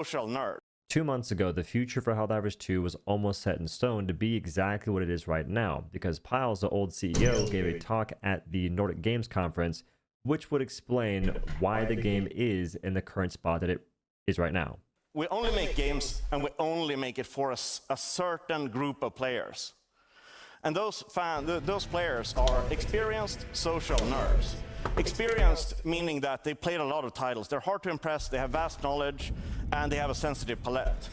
social nerd. 2 months ago, the future for Helldivers 2 was almost set in stone to be exactly what it is right now, because Piles, the old CEO, gave a talk at the Nordic Games Conference, which would explain why the game is in the current spot that it is right now. We only make games, and we only make it for a certain group of players. And those players are experienced social nerds. Experienced meaning that they played a lot of titles. They're hard to impress, they have vast knowledge, and they have a sensitive palette.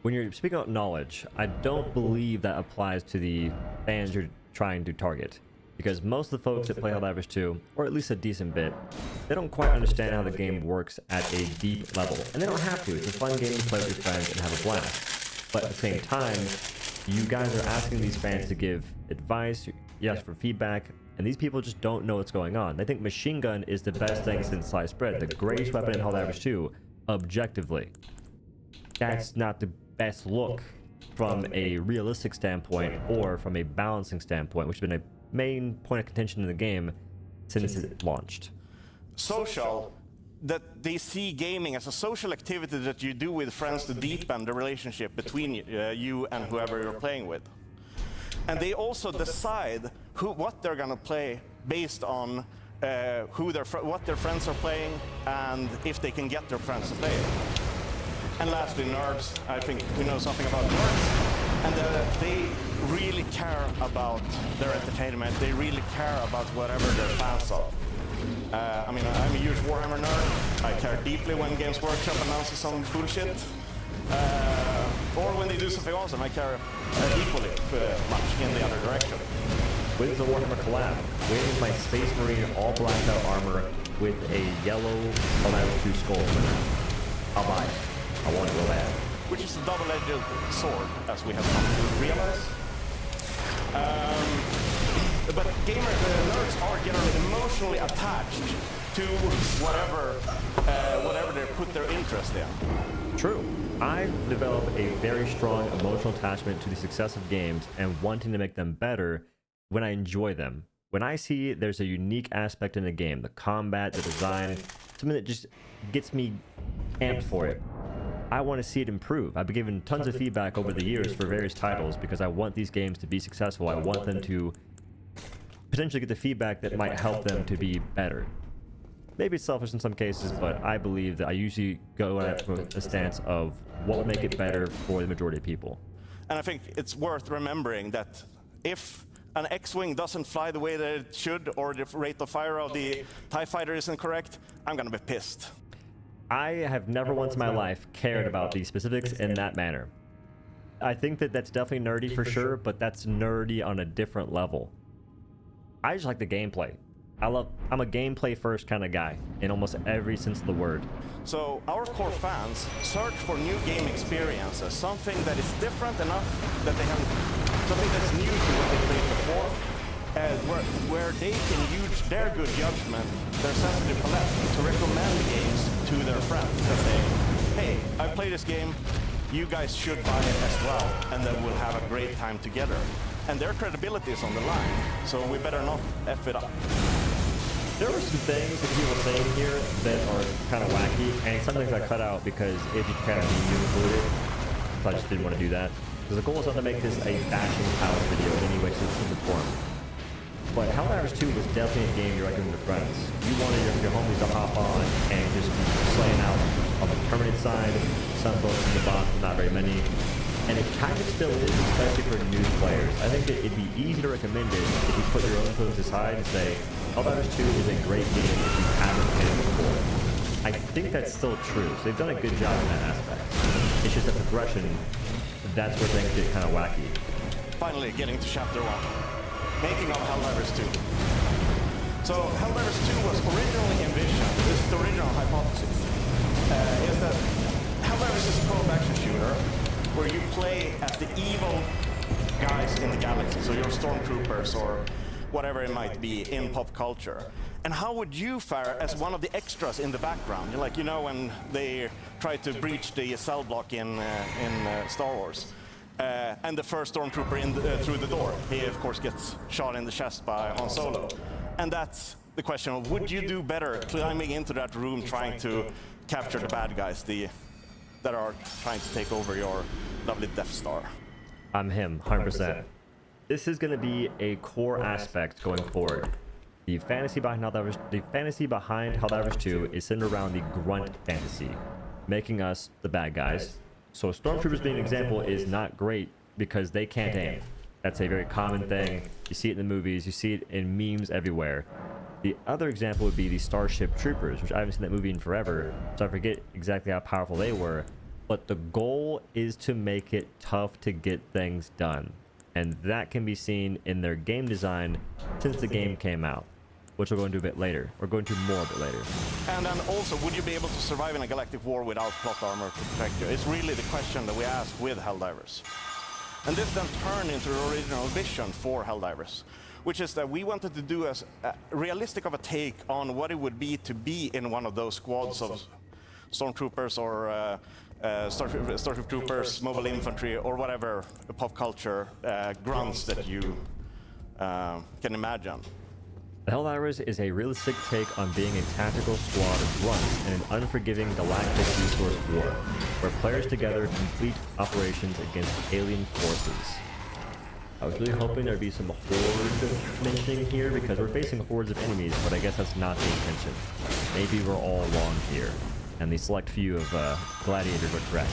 When you're speaking about knowledge, I don't believe that applies to the fans you're trying to target. Because most of the folks that play Helldivers 2, or at least a decent bit, they don't quite understand how the game works at a deep level. And they don't have to. It's a fun game to play with your friends and have a blast. But at the same time, you guys are asking these fans to give advice, yes, for feedback, and these people just don't know what's going on. They think machine gun is the best thing since sliced bread, the greatest weapon in Helldivers 2, objectively. That's not the best look from a realistic standpoint or from a balancing standpoint, which has been a main point of contention in the game since it launched. Social, that they see gaming as a social activity that you do with friends to deepen the relationship between you and whoever you're playing with. And they also decide what they're going to play based on what their friends are playing and if they can get their friends to play it. And lastly, nerds. I think we know something about nerds. And they really care about their entertainment. They really care about whatever they're fans of. I mean, I'm a huge Warhammer nerd. I care deeply when Games Workshop announces some bullshit. Or when they do something awesome, I care equally much in the other direction. With the Warhammer collab, with my Space Marine all blacked out armor with a yellow Helldivers 2 skull. I'll buy it. I want it real bad. Which is a double-edged sword, as we have come to realize. But nerds are generally emotionally attached to whatever they put their interest in. True. I've developed a very strong emotional attachment to the success of games and wanting to make them better when I enjoy them. When I see there's a unique aspect in the game, the combat, the design, something that just gets me amped for it, I want to see it improve. I've been given tons of feedback over the years for various titles because I want these games to be successful. I want them to potentially get the feedback that might help them to be better. Maybe it's selfish in some cases, but I believe that I usually go at it from a stance of what will make it better for the majority of people. And I think it's worth remembering that if an X-Wing doesn't fly the way that it should, or the rate of fire of the TIE Fighter isn't correct, I'm gonna be pissed. I have never once in my life cared about the specifics in that manner. I think that that's definitely nerdy for sure, but that's nerdy on a different level. I just like the gameplay. I'm a gameplay first kind of guy in almost every sense of the word. So our core fans search for new game experiences, something that is different enough that they have, something that's new to what they played before, where they can use their good judgment, their sensitive palette, to recommend games to their friends and say, hey, I played this game, you guys should buy it as well, and then we'll have a great time together. And their credibility is on the line, so we better not F it up. There were some things that people were saying here that are kind of wacky, and some things I cut out because if you kind of need to include it, so I just didn't want to do that. Because the goal is not to make this a bashing Power video in any way, shape, or form. But Helldivers 2 was definitely a game you recommend to friends. You wanted your homies to hop on and just be slaying out on the permanent side, some folks in the box, not very many. And it kind of still is, especially for new players. I think that it'd be easy to recommend it if you put your own feelings aside and say, Helldivers 2 is a great game if you haven't played it before. I think that's still true, so they've done a good job in that aspect. It's just a progression, that's where things get kind of wacky. Finally, getting to chapter 1. Making of Helldivers 2. So Helldivers 2 was originally envisioned, this is the original hypothesis, is that Helldivers is a co-op action shooter where you play as the evil guys in the galaxy, so your stormtroopers or whatever it might be in pop culture. And how would you fare as one of the extras in the background? Like, you know, when they try to breach the cell block in Star Wars. And the first stormtrooper through the door, he of course gets shot in the chest by Han Solo. And that's the question of, would you do better climbing into that room trying to capture the bad guys, the that are trying to take over your lovely Death Star. I'm him, 100%. This is going to be a core aspect going forward. The fantasy behind Helldivers 2 is centered around the grunt fantasy, making us the bad guys. So Stormtroopers being an example is not great because they can't aim. That's a very common thing. You see it in the movies, you see it in memes everywhere. The other example would be the Starship Troopers, which I haven't seen that movie in forever, so I forget exactly how powerful they were. But the goal is to make it tough to get things done. And that can be seen in their game design since the game came out, which we'll go into a bit later. We're going to more a bit later. And then also, would you be able to survive in a galactic war without plot armor to protect you? It's really the question that we ask with Helldivers. And this then turned into the original vision for Helldivers, which is that we wanted to do as realistic of a take on what it would be to be in one of those squads of Stormtroopers or Starship Troopers, mobile infantry, or whatever pop culture grunts that you can imagine. The Helldivers is a realistic take on being a tactical squad of grunts in an unforgiving galactic resource war, where players together complete operations against alien forces. I was really hoping there'd be some horde mentioning here because we're facing hordes of enemies, but I guess that's not the intention. Maybe we're all wrong here, and the select few of gladiators are correct.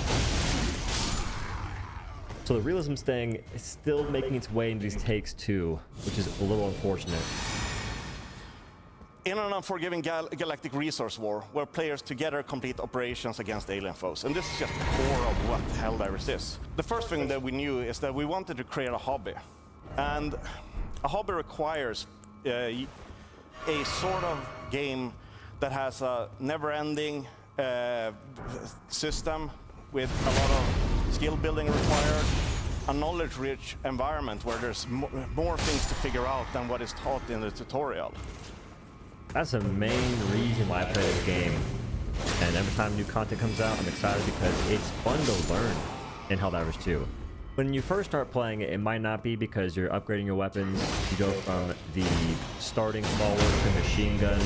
So the realism thing is still making its way into these takes too, which is a little unfortunate. In an unforgiving galactic resource war, where players together complete operations against alien foes. And this is just the core of what Helldivers is. The first thing that we knew is that we wanted to create a hobby. And a hobby requires a sort of game that has a never-ending system with a lot of skill building required, a knowledge-rich environment where there's more things to figure out than what is taught in the tutorial. That's the main reason why I play this game. And every time new content comes out, I'm excited because it's fun to learn in Helldivers 2. When you first start playing it, it might not be because you're upgrading your weapons. You go from the starting forward to machine gun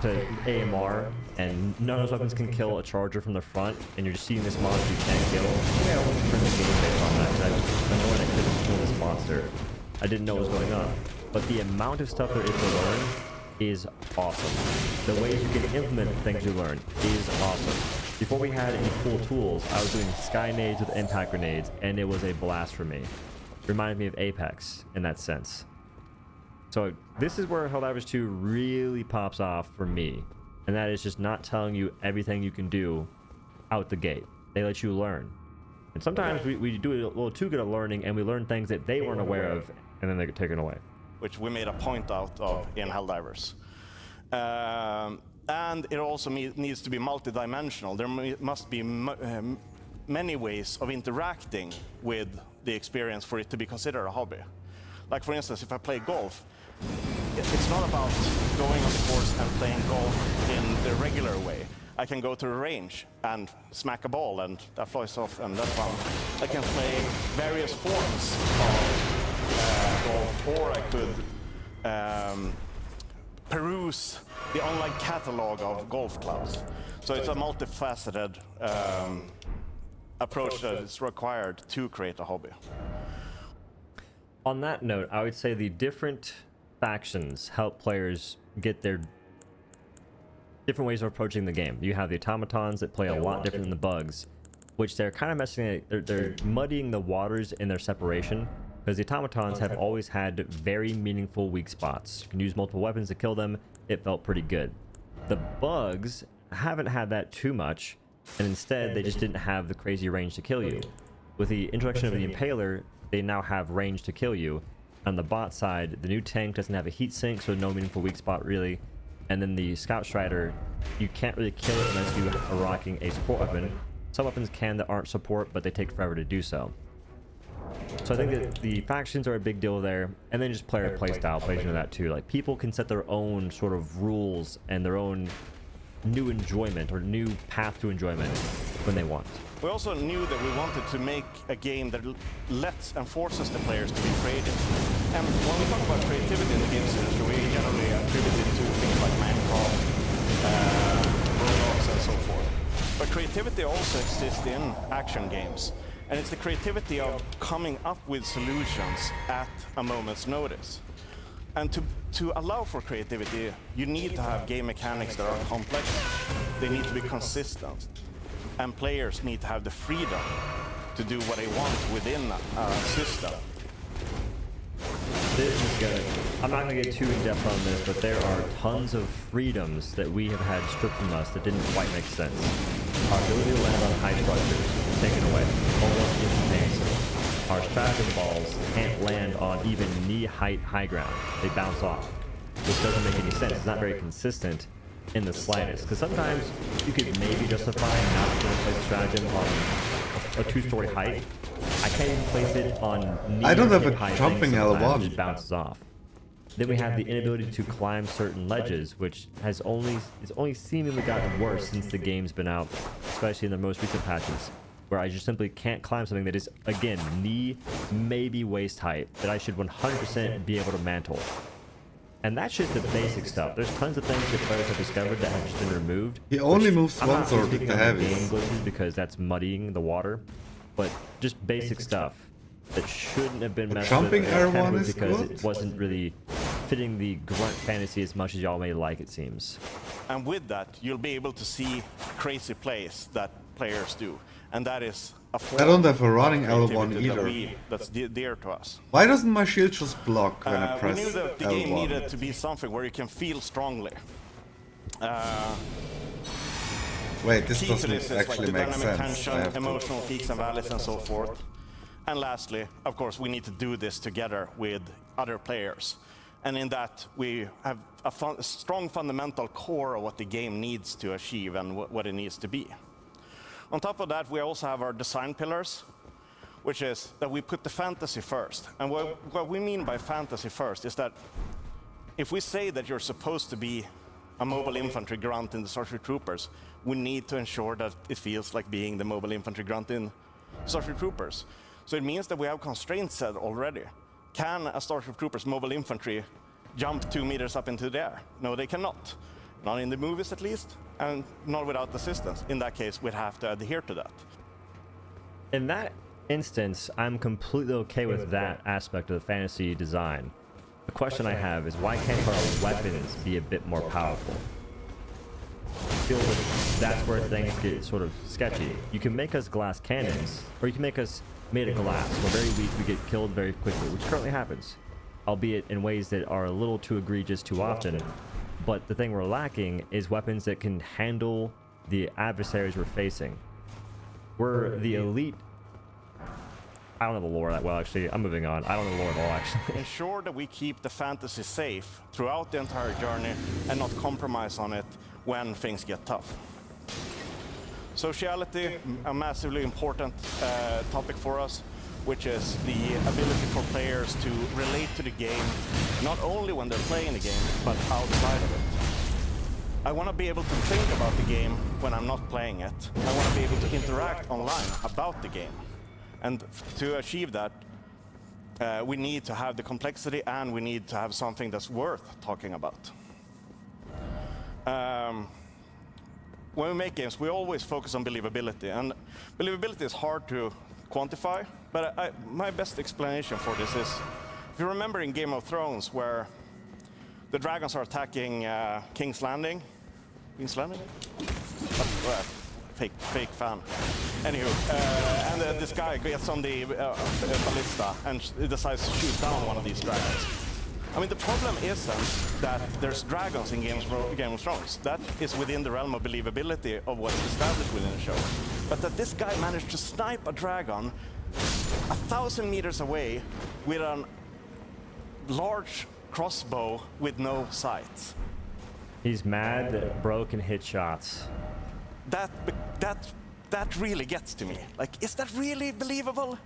to AMR, and none of those weapons can kill a charger from the front, and you're just seeing this monster you can't kill. Yeah, I want to turn the game based on that because I know I couldn't kill this monster. I didn't know what was going on. But the amount of stuff there is to learn is awesome. The ways you can implement things you learn is awesome. Before we had any cool tools, I was doing sky nades with impact grenades, and it was a blast for me. It reminded me of Apex in that sense. So this is where Helldivers 2 really pops off for me, and that is just not telling you everything you can do out the gate. They let you learn. And sometimes we do a little too good at learning, and we learn things that they weren't aware of, and then they get taken away. Which we made a point out of in Helldivers. And it also needs to be multidimensional. There must be many ways of interacting with the experience for it to be considered a hobby. Like for instance, if I play golf, it's not about going on the course and playing golf in the regular way. I can go to the range and smack a ball and that flies off and that's fun. I can play various forms of golf, or I could peruse the online catalog of golf clubs. So it's a multifaceted approach that is required to create a hobby. On that note, I would say the different factions help players get their different ways of approaching the game. You have the automatons that play a lot different than the bugs, which they're kind of messing, they're muddying the waters in their separation. Because the automatons have always had very meaningful weak spots. You can use multiple weapons to kill them. It felt pretty good. The bugs haven't had that too much, and instead they just didn't have the crazy range to kill you. With the introduction of the Impaler, they now have range to kill you. On the bot side, the new tank doesn't have a heat sink, so no meaningful weak spot really. And then the Scout Strider, you can't really kill it unless you are rocking a support weapon. Some weapons can that aren't support, but they take forever to do so. So I think that the factions are a big deal there, and then just player playstyle plays into that too. Like people can set their own sort of rules and their own new enjoyment or new path to enjoyment when they want. We also knew that we wanted to make a game that lets and forces the players to be creative. And when we talk about creativity in the games industry, we generally attribute it to things like Minecraft, Roblox, and so forth. But creativity also exists in action games. And it's the creativity of coming up with solutions at a moment's notice. And to allow for creativity, you need to have game mechanics that are complex. They need to be consistent. And players need to have the freedom to do what they want within a system. This is good. I'm not going to get too in-depth on this, but there are tons of freedoms that we have had stripped from us that didn't quite make sense. Our ability to land on high structures, taken away, almost instantaneously. Our stratagem balls can't land on even knee-height high ground. They bounce off, which doesn't make any sense. It's not very consistent in the slightest, because sometimes you could maybe justify not going to place a stratagem on a 2-story height. I can't even place it on I don't have a high jumping L1. It just bounces off. Then we have the inability to climb certain ledges, which it's only seemingly gotten worse since the game's been out, especially in the most recent patches, where I just simply can't climb something that is, again, knee, maybe waist height, that I should 100% be able to mantle. And that's just the basic stuff. There's tons of things that players have discovered that have just been removed. He only moves one sword with the game heavies. glitches because that's muddying the water, but just basic stuff that shouldn't have been messed jumping with R1 is because good. it wasn't really fitting the grunt fantasy as much as y'all may like, it seems. And with that, you'll be able to see crazy plays that players do. And that is a form I don't have a of running L1 creativity either. that's dear to us. Why doesn't my shield just block when I We press knew that the game L1? needed to be something where you can feel strongly. Wait, this Key to doesn't this is like actually the make dynamic sense. I tension, have to... emotional peaks and valleys, and so forth. And lastly, of course, we need to do this together with other players. And in that, we have a strong fundamental core of what the game needs to achieve and what it needs to be. On top of that, we also have our design pillars, which is that we put the fantasy first. And what we mean by fantasy first is that if we say that you're supposed to be a mobile infantry grunt in the Starship Troopers, we need to ensure that it feels like being the mobile infantry grunt in Starship Troopers. So it means that we have constraints set already. Can a Starship Troopers mobile infantry jump 2 meters up into the air? No, they cannot. Not in the movies at least, and not without assistance. In that case, we'd have to adhere to that. In that instance, I'm completely okay with that aspect of the fantasy design. The question I have is, why can't our weapons be a bit more powerful? I feel that that's where things get sort of sketchy. You can make us glass cannons, or you can make us made of glass. We're very weak, we get killed very quickly, which currently happens, albeit in ways that are a little too egregious too often. But the thing we're lacking is weapons that can handle the adversaries we're facing. We're the elite. I don't know the lore that well, actually. I'm moving on. I don't know the lore at all, actually. Ensure that we keep the fantasy safe throughout the entire journey and not compromise on it when things get tough. Sociality, a massively important topic for us, which is the ability for players to relate to the game, not only when they're playing the game, but outside of it. I want to be able to think about the game when I'm not playing it. I want to be able to interact online about the game. And to achieve that, we need to have the complexity, and we need to have something that's worth talking about. When we make games, we always focus on believability, and believability is hard to quantify, but my best explanation for this is, if you remember in Game of Thrones, where the dragons are attacking King's Landing. King's Landing? Fake fan. Anywho, and this guy gets on the ballista and decides to shoot down one of these dragons. I mean, the problem isn't that there's dragons in Game of Thrones. That is within the realm of believability of what's established within the show. But that this guy managed to snipe a dragon 1,000 meters away with a large crossbow with no sights. He's mad that Bro can hit shots. That really gets to me. Like, is that really believable?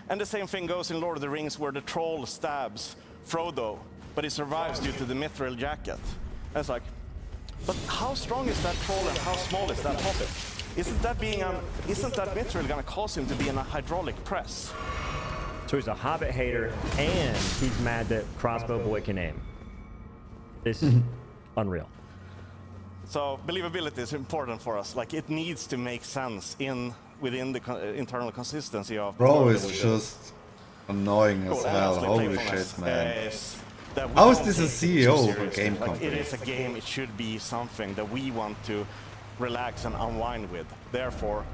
And the same thing goes in Lord of the Rings, where the troll stabs Frodo, but he survives due to the mithril jacket. And it's like, but how strong is that troll and how small is that hobbit? Isn't that mithril gonna cause him to be in a hydraulic press? So he's a Hobbit hater, and he's mad that Crossbow Boy can aim. This is unreal. So believability is important for us. Like it needs to make sense within the internal consistency of. Bro is just annoying as hell. Holy shit, man. How is this a CEO of a game company? It is a game. It should be something that we want to relax and unwind with. Therefore,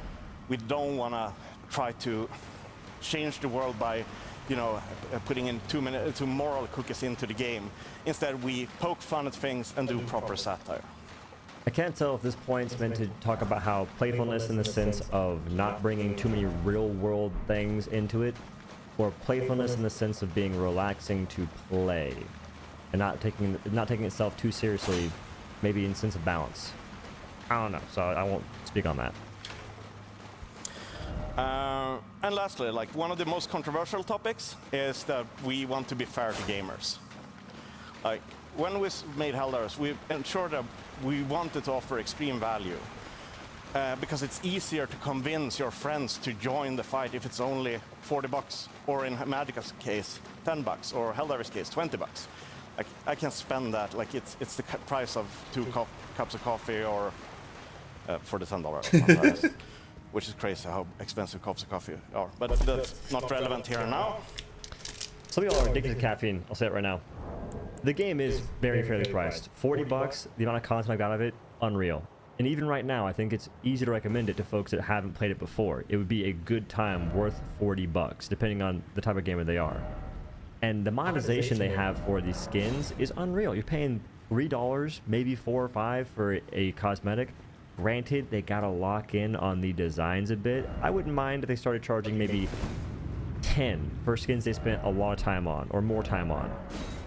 we don't want to try to change the world by, putting in two moral cookies into the game. Instead, we poke fun at things and do proper satire. I can't tell if this point's meant to talk about how playfulness in the sense of not bringing too many real-world things into it, or playfulness in the sense of being relaxing to play, and not taking itself too seriously, maybe in sense of balance. I don't know, so I won't speak on that. And lastly, like one of the most controversial topics is that we want to be fair to gamers. Like when we made Helldivers, we ensured that we wanted to offer extreme value because it's easier to convince your friends to join the fight if it's only $40, or in Magica's case, $10, or Helldivers' case, $20. Like I can spend that. Like it's the price of 2 cups of coffee, or for the $10. Which is crazy how expensive cups of coffee are. But that's not relevant here and now. Some of y'all are addicted to caffeine, I'll say it right now. The game is very fairly priced. $40, the amount of content I got out of it, unreal. And even right now, I think it's easy to recommend it to folks that haven't played it before. It would be a good time worth $40, depending on the type of gamer they are. And the monetization they have for these skins is unreal. You're paying $3, maybe $4 or $5 for a cosmetic. Granted, they gotta lock in on the designs a bit. I wouldn't mind if they started charging maybe 10 for skins they spent a lot of time on, or more time on.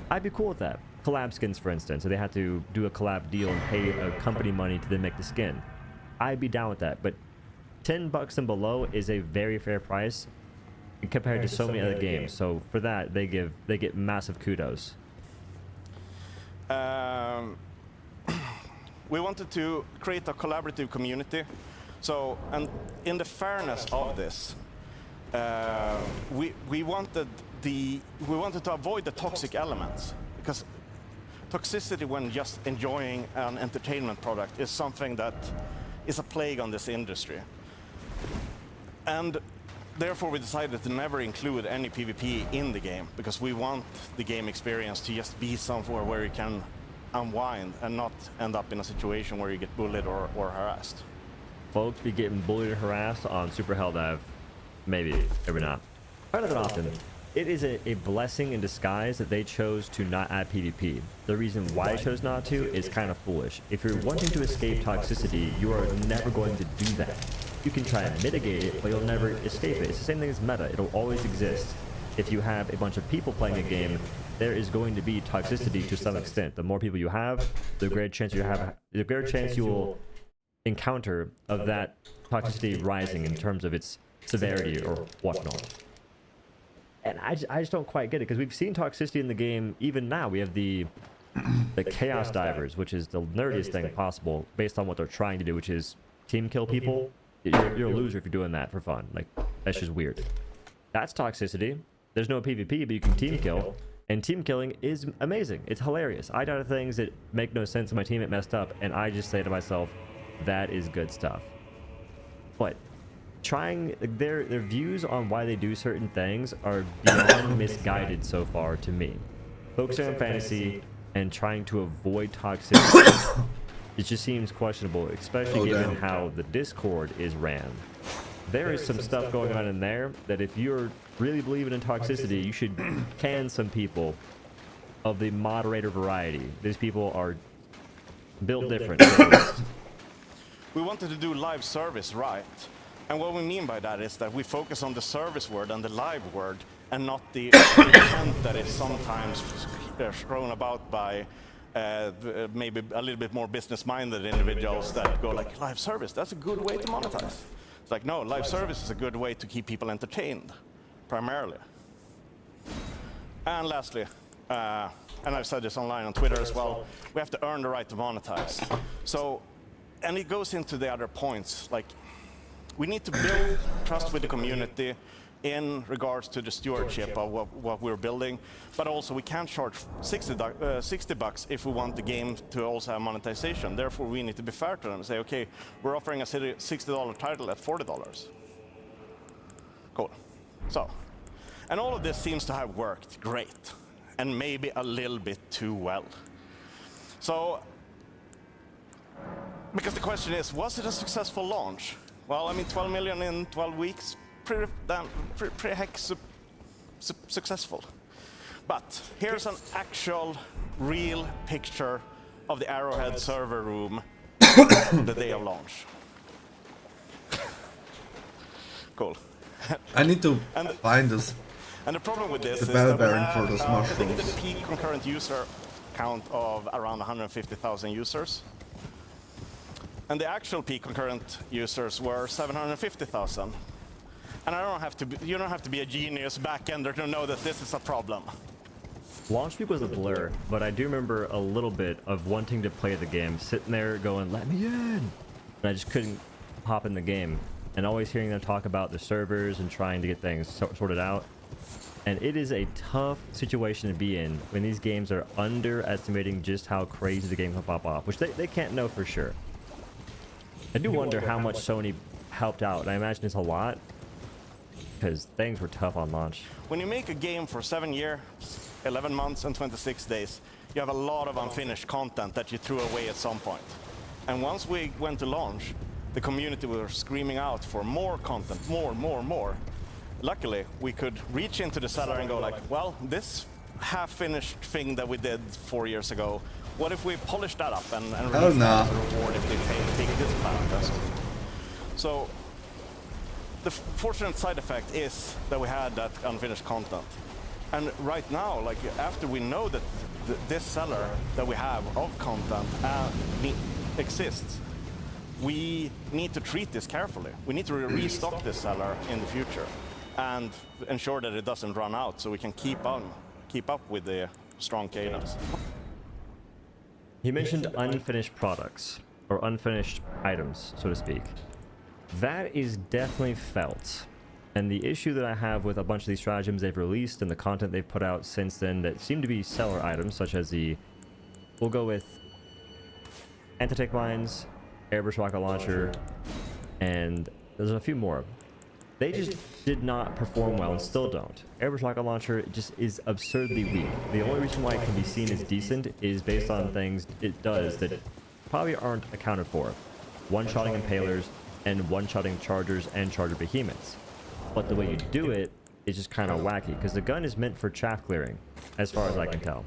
I'd be cool with that. Collab skins, for instance, so they had to do a collab deal and pay a company money to then make the skin. I'd be down with that, but $10 and below is a very fair price compared to so many other games. So for that, they get massive kudos. We wanted to create a collaborative community. So, and in the fairness of this, we wanted to avoid the toxic elements, because toxicity when just enjoying an entertainment product is something that is a plague on this industry. And therefore we decided to never include any PvP in the game, because we want the game experience to just be somewhere where you can unwind and not end up in a situation where you get bullied or harassed. Folks be getting bullied or harassed on Super Helldive. Maybe, maybe not. Better than often. It is a blessing in disguise that they chose to not add PvP. The reason why they chose not to is kind of foolish. If you're wanting to escape toxicity, you are never going to do that. You can try and mitigate it, but you'll never escape it. It's the same thing as meta. It'll always exist. If you have a bunch of people playing a game, there is going to be toxicity to some extent. The more people you have, the greater chance you will encounter of that toxicity rising in terms of its severity or whatnot. And I just don't quite get it, because we've seen toxicity in the game. Even now, we have the Chaos Divers, which is the nerdiest thing possible based on what they're trying to do, which is team kill people. You're a loser if you're doing that for fun. Like, that's just weird. That's toxicity. There's no PvP, but you can team kill. And team killing is amazing. It's hilarious. I die to things that make no sense and my teammate messed up, and I just say to myself, that is good stuff. But trying their views on why they do certain things are beyond misguided so far to me. Focusing on fantasy and trying to avoid toxicity, it just seems questionable, especially given how the Discord is ran. There is some stuff going on in there that if you're really believing in toxicity, you should can some people of the moderator variety. These people are built different. We wanted to do live service right. And what we mean by that is that we focus on the service word and the live word, and not the intent that is sometimes thrown about by maybe a little bit more business-minded individuals that go like, live service, that's a good way to monetize. It's like, no, live service is a good way to keep people entertained, primarily. And lastly, and I've said this online on Twitter as well, we have to earn the right to monetize. So, and it goes into the other points, like, we need to build trust with the community, in regards to the stewardship of what we're building, but also we can't charge $60 if we want the game to also have monetization. Therefore, we need to be fair to them and say, okay, we're offering a $60 title at $40. Cool. So, and all of this seems to have worked great, and maybe a little bit too well. So, because the question is, was it a successful launch? Well, I mean, 12 million in 12 weeks, pretty heck successful. But here's an actual, real picture of the Arrowhead server room the day of launch. Cool. I need to find this. And the problem with this The is bell that we bearing have for those mushrooms. predicted peak concurrent user count of around 150,000 users. And the actual peak concurrent users were 750,000. And you don't have to be a genius backender to know that this is a problem. Launch week was a blur, but I do remember a little bit of wanting to play the game, sitting there going, let me in! And I just couldn't hop in the game. And always hearing them talk about the servers and trying to get things sorted out. And it is a tough situation to be in when these games are underestimating just how crazy the game can pop off, which they can't know for sure. I do wonder how much Sony helped out, and I imagine it's a lot, because things were tough on launch. When you make a game for 7 years, 11 months, and 26 days, you have a lot of unfinished content that you threw away at some point. And once we went to launch, the community were screaming out for more content, more. Luckily, we could reach into the cellar and go like, well, this half-finished thing that we did 4 years ago, what if we polish that up and release that as a reward if they take this planet? So the fortunate side effect is that we had that unfinished content. And right now, like after we know that this cellar that we have of content exists, we need to treat this carefully. We need to restock this cellar in the future and ensure that it doesn't run out, so we can keep up with the strong cadence. He mentioned unfinished products, or unfinished items, so to speak. That is definitely felt. And the issue that I have with a bunch of these stratagems they've released and the content they've put out since then that seem to be seller items, such as we'll go with anti-tank mines, airbrush rocket launcher, and there's a few more. They just did not perform well and still don't. Airbrush rocket launcher just is absurdly weak. The only reason why it can be seen as decent is based on things it does that probably aren't accounted for. One-shotting impalers and one-shotting chargers and charger behemoths. But the way you do it is just kind of wacky, because the gun is meant for chaff clearing, as far as I can tell.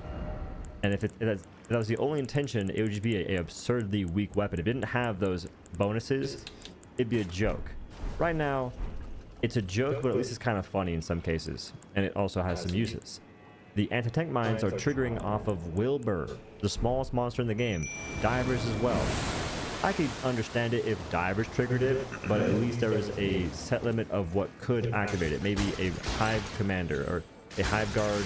And if that was the only intention, it would just be an absurdly weak weapon. If it didn't have those bonuses, it'd be a joke. Right now, it's a joke, but at least it's kind of funny in some cases, and it also has some uses. The anti-tank mines are triggering off of Wilbur, the smallest monster in the game, divers as well. I could understand it if divers triggered it, but at least there was a set limit of what could activate it. Maybe a hive commander, or a hive guard,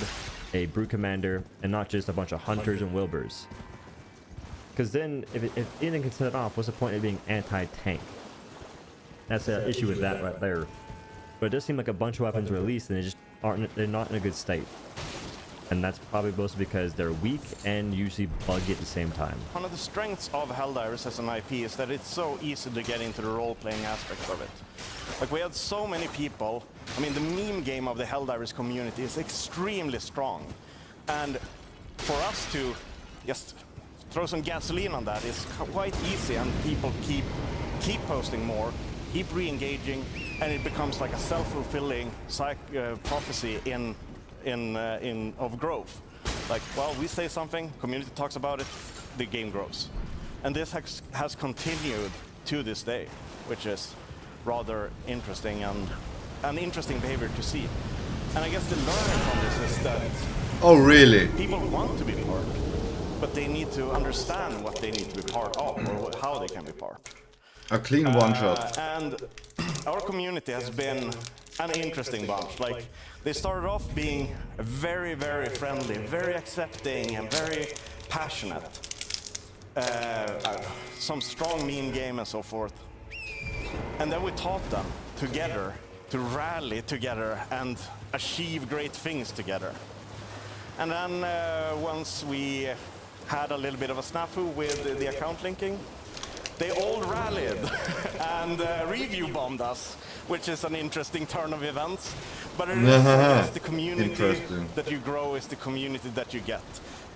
a brute commander, and not just a bunch of hunters and Wilburs. Because then, if anything can set it off, what's the point of being anti-tank? That's the issue with that right there. But it does seem like a bunch of weapons released, and they're not in a good state. And that's probably mostly because they're weak and usually buggy at the same time. One of the strengths of Helldivers as an IP is that it's so easy to get into the role-playing aspect of it. Like, we had so many people. I mean, the meme game of the Helldivers community is extremely strong. And for us to just throw some gasoline on that is quite easy, and people keep posting more, keep re-engaging, and it becomes like a self-fulfilling prophecy of growth. Like, well, we say something, community talks about it, the game grows. And this has continued to this day, which is rather interesting and an interesting behavior to see. And I guess the learning from this is that Oh, really? people want to be part, but they need to understand what they need to be part of, or how they can be part. A clean one-shot. And our community has been an interesting bunch. Like, they started off being very, very friendly, very accepting, and very passionate. Some strong meme game and so forth. And then we taught them together to rally together and achieve great things together. And then once we had a little bit of a snafu with the account linking, they all rallied and review bombed us, which is an interesting turn of events. But it is the community that you grow, is the community that you get.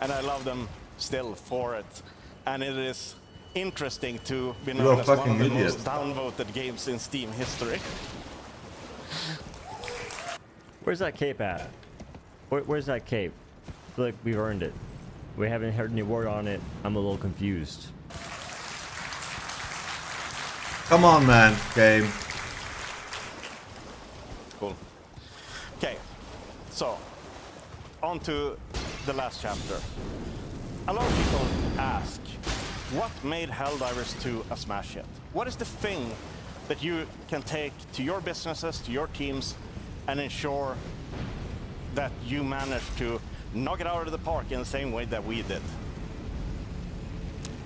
And I love them still for it. And it is interesting to be known as one of the most downvoted games in Steam history. Where's that cape at? Where's that cape? I feel like we've earned it. We haven't heard any word on it. I'm a little confused. Come on, man, game. Cool. Okay, so on to the last chapter. A lot of people ask, what made Helldivers 2 a smash hit? What is the thing that you can take to your businesses, to your teams, and ensure that you manage to knock it out of the park in the same way that we did?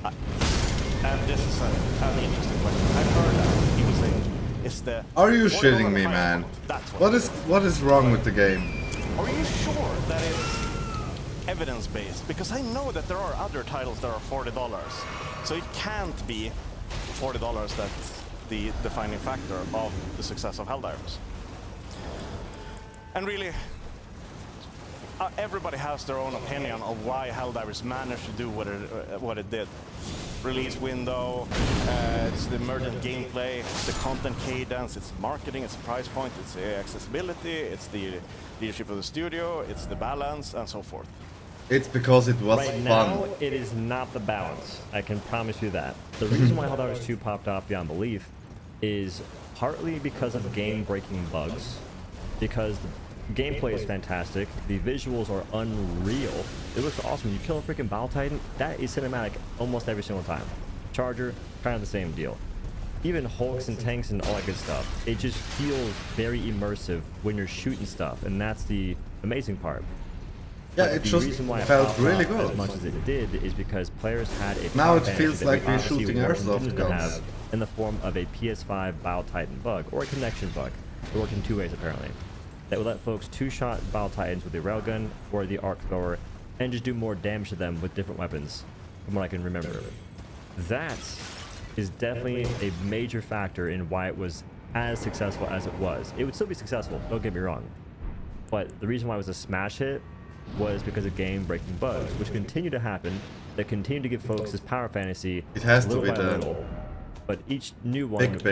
And this is an interesting question. I've heard that people saying, "Is the Are you shitting me, man? What is wrong with the game? Are you sure that it's evidence-based? Because I know that there are other titles that are $40, so it can't be $40 that's the defining factor of the success of Helldivers." And really, everybody has their own opinion of why Helldivers managed to do what it did. Release window, it's the emergent gameplay, it's the content cadence, it's marketing, it's the price point, it's the accessibility, it's the leadership of the studio, it's the balance, and so forth. It's because it was right fun. Now, it is not the balance. I can promise you that. The reason why Helldivers 2 popped off beyond belief is partly because of game-breaking bugs, because the gameplay is fantastic, the visuals are unreal. It looks awesome. You kill a freaking Battle Titan, that is cinematic almost every single time. Charger, kind of the same deal. Even Hulks and tanks and all that good stuff. It just feels very immersive when you're shooting stuff, and that's the amazing part. Yeah, it just felt really good. As much as it did is because players had a now it feels like we're shooting airsoft guns in the form of a PS5 Battle Titan bug or a connection bug. It worked in two ways apparently. That would let folks two-shot Battle Titans with the railgun or the arc thrower and just do more damage to them with different weapons, from what I can remember. That is definitely a major factor in why it was as successful as it was. It would still be successful, don't get me wrong. But the reason why it was a smash hit was because of game-breaking bugs, which continue to happen, that continue to give folks this power fantasy little by little. But each new one was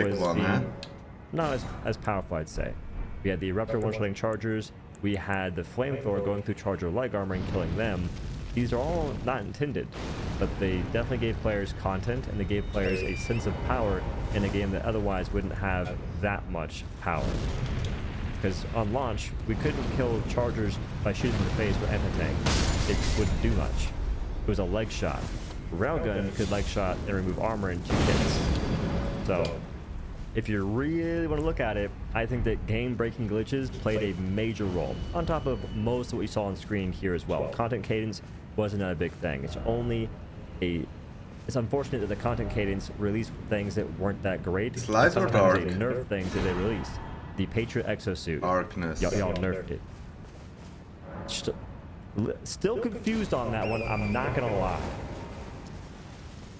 not as powerful, I'd say. We had the Eruptor one-shotting Chargers, we had the Flamethrower going through Charger leg armor and killing them. These are all not intended, but they definitely gave players content, and they gave players a sense of power in a game that otherwise wouldn't have that much power. Because on launch, we couldn't kill Chargers by shooting in the face with anti-tank. It wouldn't do much. It was a leg shot. Railgun could leg shot and remove armor in 2 hits. So, if you really want to look at it, I think that game-breaking glitches played a major role, on top of most of what you saw on screen here as well. Content cadence wasn't a big thing. It's unfortunate that the content cadence released things that weren't that great. Sometimes they nerf things that they released. The Patriot exosuit. Darkness. Y'all nerfed it. Still confused on that one, I'm not gonna lie.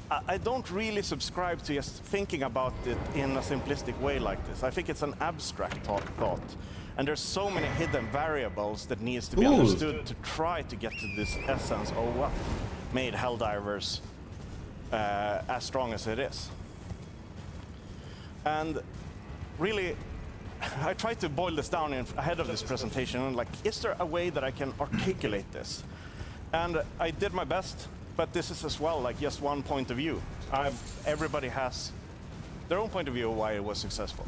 I don't really subscribe to just thinking about it in a simplistic way like this. I think it's an abstract thought. And there's so many hidden variables that needs to be understood to try to get to this essence of what made Helldivers as strong as it is. And really, I tried to boil this down ahead of this presentation, and like, is there a way that I can articulate this? And I did my best, but this is as well like just one point of view. Everybody has their own point of view of why it was successful.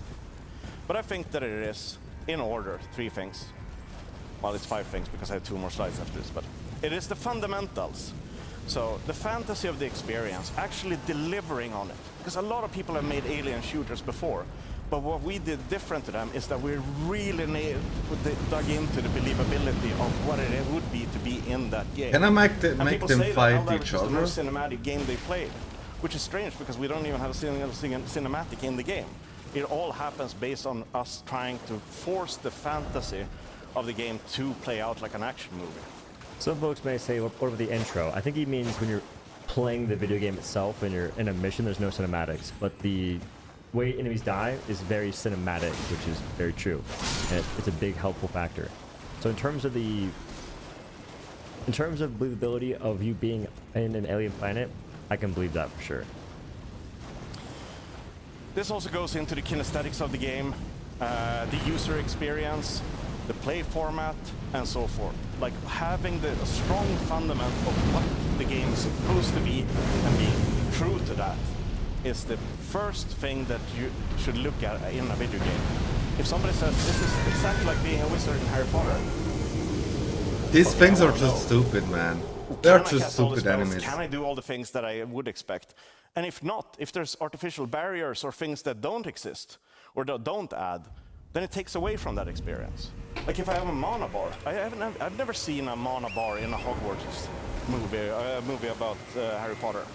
But I think that it is, in order, 3 things. Well, it's 5 things because I have 2 more slides after this, but it is the fundamentals. So the fantasy of the experience, actually delivering on it. Because a lot of people have made alien shooters before, but what we did different to them is that we really dug into the believability of what it would be to be in that game. Can I make them fight each other? other? The most cinematic game they played, which is strange because we don't even have a single cinematic in the game. It all happens based on us trying to force the fantasy of the game to play out like an action movie. Some folks may say, what about the intro? I think he means when you're playing the video game itself and you're in a mission, there's no cinematics. But the way enemies die is very cinematic, which is very true. And it's a big helpful factor. So in terms of believability of you being in an alien planet, I can believe that for sure. This also goes into the kinesthetics of the game, the user experience, the play format, and so forth. Like having the strong fundament of what the game is supposed to be and being true to that is the first thing that you should look at in a video game. If somebody says this is exactly like being a wizard in Harry Potter, These things are just stupid, man. They're just stupid enemies. Can I do all the things that I would expect? And if not, if there's artificial barriers or things that don't exist or that don't add, then it takes away from that experience. Like if I have a mana bar, I've never seen a mana bar in a Hogwarts movie about Harry Potter.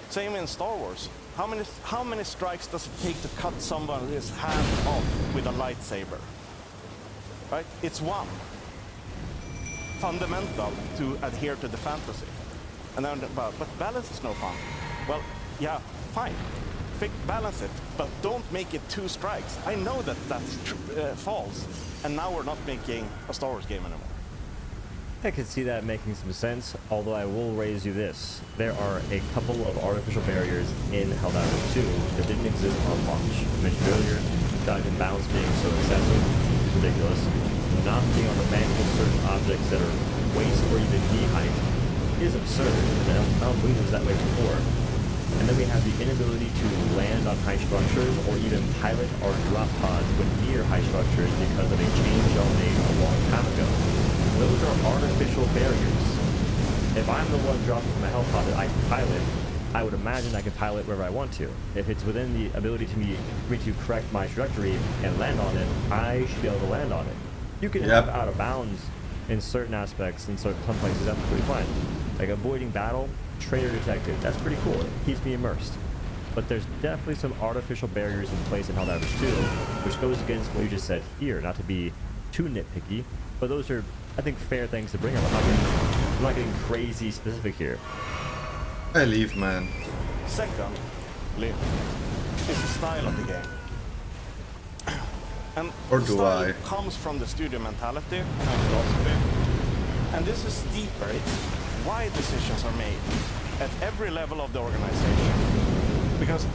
Same in Star Wars. How many strikes does it take to cut someone's hand off with a lightsaber? Right? It's one. Fundamental to adhere to the fantasy. And then, but balance is no fun. Well, yeah, fine. Balance it, but don't make it 2 strikes. I know that that's false, and now we're not making a Star Wars game anymore. I can see that making some sense, although I will raise you this. There are a couple of artificial barriers in Helldivers 2 that didn't exist on launch. I mentioned earlier, dodging bounds being so excessive is ridiculous. Not being able to mangle certain objects that are waist or even knee height is absurd, and I don't believe it was that way before. And then we have the inability to land on high structures or even pilot or drop pods when near high structures because of a change y'all made a long time ago. Those are artificial barriers. If I'm the one dropping from a health pod that I can pilot, I would imagine I can pilot wherever I want to. If it's within the ability to me to correct my trajectory and land on it, I should be able to land on it. You can have out of bounds in certain aspects in some places, that's pretty fine. Like avoiding battle, traitor detected, that's pretty cool. It keeps me immersed. But there's definitely some artificial barriers in place in Helldivers 2, which goes against what you just said here, not to be too nitpicky, but those are, I think, fair things to bring up. I'm not getting crazy specific here. I leave, man. Secondly, is the style of the game. And Or the do style I? comes from the studio mentality and philosophy. And this is deeper. It's why decisions are made at every level of the organization. Because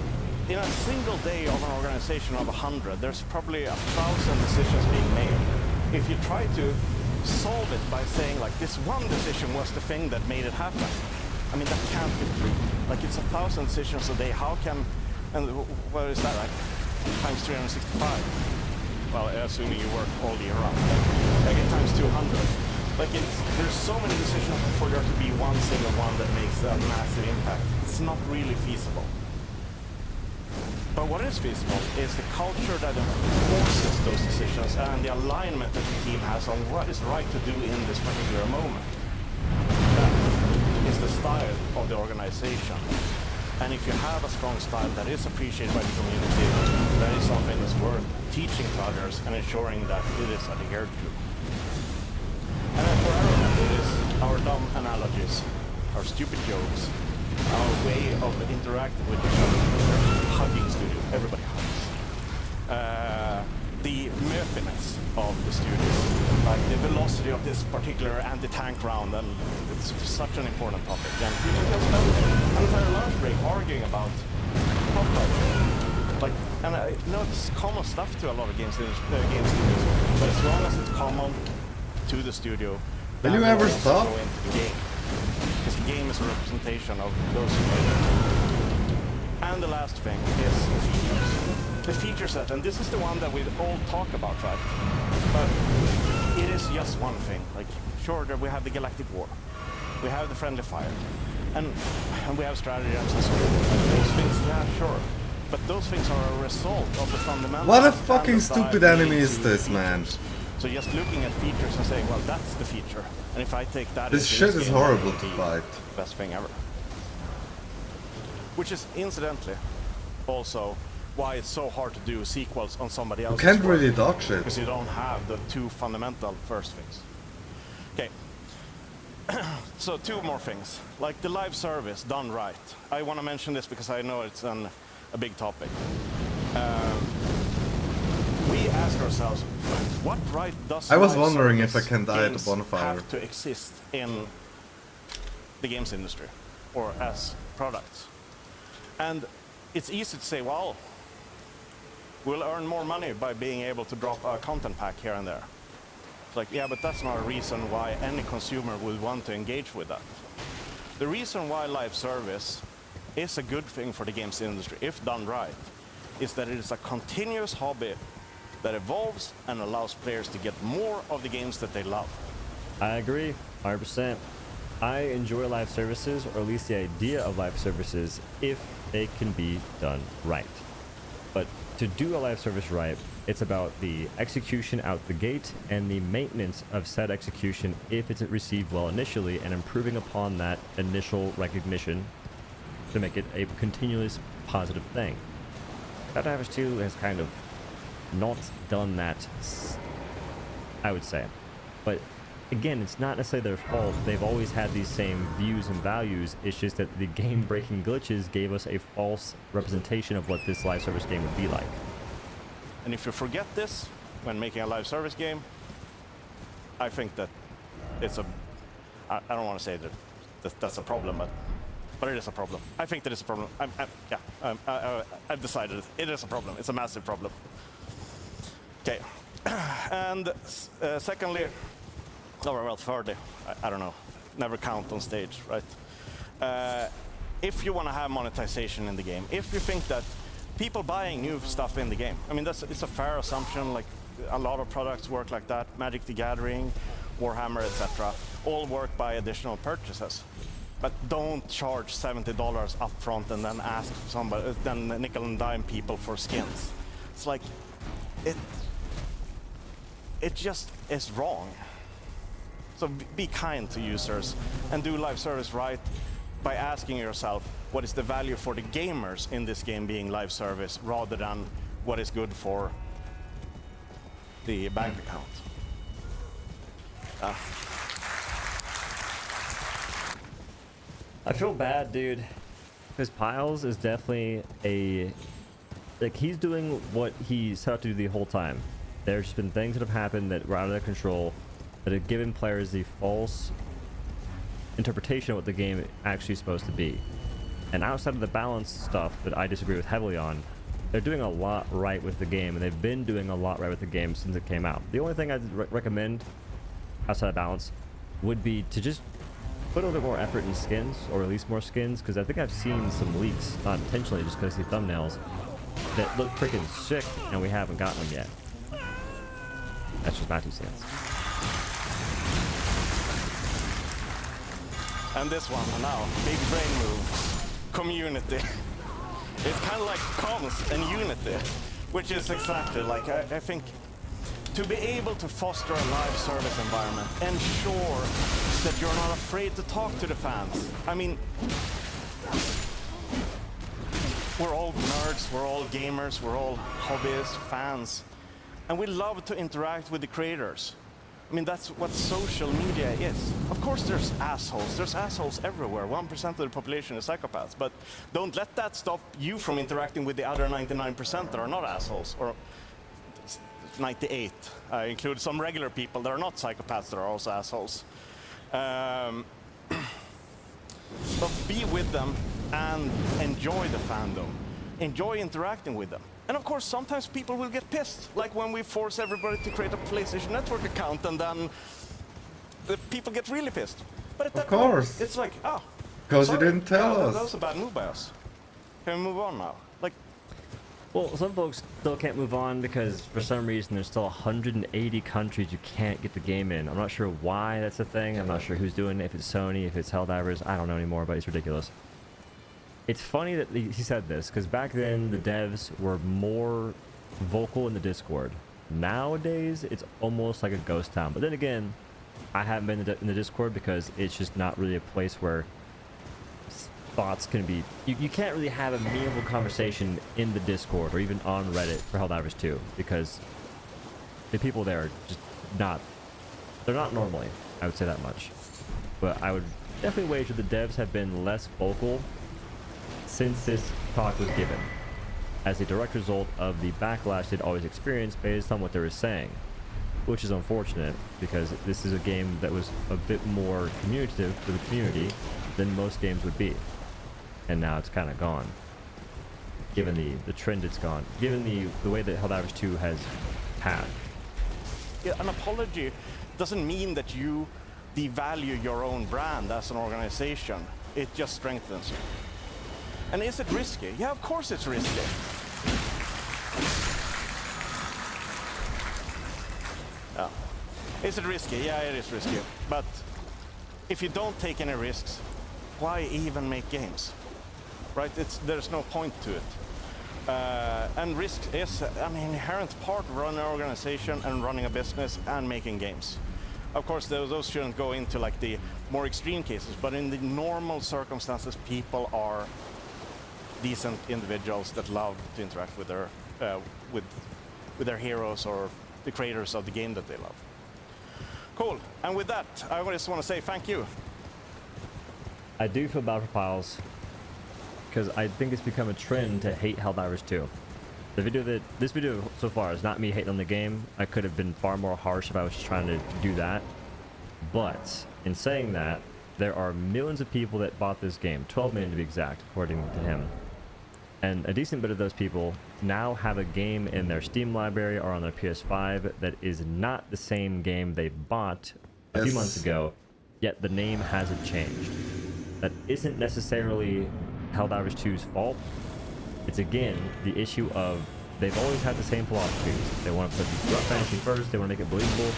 in a single day of an organization of 100, there's probably 1,000 decisions being made. If you try to solve it by saying like this one decision was the thing that made it happen, I mean that can't be true. Like it's 1,000 decisions a day. How can, and what is that, like times 365? Well, assuming you work all year round. Like it times 200. Like there's so many decisions for there to be one single one that makes a massive impact. It's not really feasible. But what is feasible is the culture that enforces those decisions and the alignment that the team has on what is right to do in this particular moment. That is the style of the organization. And if you have a strong style that is appreciated by the community, that is something that's worth teaching to others and ensuring that it is adhered to. And then for Arrowhead, it is our dumb analogies, our stupid jokes, our way of interacting with each other. Hugging studio, everybody hugs. The murkiness of the studio, like the velocity of this particular anti-tank round, and it's such an important topic. And you can spend an entire lunch break arguing about pop culture. Like, and I know it's common stuff to a lot of game studios, but as long as it's common to the studio, Will you ever stop? Go into the game, because the game is a representation of those who made it. And the last thing is the features. The feature set, and this is the one that we all talk about, right? But it is just one thing. Like, sure, we have the Galactic War, we have the Friendly Fire, and we have stratagems and so on. Those things, yeah, sure. But those things are a result of the fundamentals. What a fucking stupid enemy is this, man? So just looking at features and saying, well, that's the feature. And if I take that, This shit is horrible to fight. Best thing ever. Which is, incidentally, also why it's so hard to do sequels on somebody else's You can't work. really dodge it. Because you don't have the two fundamental first things. Okay. So 2 more things. Like the live service done right. I want to mention this because I know it's a big topic. We ask ourselves, what right does I was live wondering if I service can die at the games bonfire. have to exist in the games industry or as products? And it's easy to say, well, we'll earn more money by being able to drop a content pack here and there. It's like, yeah, but that's not a reason why any consumer would want to engage with that. The reason why live service is a good thing for the games industry, if done right, is that it is a continuous hobby that evolves and allows players to get more of the games that they love. I agree, 100%. I enjoy live services, or at least the idea of live services, if they can be done right. But to do a live service right, it's about the execution out the gate and the maintenance of said execution if it's received well initially, and improving upon that initial recognition to make it a continuous positive thing. Skylanders 2 has kind of not done that, I would say. But again, it's not necessarily their fault. They've always had these same views and values. It's just that the game-breaking glitches gave us a false representation of what this live service game would be like. And if you forget this when making a live service game, I think that it's a... I don't want to say that that's a problem, but it is a problem. I think that it's a problem. I've decided it is a problem. It's a massive problem. Okay. And secondly, or well, thirdly, I don't know. Never count on stage, right? If you want to have monetization in the game, if you think that people buying new stuff in the game, I mean, it's a fair assumption. Like a lot of products work like that. Magic the Gathering, Warhammer, etc. all work by additional purchases. But don't charge $70 up front and then ask somebody, then nickel and dime people for skins. It's like, it just is wrong. So be kind to users and do live service right by asking yourself what is the value for the gamers in this game being live service rather than what is good for the bank account. I feel bad, dude, because Piles is definitely he's doing what he set out to do the whole time. There's just been things that have happened that were out of their control that have given players the false interpretation of what the game actually is supposed to be. And outside of the balance stuff that I disagree with heavily on, they're doing a lot right with the game, and they've been doing a lot right with the game since it came out. The only thing I'd recommend outside of balance would be to just put a little bit more effort in skins, or release more skins, because I think I've seen some leaks, not intentionally, just because I see thumbnails, that look freaking sick, and we haven't gotten them yet. That's just my 2 cents. And this one now, big brain move, community. It's kind of like comms and unity, which is exactly like, I think, to be able to foster a live service environment, ensure that you're not afraid to talk to the fans. I mean, we're all nerds, we're all gamers, we're all hobbyists, fans, and we love to interact with the creators. I mean, that's what social media is. Of course there's assholes. There's assholes everywhere. 1% of the population is psychopaths. But don't let that stop you from interacting with the other 99% that are not assholes. Or 98. I include some regular people that are not psychopaths that are also assholes. But be with them and enjoy the fandom. Enjoy interacting with them. And of course, sometimes people will get pissed, like when we force everybody to create a PlayStation Network account, and then the people get really pissed. But at that course. point, it's like, oh, Because you sorry. didn't tell us. That was a bad move by us. Can we move on now? Like, Well, some folks still can't move on because for some reason there's still 180 countries you can't get the game in. I'm not sure why that's a thing. I'm not sure who's doing it, if it's Sony, if it's Helldivers. I don't know anymore, but it's ridiculous. It's funny that he said this, because back then the devs were more vocal in the Discord. Nowadays, it's almost like a ghost town. But then again, I haven't been in the Discord because it's just not really a place where thoughts can be... You can't really have a meaningful conversation in the Discord or even on Reddit for Helldivers 2 because the people there are just not... They're not normally, I would say that much. But I would definitely wager the devs have been less vocal since this talk was given, as a direct result of the backlash they'd always experienced based on what they were saying, which is unfortunate because this is a game that was a bit more communicative for the community than most games would be. And now it's kind of gone, given the trend it's gone, given the way that Helldivers 2 has had. Yeah, an apology doesn't mean that you devalue your own brand as an organization. It just strengthens you. And is it risky? Yeah, of course it's risky. Yeah. Is it risky? Yeah, it is risky. But if you don't take any risks, why even make games? Right? There's no point to it. And risk is an inherent part of running an organization and running a business and making games. Of course, those shouldn't go into like the more extreme cases, but in the normal circumstances, people are decent individuals that love to interact with their heroes or the creators of the game that they love. Cool. And with that, I just want to say thank you. I do feel bad for Piles, because I think it's become a trend to hate Helldivers 2. This video so far is not me hating on the game. I could have been far more harsh if I was just trying to do that. But in saying that, there are millions of people that bought this game, 12 million to be exact, according to him. And a decent bit of those people now have a game in their Steam library or on their PS5 that is not the same game they bought a few months ago, yet the name hasn't changed. That isn't necessarily Helldivers 2's fault. It's again the issue of they've always had the same philosophies. They want to put the fantasy first, they want to make it believable,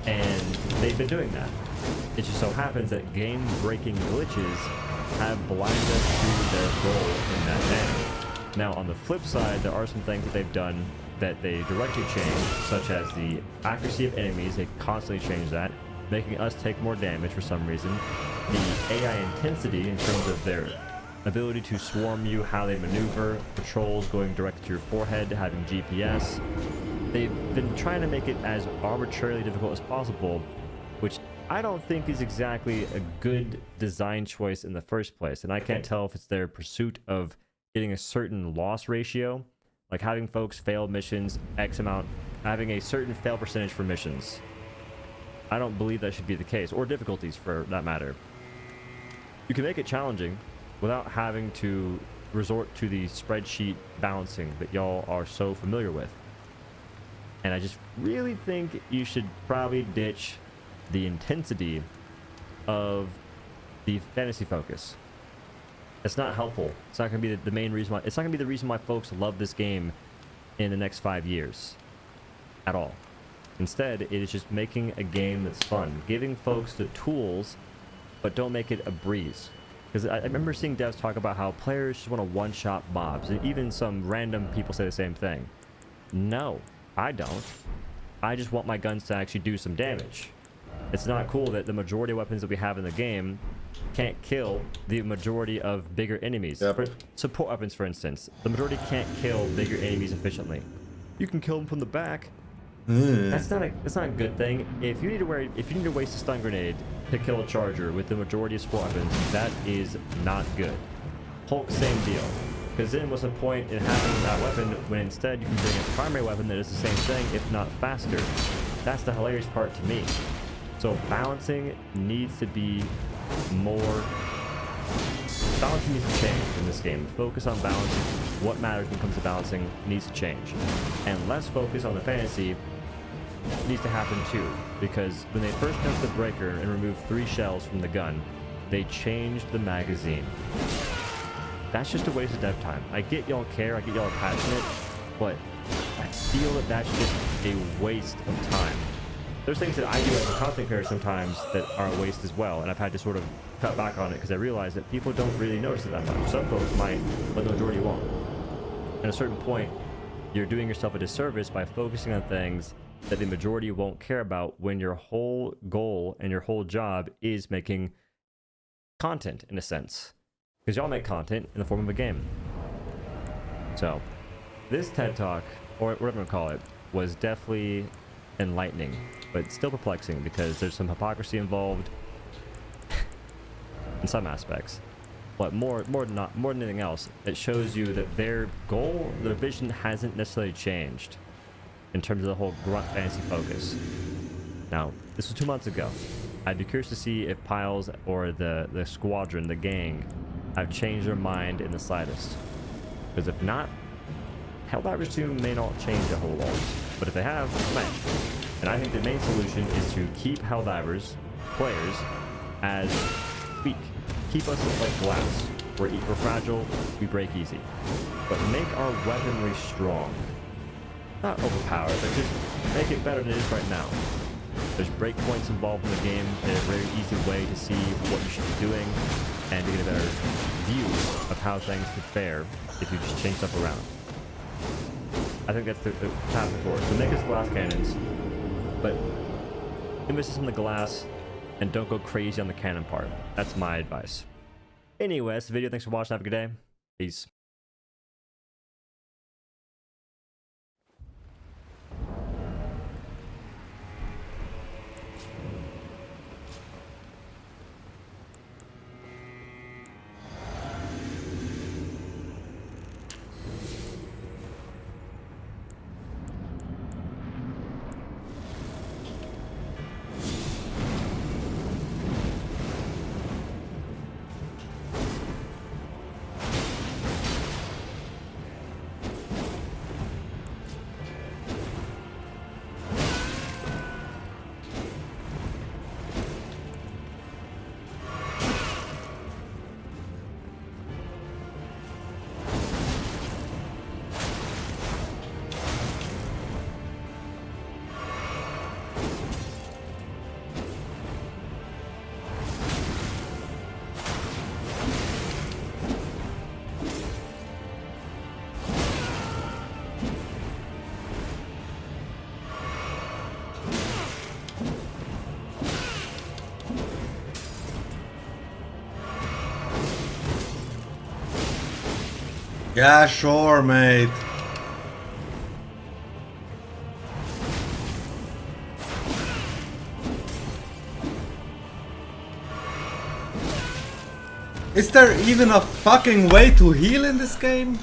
and they've been doing that. It just so happens that game-breaking glitches have blinded us to their goal in that manner. Now, on the flip side, there are some things that they've done that they directly change, such as the accuracy of enemies. They constantly change that, making us take more damage for some reason. The AI intensity in terms of their ability to swarm you, how they maneuver, patrols going direct to your forehead, having GPS. They've been trying to make it as arbitrarily difficult as possible, which I don't think is exactly a good design choice in the first place. And I can't tell if it's their pursuit of getting a certain loss ratio, like having folks fail missions X amount, having a certain fail percentage for missions. I don't believe that should be the case, or difficulties for that matter. You can make it challenging without having to resort to the spreadsheet balancing that y'all are so familiar with. And I just really think you should probably ditch the intensity of the fantasy focus. It's not helpful. It's not going to be the main reason why. It's not going to be the reason why folks love this game in the next 5 years at all. Instead, it is just making a game that's fun, giving folks the tools, but don't make it a breeze. Because I remember seeing devs talk about how players just want to one-shot mobs, and even some random people say the same thing. No, I don't. I just want my guns to actually do some damage. It's not cool that the majority of weapons that we have in the game can't kill the majority of bigger enemies. Yep. For support weapons, for instance, the majority can't kill bigger enemies efficiently. You can kill them from the back. That's not a good thing. If you need to waste a stun grenade to kill a charger with the majority of support weapons, that is not good. Hulk, same deal. Because then what's the point in having that weapon when instead you can bring a primary weapon that does the same thing, if not faster? That's the hilarious part to me. So balancing needs to be more... Balancing needs to change in this game. Focus on balancing. What matters when it comes to balancing needs to change. And less focus on the fantasy needs to happen too. Because when they first nerfed the breaker and removed 3 shells from the gun, they changed the magazine. That's just a waste of dev time. I get y'all care, I get y'all are passionate, but I feel that that's just a waste of time. There's things that I do as a content creator sometimes that are a waste as well, and I've had to sort of cut back on it because I realize that people don't really notice it that much. Some folks might, but the majority won't. At a certain point, you're doing yourself a disservice by focusing on things that the majority won't care about when your whole goal and your whole job is making content, in a sense. because y'all make content in the form of a game. So this TED Talk, or whatever you call it, was definitely enlightening, but still perplexing because there's some hypocrisy involved in some aspects. But more than anything else, it shows you that their goal, their vision hasn't necessarily changed in terms of the whole grunt fantasy focus. Now, this was 2 months ago. I'd be curious to see if Piles or the squadron, the gang, have changed their mind in the slightest. Because if not, Helldivers 2 may not change a whole lot. But if they have, man. And I think the main solution is to keep Helldivers players as weak. Keep us like glass. We're fragile, we break easy. But make our weaponry strong. Not overpowered, but just make it better than it is right now. There's breakpoints involved in the game. They're a very easy way to see what you should be doing and to get a better view of how things could fare if you just change stuff around. I think that's the path forward. So make us glass cannons, but emphasis on the glass and don't go crazy on the cannon part. That's my advice. Anyway, that's the video. Thanks for watching. Have a good day. Peace. Yeah, sure, mate. Is there even a fucking way to heal in this game?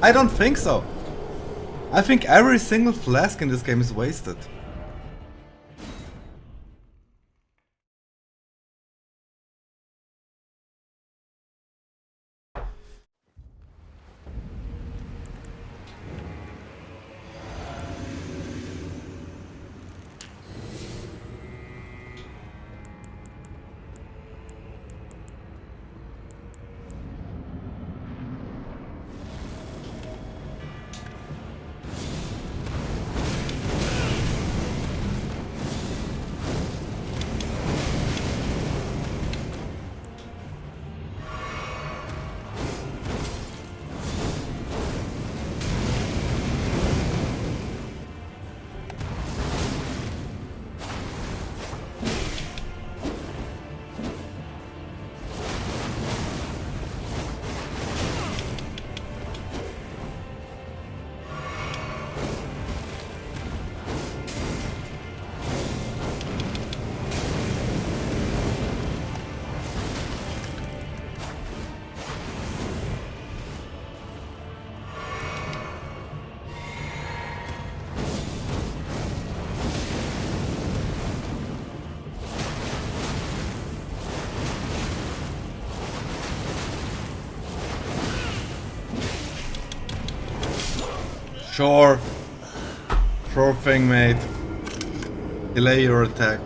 I don't think so. I think every single flask in this game is wasted. Sure. Sure thing, mate. Delay your attack.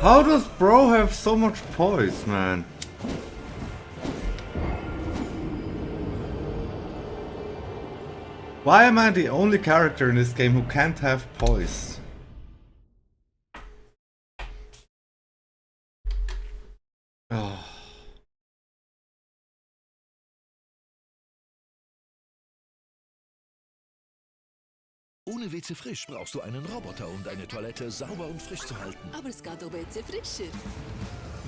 How does bro have so much poise, man? Why am I the only character in this game who can't have poise? Oh. Ohne WC Frisch brauchst du einen Roboter, um deine Toilette sauber und frisch zu halten. Aber es geht auch WC frischer.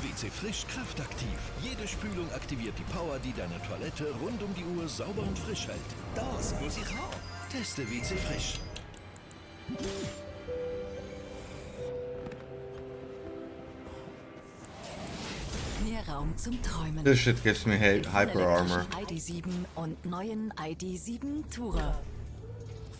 WC Frisch kraftaktiv. Jede Spülung aktiviert die Power, die deine Toilette rund um die Uhr sauber und frisch hält. Das muss ich haben. Teste WC Frisch. Mehr Raum zum Träumen. This shit gives me hyper armor. ID7 und neuen ID7 Tourer.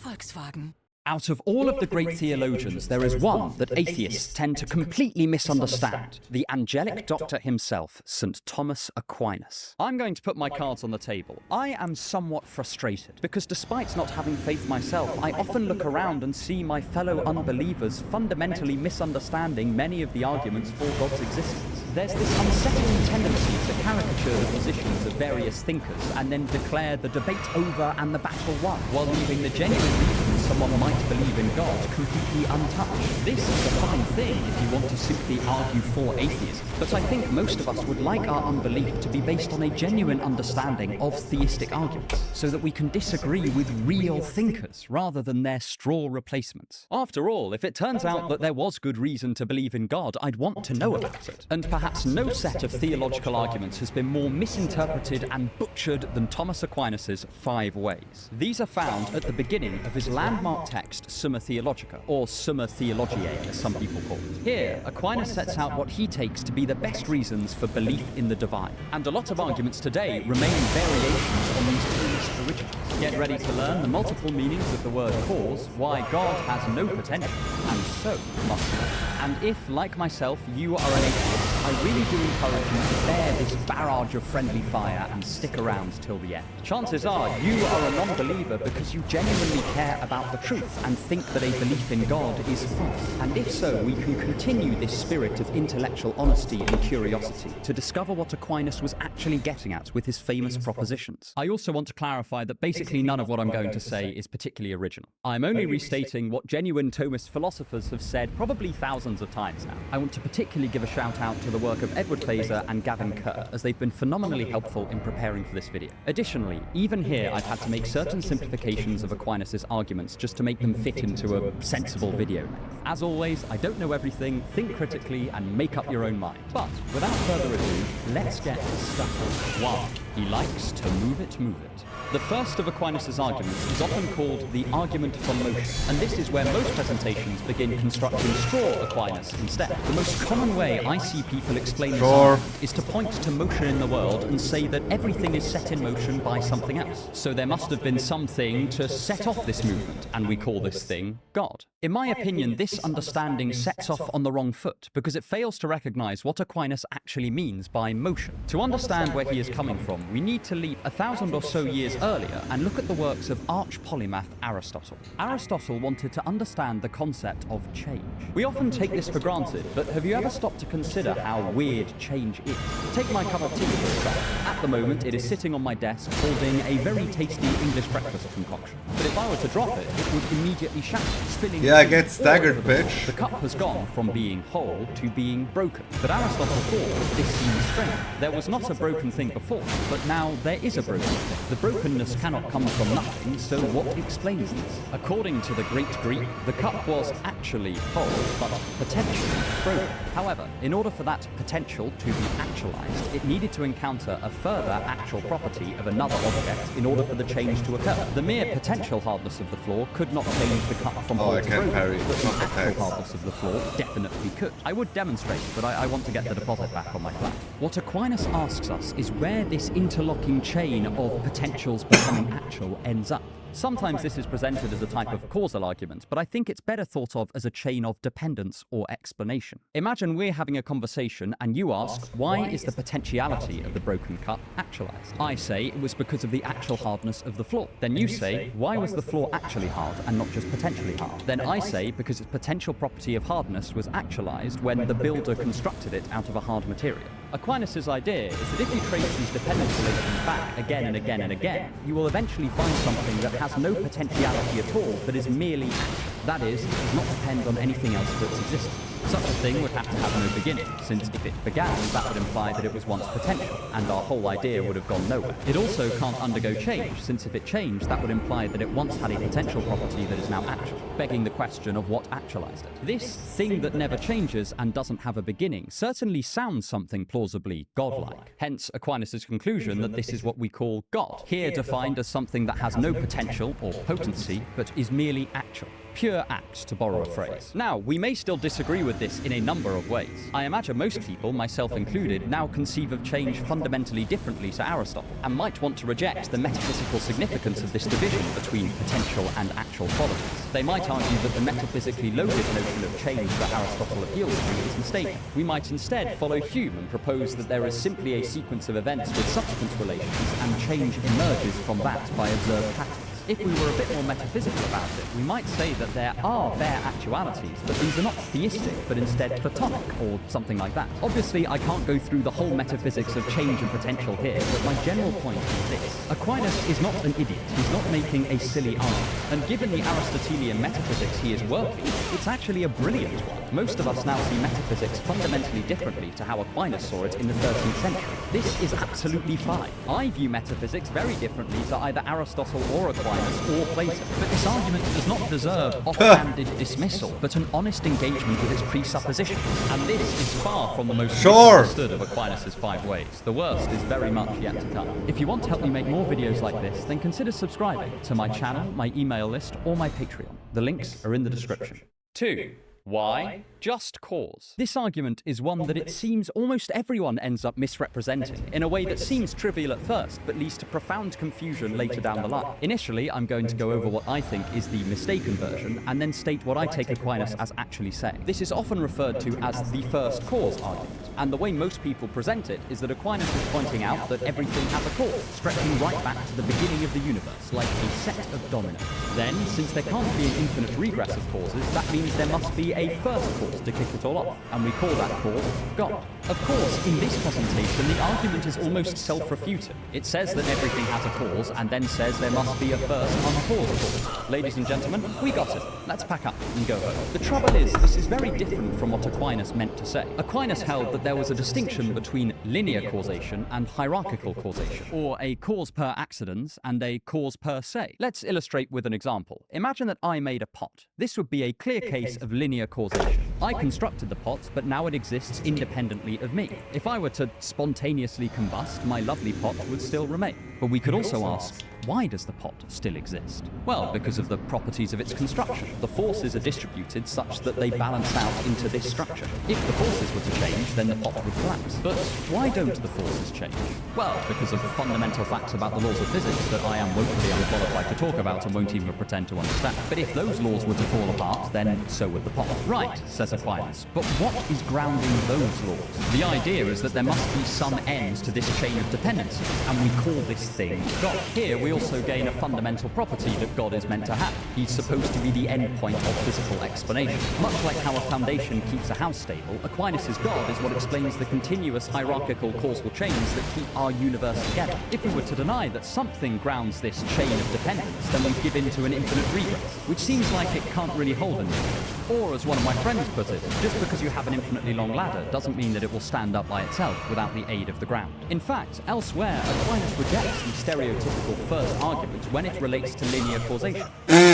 Volkswagen. Out of all of the great theologians, there is one that atheists tend to completely misunderstand. The angelic doctor himself, St. Thomas Aquinas. I'm going to put my cards on the table. I am somewhat frustrated, because despite not having faith myself, I often look around and see my fellow unbelievers fundamentally misunderstanding many of the arguments for God's existence. There's this unsettling tendency to caricature the positions of various thinkers and then declare the debate over and the battle won, while leaving the genuine reasons someone might believe in God completely untouched. This is a fine thing if you want to simply argue for atheism, but I think most of us would like our unbelief to be based on a genuine understanding of theistic arguments, so that we can disagree with real thinkers rather than their straw replacements. After all, if it turns out that there was good reason to believe in God, I'd want to know about it. And perhaps no set of theological arguments has been more misinterpreted and butchered than Thomas Aquinas' 5 ways. These are found at the beginning of his landmark text, Summa Theologica, or Summa Theologiae, as some people call it. Here, Aquinas sets out what he takes to be the best reasons for belief in the divine. And a lot of arguments today remain variations on these two originals. Get ready to learn the multiple meanings of the word cause, why God has no potential, and so must we. And if, like myself, you are an atheist, I really do encourage you to bear this barrage of friendly fire and stick around till the end. Chances are you are a non-believer because you genuinely care about the truth and think that a belief in God is false. And if so, we can continue this spirit of intellectual honesty and curiosity to discover what Aquinas was actually getting at with his famous propositions. I also want to clarify that basically none of what I'm going to say is particularly original. I'm only restating what genuine Thomist philosophers have said probably thousands of times now. I want to particularly give a shout out to the work of Edward Fazer and Gavin Kerr, as they've been phenomenally helpful in preparing for this video. Additionally, even here I've had to make certain simplifications of Aquinas' arguments just to make them fit into a sensible video length. As always, I don't know everything, think critically and make up your own mind. But without further ado, let's get stuck on. 1. He likes to move it, move it. The first of Aquinas' arguments is often called the argument from motion, and this is where most presentations begin constructing straw Aquinas instead. The most common way I see people explain this argument is to point to motion in the world and say that everything is set in motion by something else. So there must have been something to set off this movement, and we call this thing God. In my opinion, this understanding sets off on the wrong foot, because it fails to recognize what Aquinas actually means by motion. To understand where he is coming from, we need to leap 1,000 or so years earlier and look at the works of arch-polymath Aristotle. Aristotle wanted to understand the concept of change. We often take this for granted, but have you ever stopped to consider how weird change is? Take my cup of tea for example. At the moment, it is sitting on my desk holding a very tasty English breakfast concoction. But if I were to drop it, it would immediately shatter, spilling. Yeah, I get staggered, bitch. The cup has gone from being whole to being broken. But Aristotle thought this seemed strange. There was not a broken thing before, but now there is a broken thing. The brokenness cannot come from nothing, so what explains this? According to the Great Greek, the cup was actually whole, but potentially broken. However, in order for that potential to be actualized, it needed to encounter a further actual property of another object in order for the change to occur. The mere potential hardness of the floor could not change the cup from whole to broken, but the actual hardness of the floor definitely could. I would demonstrate, but I want to get the deposit back on my flat. What Aquinas asks us is where this interlocking chain of potentials becoming actual ends up. Sometimes this is presented as a type of causal argument, but I think it's better thought of as a chain of dependence or explanation. Imagine we're having a conversation and you ask, why is the potentiality of the broken cup actualized? I say it was because of the actual hardness of the floor. Then you say, why was the floor actually hard and not just potentially hard? Then I say, because its potential property of hardness was actualized when the builder constructed it out of a hard material. Aquinas' idea is that if you trace these dependence relations back again and again and again, you will eventually find something that has no potentiality at all, but is merely action. That is, it does not depend on anything else for its existence. Such a thing would have to have no beginning, since if it began, that would imply that it was once potential, and our whole idea would have gone nowhere. It also can't undergo change, since if it changed, that would imply that it once had a potential property that is now actual, begging the question of what actualized it. This thing that never changes and doesn't have a beginning certainly sounds something plausibly godlike. Hence Aquinas' conclusion that this is what we call God, here defined as something that has no potential or potency, but is merely actual. Pure act, to borrow a phrase. Now, we may still disagree with this in a number of ways. I imagine most people, myself included, now conceive of change fundamentally differently to Aristotle, and might want to reject the metaphysical significance of this division between potential and actual qualities. They might argue that the metaphysically loaded notion of change that Aristotle appeals to is mistaken. We might instead follow Hume and propose that there is simply a sequence of events with subsequent relations, and change emerges from that by observed patterns. If we were a bit more metaphysical about it, we might say that there are bare actualities, but these are not theistic, but instead platonic, or something like that. Obviously, I can't go through the whole metaphysics of change and potential here, but my general point is this. Aquinas is not an idiot. He's not making a silly argument. And given the Aristotelian metaphysics he is working, it's actually a brilliant one. Most of us now see metaphysics fundamentally differently to how Aquinas saw it in the 13th century. This is absolutely fine. I view metaphysics very differently to either Aristotle or Aquinas or Plato, but this argument does not deserve offhanded dismissal, but an honest engagement with its presuppositions. And this is far from the most misunderstood of Aquinas' 5 ways. The worst is very much yet to come. If you want to help me make more videos like this, then consider subscribing to my channel, my email list, or my Patreon. The links are in the description. 2. Why? Just cause. This argument is one that it seems almost everyone ends up misrepresenting in a way that seems trivial at first, but leads to profound confusion later down the line. Initially, I'm going to go over what I think is the mistaken version, and then state what I take Aquinas as actually saying. This is often referred to as the first cause argument, and the way most people present it is that Aquinas is pointing out that everything has a cause, stretching right back to the beginning of the universe, like a set of dominoes. Then, since there can't be an infinite regress of causes, that means there must be a first cause to kick it all off, and we call that cause God. Of course, in this presentation, the argument is almost self-refuting. It says that everything has a cause, and then says there must be a first uncaused cause. Ladies and gentlemen, we got it. Let's pack up and go home. The trouble is, this is very different from what Aquinas meant to say. Aquinas held that there was a distinction between linear causation and hierarchical causation, or a cause per accidens and a cause per se. Let's illustrate with an example. Imagine that I made a pot. This would be a clear case of linear causation. I constructed the pot, but now it exists independently of me. If I were to spontaneously combust, my lovely pot would still remain. But we could also ask, why does the pot still exist? Well, because of the properties of its construction. The forces are distributed such that they balance out into this structure. If the forces were to change, then the pot would collapse. But why don't the forces change? Well, because of fundamental facts about the laws of physics that I am woefully unqualified to talk about and won't even pretend to understand. But if those laws were to fall apart, then so would the pot. Right, says Aquinas. But what is grounding those laws? The idea is that there must be some end to this chain of dependencies, and we call this thing God. Here we also gain a fundamental property that God is meant to have. He's supposed to be the end point of physical explanation. Much like how a foundation keeps a house stable, Aquinas' God is what explains the continuous hierarchical causal chains that keep our universe together. If we were to deny that something grounds this chain of dependence, then we give in to an infinite regress, which seems like it can't really hold anything. Or as one of my friends put it, just because you have an infinitely long ladder doesn't mean that it will stand up by itself without the aid of the ground. In fact, elsewhere, Aquinas rejects the stereotypical first argument when it relates to linear causation.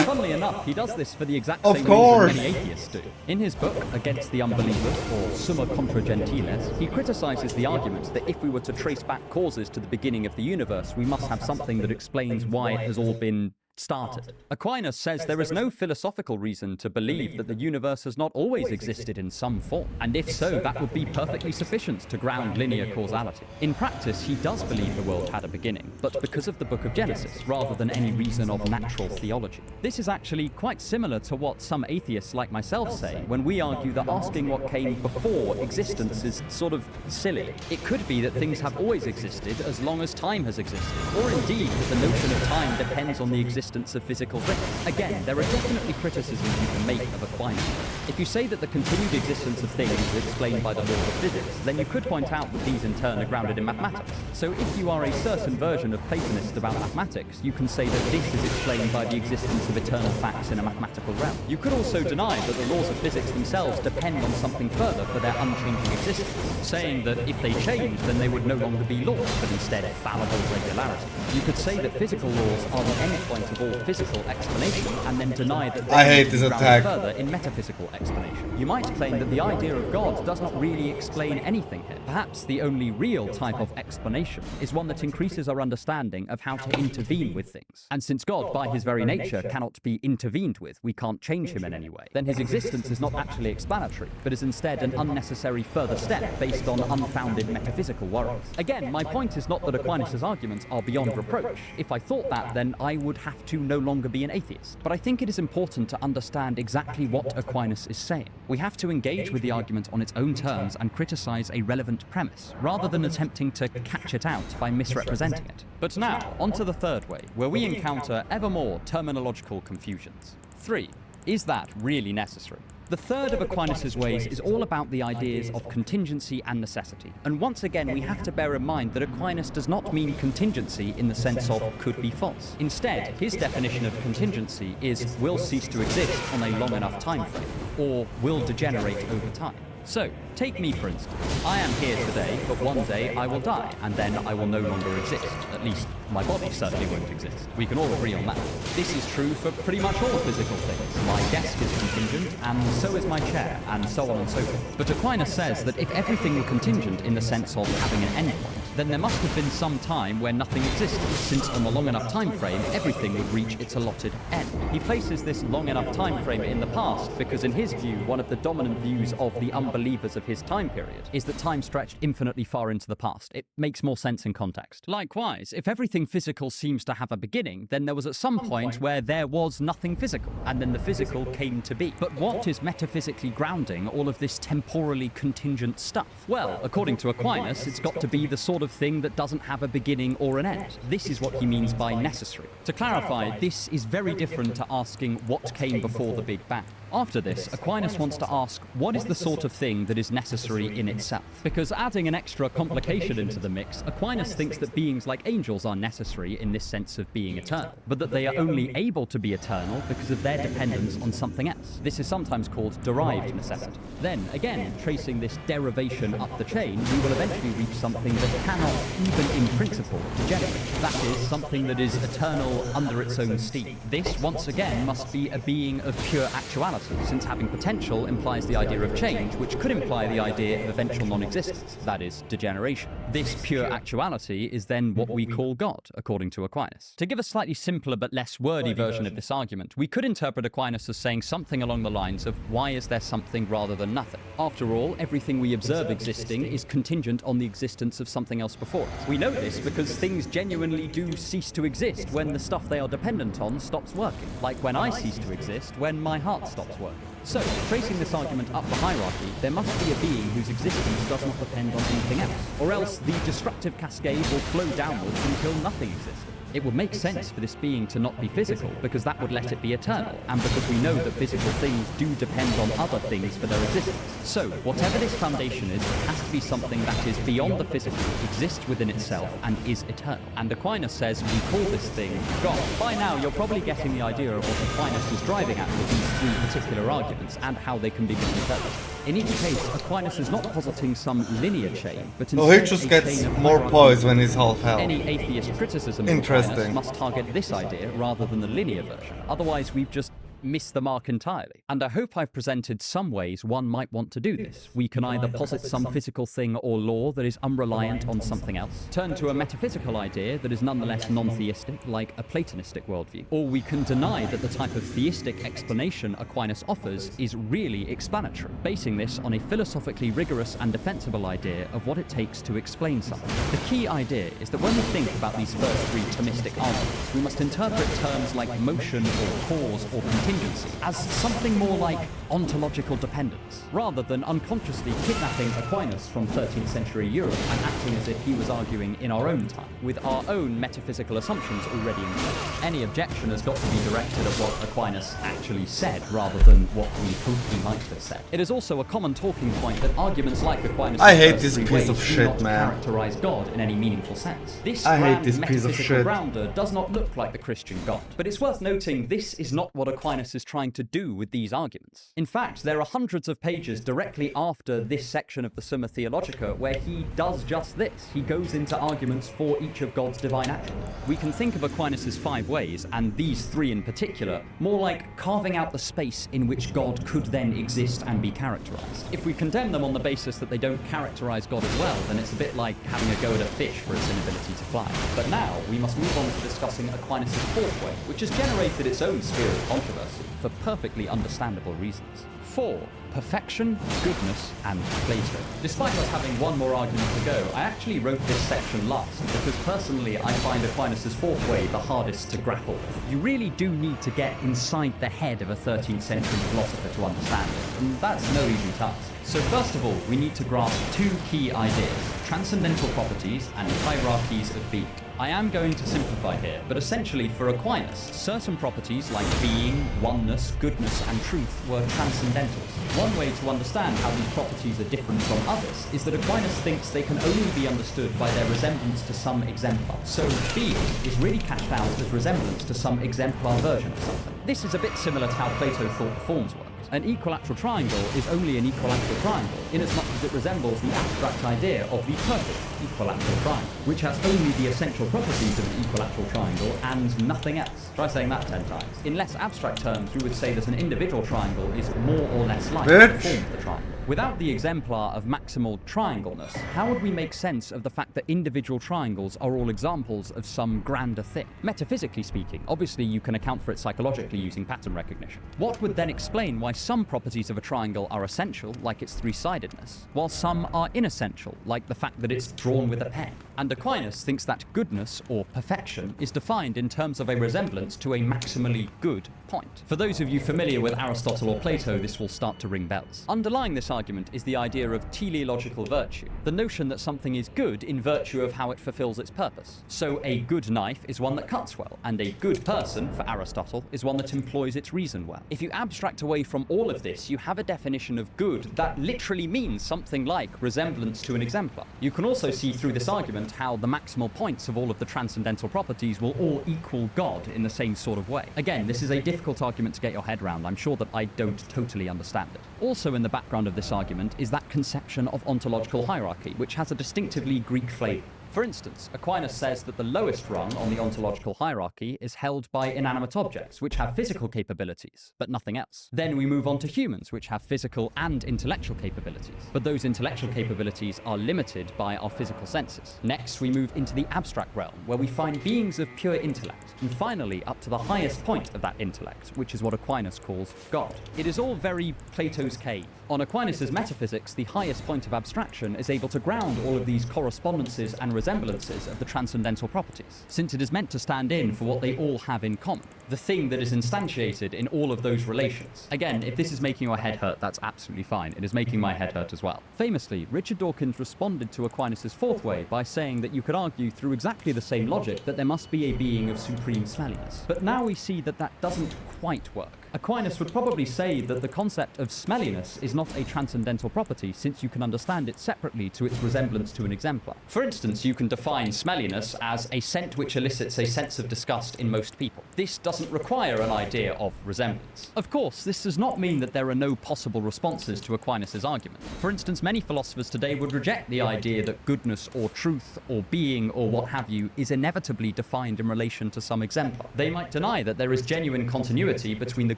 Funnily enough, he does this for the exact same reason many atheists do. In his book, Against the Unbelievers, or Summa Contra Gentiles, he criticizes the argument that if we were to trace back causes to the beginning of the universe, we must have something that explains why it has all been started. Aquinas says there is no philosophical reason to believe that the universe has not always existed in some form, and if so, that would be perfectly sufficient to ground linear causality. In practice, he does believe the world had a beginning, but because of the book of Genesis, rather than any reason of natural theology. This is actually quite similar to what some atheists like myself say when we argue that asking what came before existence is sort of silly. It could be that things have always existed as long as time has existed, or indeed that the notion of time depends on the existence of physical things. Again, there are definitely criticisms you can make of Aquinas. If you say that the continued existence of things is explained by the laws of physics, then you could point out that these in turn are grounded in mathematics. So if you are a certain version of Platonist about mathematics, you can say that this is explained by the existence of eternal facts in a mathematical realm. You could also deny that the laws of physics themselves depend on something further for their unchanging existence, saying that if they change, then they would no longer be laws, but instead fallible regularity. You could say that physical laws are the endpoint of all physical explanation, and then deny that I hate this grounded attack. further in metaphysical explanation. You might claim that the idea of God does not really explain anything here. Perhaps the only real type of explanation is one that increases our understanding of how to intervene with things. And since God, by his very nature, cannot be intervened with, we can't change him in any way, then his existence is not actually explanatory, but is instead an unnecessary further step based on unfounded metaphysical worries. Again, my point is not that Aquinas' arguments are beyond reproach. If I thought that, then I would have to no longer be an atheist. But I think it is important to understand exactly what Aquinas is saying. We have to engage with the argument on its own terms and criticize a relevant premise, rather than attempting to catch it out by misrepresenting it. But now, on to the third way, where we encounter ever more terminological confusions. 3. Is that really necessary? The third of Aquinas' ways is all about the ideas of contingency and necessity. And once again, we have to bear in mind that Aquinas does not mean contingency in the sense of could be false. Instead, his definition of contingency is will cease to exist on a long enough time frame, or will degenerate over time. So, take me for instance. I am here today, but one day I will die, and then I will no longer exist. At least, my body certainly won't exist. We can all agree on that. This is true for pretty much all physical things. My desk is contingent, and so is my chair, and so on and so forth. But Aquinas says that if everything were contingent in the sense of having an endpoint, then there must have been some time where nothing existed, since on a long enough time frame, everything would reach its allotted end. He places this long enough time frame in the past because in his view, one of the dominant views of the unbelievers of his time period is that time stretched infinitely far into the past. It makes more sense in context. Likewise, if everything physical seems to have a beginning, then there was at some point where there was nothing physical, and then the physical came to be. But what is metaphysically grounding all of this temporally contingent stuff? Well, according to Aquinas, it's got to be the sort of thing that doesn't have a beginning or an end. This is what he means by necessary. To clarify, this is very different to asking what came before the Big Bang. After this, Aquinas wants to ask, what is the sort of thing that is necessary in itself? Because adding an extra complication into the mix, Aquinas thinks that beings like angels are necessary in this sense of being eternal, but that they are only able to be eternal because of their dependence on something else. This is sometimes called derived necessity. Then, again, tracing this derivation up the chain, we will eventually reach something that cannot, even in principle, degenerate. That is, something that is eternal under its own steam. This, once again, must be a being of pure actuality, since having potential implies the idea of change, which could imply the idea of eventual non-existence, that is, degeneration. This pure actuality is then what we call God, according to Aquinas. To give a slightly simpler but less wordy version of this argument, we could interpret Aquinas as saying something along the lines of, why is there something rather than nothing? After all, everything we observe existing is contingent on the existence of something else before it. We know this because things genuinely do cease to exist when the stuff they are dependent on stops working, like when I cease to exist when my heart stops working. So, tracing this argument up the hierarchy, there must be a being whose existence does not depend on anything else, or else the destructive cascade will flow downwards until nothing exists. It would make sense for this being to not be physical, because that would let it be eternal, and because we know that physical things do depend on other things for their existence. So, whatever this foundation is, it has to be something that is beyond the physical, exists within itself, and is eternal. And Aquinas says we call this thing God. By now, you're probably getting the idea of what Aquinas is driving at with these three particular arguments, and how they can be misinterpreted. In each case, Aquinas is not positing some linear chain, but instead he just a gets chain of more hierarchy. poise when he's half health. Any atheist criticism of Aquinas must target this idea rather than the linear version. Otherwise, we've just miss the mark entirely. And I hope I've presented some ways one might want to do this. We can either posit some physical thing or law that is unreliant on something else, turn to a metaphysical idea that is nonetheless non-theistic, like a Platonistic worldview, or we can deny that the type of theistic explanation Aquinas offers is really explanatory, basing this on a philosophically rigorous and defensible idea of what it takes to explain something. The key idea is that when we think about these first three Thomistic arguments, we must interpret terms like motion or cause or contingency as something more like ontological dependence, rather than unconsciously kidnapping Aquinas from 13th century Europe and acting as if he was arguing in our own time, with our own metaphysical assumptions already in place. Any objection has got to be directed at what Aquinas actually said, rather than what we hope he might have said. It is also a common talking point that arguments like Aquinas' I hate first this three piece ways of do shit, not man. characterize God in any meaningful sense. This I hate grand this piece of metaphysical shit. grounder does not look like the Christian God. But it's worth noting this is not what Aquinas is trying to do with these arguments. In fact, there are hundreds of pages directly after this section of the Summa Theologica where he does just this. He goes into arguments for each of God's divine attributes. We can think of Aquinas' 5 ways, and these 3 in particular, more like carving out the space in which God could then exist and be characterized. If we condemn them on the basis that they don't characterize God as well, then it's a bit like having a go at a fish for its inability to fly. But now, we must move on to discussing Aquinas' 4th way, which has generated its own sphere of controversy for perfectly understandable reasons. 4. Perfection, goodness, and Plato. Despite us having one more argument to go, I actually wrote this section last, because personally I find Aquinas' 4th way the hardest to grapple with. You really do need to get inside the head of a 13th century philosopher to understand it, and that's no easy task. So first of all, we need to grasp 2 key ideas: transcendental properties and hierarchies of being. I am going to simplify here, but essentially for Aquinas, certain properties like being, oneness, goodness, and truth were transcendentals. One way to understand how these properties are different from others is that Aquinas thinks they can only be understood by their resemblance to some exemplar. So being is really cashed out as resemblance to some exemplar version of something. This is a bit similar to how Plato thought the forms worked. An equilateral triangle is only an equilateral triangle, inasmuch as it resembles the abstract idea of the perfect equilateral triangle, which has only the essential properties of an equilateral triangle and nothing else. Try saying that 10 times. In less abstract terms, we would say that an individual triangle is more or less like the form of the triangle. Without the exemplar of maximal triangleness, how would we make sense of the fact that individual triangles are all examples of some grander thing? Metaphysically speaking, obviously you can account for it psychologically using pattern recognition. What would then explain why some properties of a triangle are essential, like its three-sidedness, while some are inessential, like the fact that it's drawn with a pen? And Aquinas thinks that goodness, or perfection, is defined in terms of a resemblance to a maximally good point. For those of you familiar with Aristotle or Plato, this will start to ring bells. Underlying this argument is the idea of teleological virtue, the notion that something is good in virtue of how it fulfills its purpose. So a good knife is one that cuts well, and a good person, for Aristotle, is one that employs its reason well. If you abstract away from all of this, you have a definition of good that literally means something like resemblance to an exemplar. You can also see through this argument how the maximal points of all of the transcendental properties will all equal God in the same sort of way. Again, this is a difficult argument to get your head around. I'm sure that I don't totally understand it. Also in the background of this argument is that conception of ontological hierarchy, which has a distinctively Greek flavour. For instance, Aquinas says that the lowest rung on the ontological hierarchy is held by inanimate objects, which have physical capabilities, but nothing else. Then we move on to humans, which have physical and intellectual capabilities, but those intellectual capabilities are limited by our physical senses. Next, we move into the abstract realm, where we find beings of pure intellect, and finally up to the highest point of that intellect, which is what Aquinas calls God. It is all very Plato's cave. On Aquinas' metaphysics, the highest point of abstraction is able to ground all of these correspondences and resemblances of the transcendental properties, since it is meant to stand in for what they all have in common, the thing that is instantiated in all of those relations. Again, if this is making your head hurt, that's absolutely fine. It is making my head hurt as well. Famously, Richard Dawkins responded to Aquinas' fourth way by saying that you could argue through exactly the same logic that there must be a being of supreme smelliness. But now we see that that doesn't quite work. Aquinas would probably say that the concept of smelliness is not a transcendental property, since you can understand it separately to its resemblance to an exemplar. For instance, you can define smelliness as a scent which elicits a sense of disgust in most people. This doesn't require an idea of resemblance. Of course, this does not mean that there are no possible responses to Aquinas' argument. For instance, many philosophers today would reject the idea that goodness or truth or being or what have you is inevitably defined in relation to some exemplar. They might deny that there is genuine continuity between the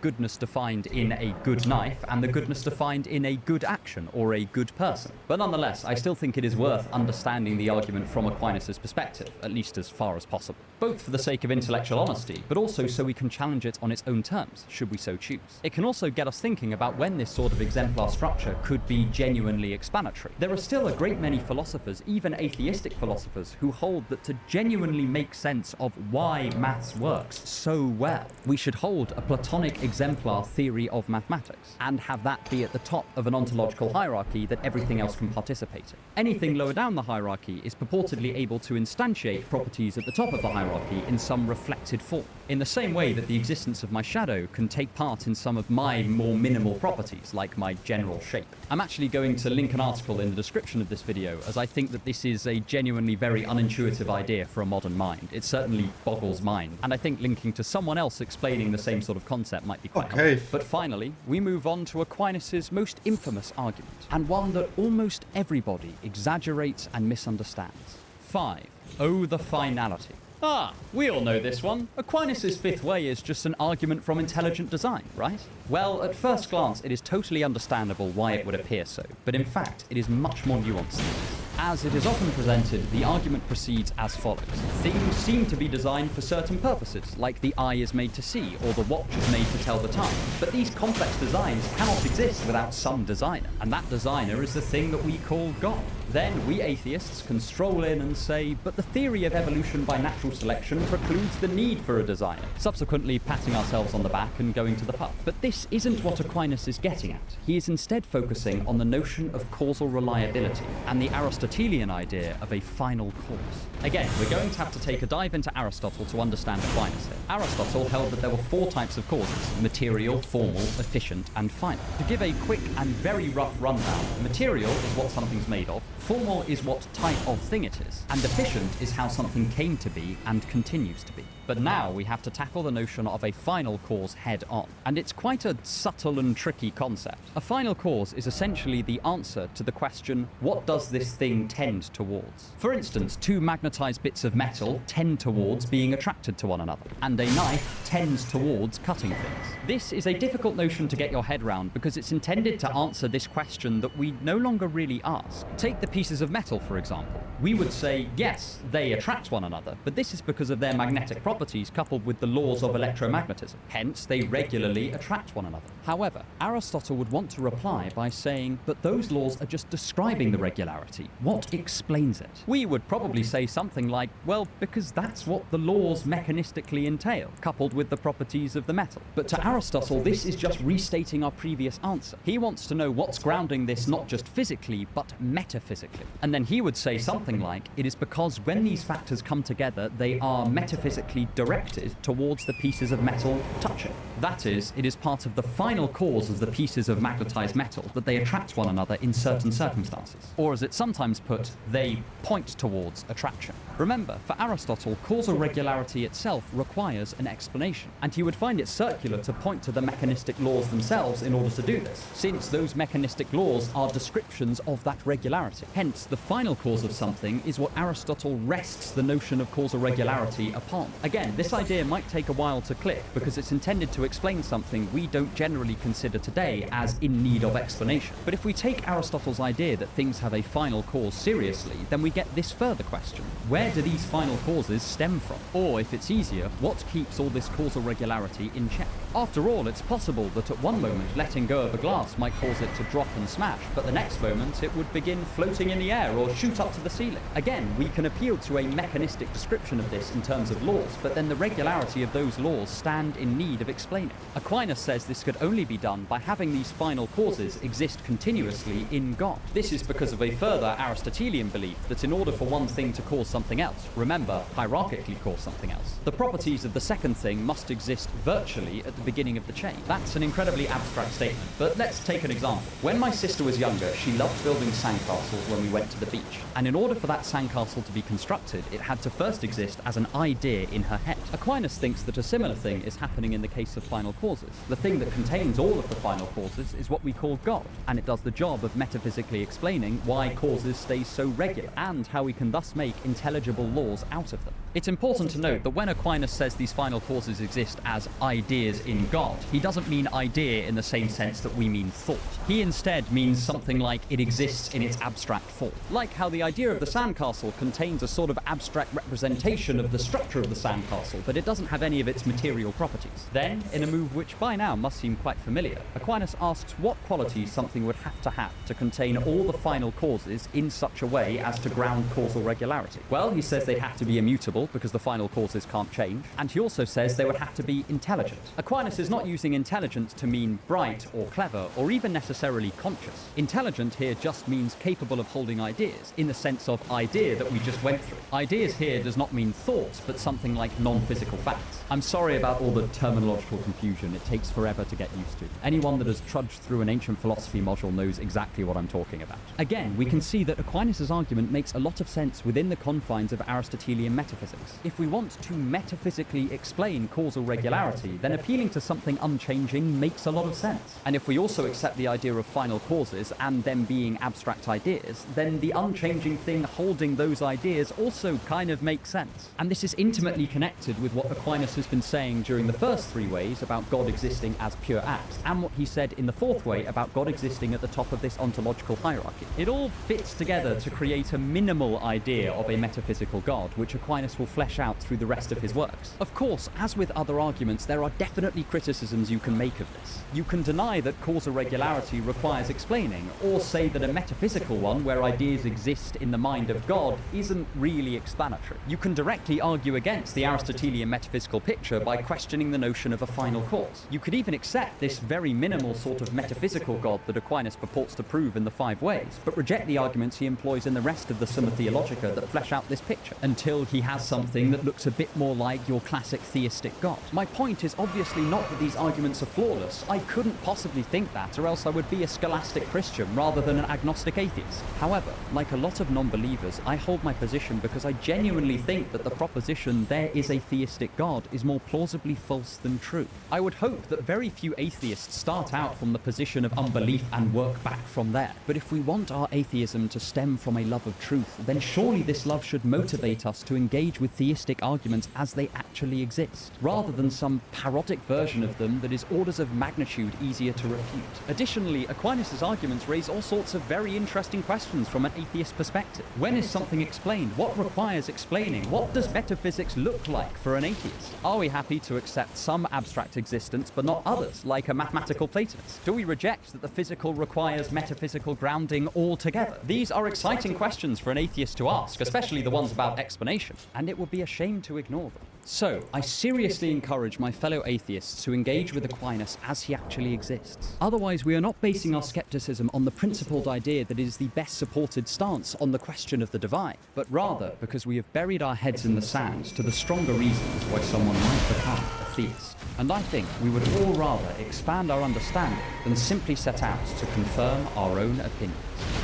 goodness defined in a good knife and the goodness defined in a good action or a good person. But nonetheless, I still think it is worth understanding the argument from Aquinas' perspective, at least as far as possible. Both for the sake of intellectual honesty, but also so we can challenge it on its own terms, should we so choose. It can also get us thinking about when this sort of exemplar structure could be genuinely explanatory. There are still a great many philosophers, even atheistic philosophers, who hold that to genuinely make sense of why maths works so well, we should hold a Platonic exemplar theory of mathematics, and have that be at the top of an ontological hierarchy that everything else can participate in. Anything lower down the hierarchy is purportedly able to instantiate properties at the top of the hierarchy in some reflected form, in the same way that the existence of my shadow can take part in some of my more minimal properties, like my general shape. I'm actually going to link an article in the description of this video, as I think that this is a genuinely very unintuitive idea for a modern mind. It certainly boggles mine, and I think linking to someone else explaining the same sort of concept might be quite helpful. But finally, we move on to Aquinas' most infamous argument, and one that almost everybody exaggerates and misunderstands. 5. Oh, the finality. Ah, we all know this one. Aquinas' fifth way is just an argument from intelligent design, right? Well, at first glance, it is totally understandable why it would appear so, but in fact, it is much more nuanced than this. As it is often presented, the argument proceeds as follows. Things seem to be designed for certain purposes, like the eye is made to see, or the watch is made to tell the time. But these complex designs cannot exist without some designer, and that designer is the thing that we call God. Then we atheists can stroll in and say, but the theory of evolution by natural selection precludes the need for a designer, subsequently patting ourselves on the back and going to the pub. But this isn't what Aquinas is getting at. He is instead focusing on the notion of causal reliability and the Aristotelian idea of a final cause. Again, we're going to have to take a dive into Aristotle to understand Aquinas here. Aristotle held that there were 4 types of causes: material, formal, efficient, and final. To give a quick and very rough rundown, material is what something's made of, formal is what type of thing it is, and efficient is how something came to be and continues to be. But now we have to tackle the notion of a final cause head on, and it's quite a subtle and tricky concept. A final cause is essentially the answer to the question, what does this thing tend towards? For instance, 2 magnetized bits of metal tend towards being attracted to one another, and a knife tends towards cutting things. This is a difficult notion to get your head around because it's intended to answer this question that we no longer really ask. Take the pieces of metal, for example. We would say, yes, they attract one another, but this is because of their magnetic properties coupled with the laws of electromagnetism. Hence, they regularly attract one another. However, Aristotle would want to reply by saying, but those laws are just describing the regularity. What explains it? We would probably say something like, well, because that's what the laws mechanistically entail, coupled with the properties of the metal. But to Aristotle, this is just restating our previous answer. He wants to know what's grounding this not just physically, but metaphysically. And then he would say something like, it is because when these factors come together, they are metaphysically directed towards the pieces of metal touching. That is, it is part of the final cause of the pieces of magnetized metal that they attract one another in certain circumstances. Or as it's sometimes put, they point towards attraction. Remember, for Aristotle, causal regularity itself requires an explanation, and he would find it circular to point to the mechanistic laws themselves in order to do this, since those mechanistic laws are descriptions of that regularity. Hence, the final cause of something is what Aristotle rests the notion of causal regularity upon. Again, this idea might take a while to click because it's intended to explain something we don't generally consider today as in need of explanation. But if we take Aristotle's idea that things have a final cause seriously, then we get this further question. Where do these final causes stem from? Or, if it's easier, what keeps all this causal regularity in check? After all, it's possible that at one moment letting go of a glass might cause it to drop and smash, but the next moment it would begin floating in the air or shoot up to the ceiling. Again, we can appeal to a mechanistic description of this in terms of laws, but then the regularity of those laws stand in need of explaining. Aquinas says this could only be done by having these final causes exist continuously in God. This is because of a further Aristotelian belief that in order for one thing to cause something else, remember, hierarchically cause something else, the properties of the second thing must exist virtually at the beginning of the chain. That's an incredibly abstract statement, but let's take an example. When my sister was younger, she loved building sandcastles when we went to the beach, and in order for that sandcastle to be constructed, it had to first exist as an idea in her head. Aquinas thinks that a similar thing is happening in the case of final causes. The thing that contains all of the final causes is what we call God, and it does the job of metaphysically explaining why causes stay so regular, and how we can thus make intelligible laws out of them. It's important to note that when Aquinas says these final causes exist as ideas in God, he doesn't mean idea in the same sense that we mean thought. He instead means something like it exists in its abstract form. Like how the idea of the sandcastle contains a sort of abstract representation of the structure of the sandcastle, but it doesn't have any of its material properties. Then, in a move which by now must seem quite familiar, Aquinas asks what qualities something would have to contain all the final causes in such a way as to ground causal regularity. Well, he says they have to be immutable, because the final causes can't change, and he also says they would have to be intelligent. Aquinas is not using intelligent to mean bright or clever or even necessarily conscious. Intelligent here just means capable of holding ideas, in the sense of idea that we just went through. Ideas here does not mean thoughts, but something like non-physical facts. I'm sorry about all the terminological confusion, it takes forever to get used to. Anyone that has trudged through an ancient philosophy module knows exactly what I'm talking about. Again, we can see that Aquinas' argument makes a lot of sense within the confines of Aristotelian metaphysics. If we want to metaphysically explain causal regularity, then appealing to something unchanging makes a lot of sense. And if we also accept the idea of final causes and them being abstract ideas, then the unchanging thing holding those ideas also kind of makes sense. And this is intimately connected with what Aquinas has been saying during the first three ways about God existing as pure acts, and what he said in the fourth way about God existing at the top of this ontological hierarchy. It all fits together to create a minimal idea of a metaphysical God, which Aquinas will flesh out through the rest of his works. Of course, as with other arguments, there are definitely criticisms you can make of this. You can deny that causal regularity requires explaining, or say that a metaphysical one, where ideas exist in the mind of God, isn't really explanatory. You can directly argue against the Aristotelian metaphysical picture by questioning the notion of a final cause. You could even accept this very minimal sort of metaphysical God that Aquinas purports to prove in the five ways, but reject the arguments he employs in the rest of the Summa Theologica that flesh out this picture, until he has something that looks a bit more like your classic theistic God. My point is obviously not that these arguments are flawless. I couldn't possibly think that, or else I would be a scholastic Christian rather than an agnostic atheist. However, like a lot of non-believers, I hold my position because I genuinely think that the proposition there is a theistic God is more plausibly false than true. I would hope that very few atheists start out from the position of unbelief and work back from there. But if we want our atheism to stem from a love of truth, then surely this love should motivate us to engage with theistic arguments as they actually exist, rather than some parodic version of them that is orders of magnitude easier to refute. Additionally, Aquinas' arguments raise all sorts of very interesting questions from an atheist perspective. When is something explained? What requires explaining? What does metaphysics look like for an atheist? Are we happy to accept some abstract existence but not others, like a mathematical Platonist? Do we reject that the physical requires metaphysical grounding altogether? These are exciting questions for an atheist to ask, especially the ones about explanation, and it would be a shame to ignore them. So, I seriously encourage my fellow atheists to engage with Aquinas as he actually exists. Otherwise, we are not basing our skepticism on the principled idea that it is the best supported stance on the question of the divine, but rather because we have buried our heads in the sand to the stronger reasons why someone might become a theist. And I think we would all rather expand our understanding than simply set out to confirm our own opinions.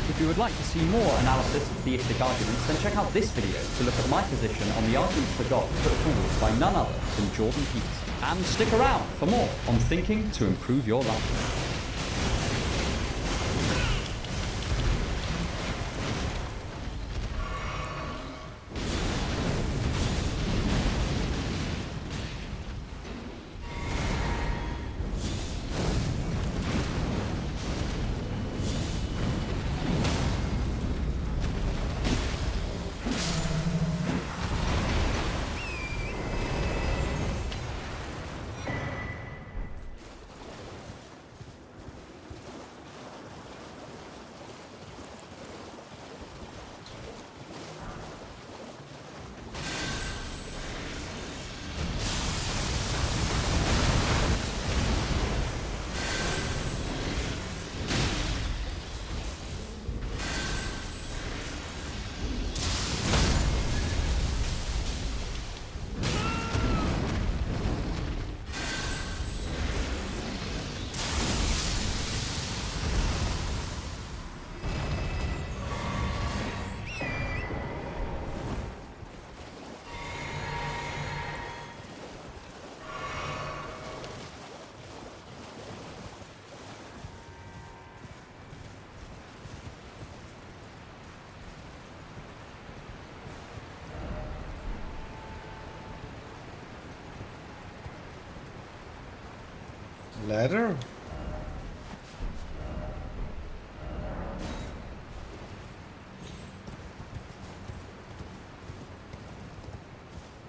If you would like to see more analysis of theistic arguments, then check out this video to look at my position on the arguments for God put forward by none other than Jordan Peterson. And stick around for more on thinking to improve your life. Ladder?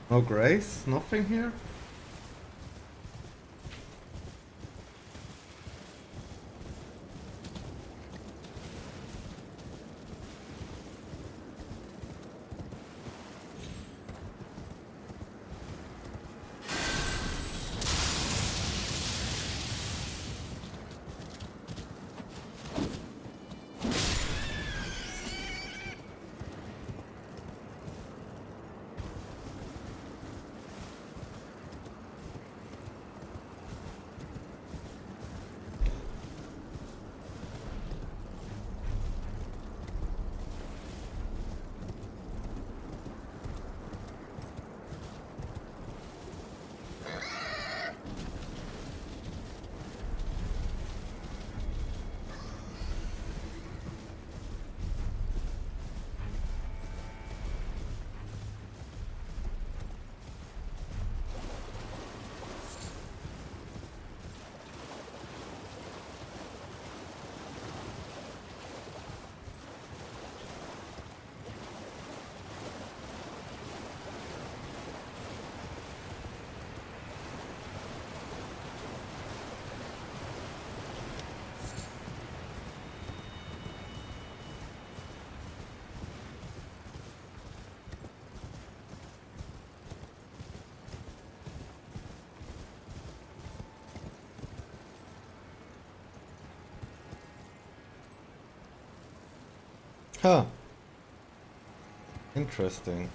No grace? Nothing here? Huh. Interesting.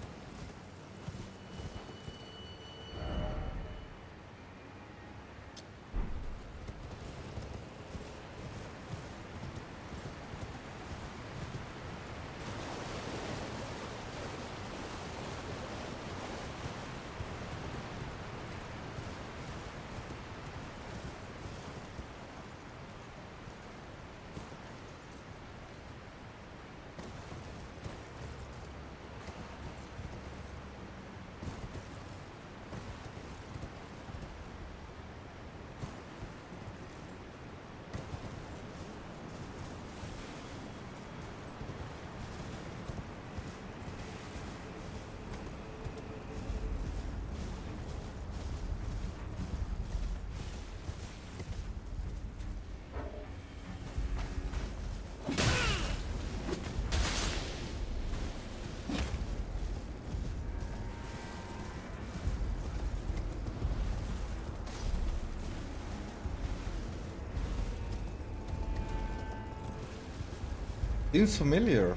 Seems familiar.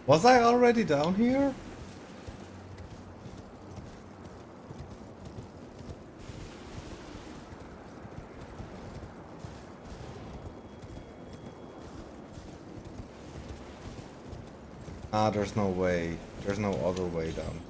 Was I already down here? Ah, there's no way. There's no other way down.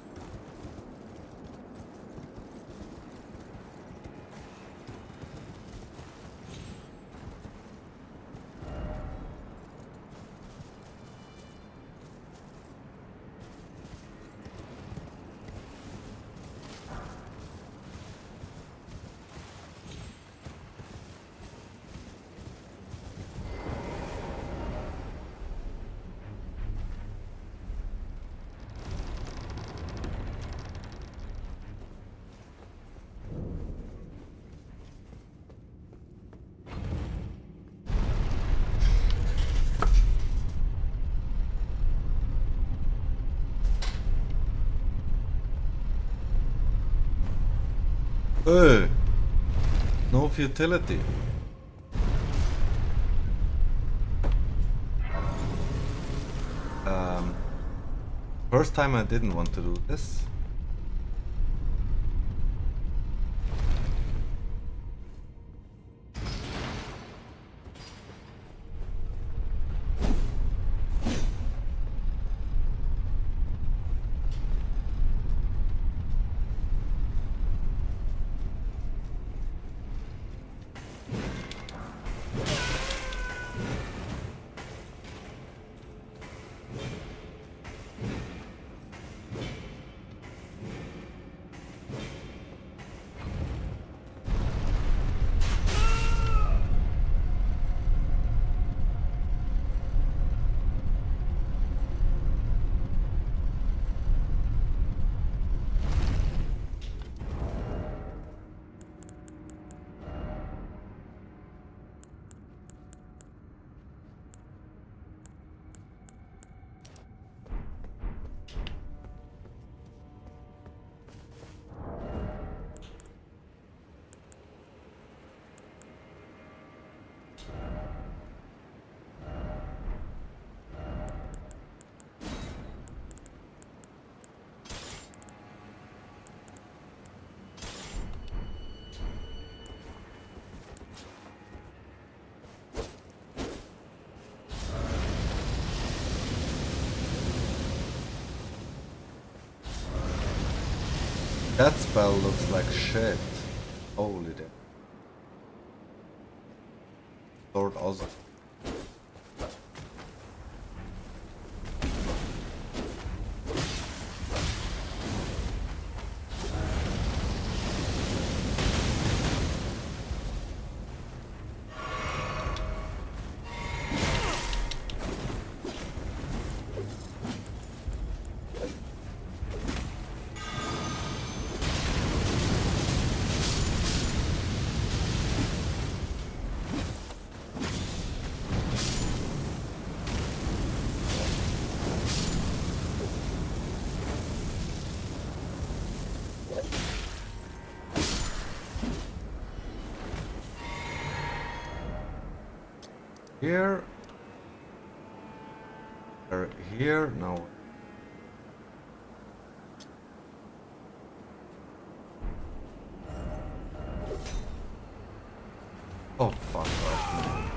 No futility. First time I didn't want to do this. That spell looks like shit. Holy damn. Sword also. Here. Or here? No. Oh, fuck off, man.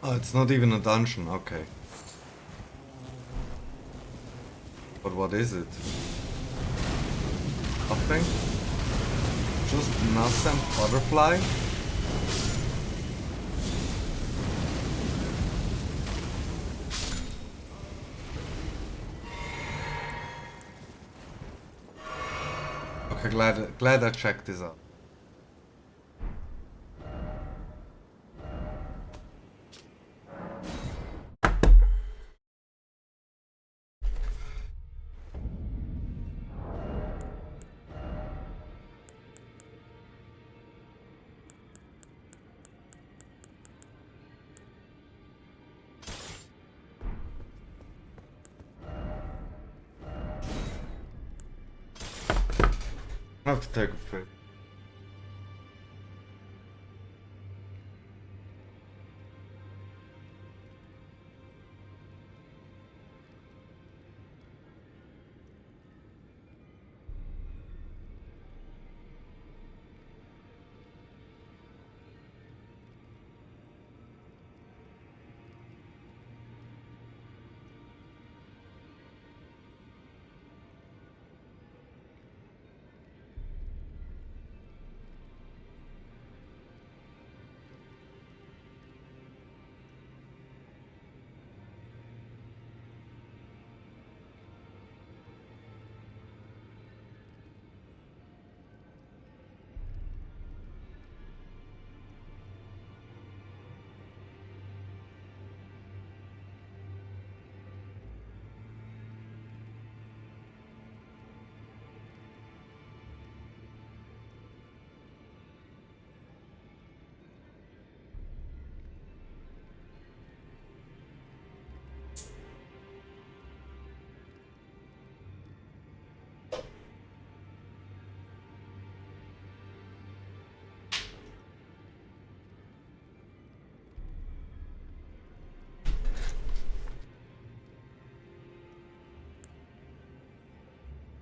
Oh, it's not even a dungeon, okay. But what is it? Nothing? Just nascent butterfly? Okay, glad I checked this out. I have to take a break.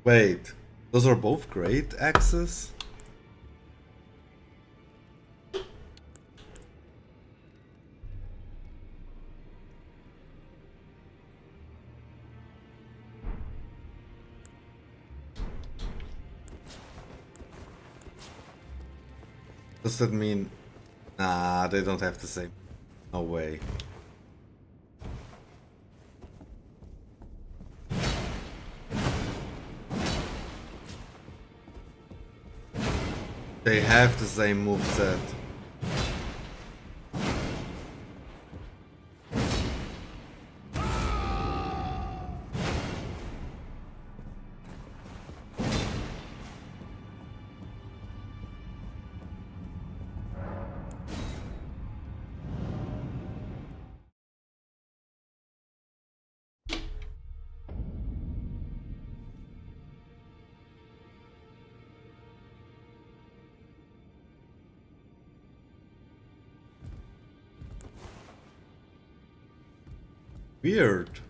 Wait, those are both great axes? Does that mean... Nah, they don't have the same... No way. They have the same moveset. Weird.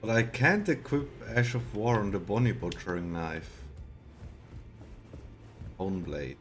But I can't equip Ash of War on the Bonnie Butchering Knife. Bone Blade.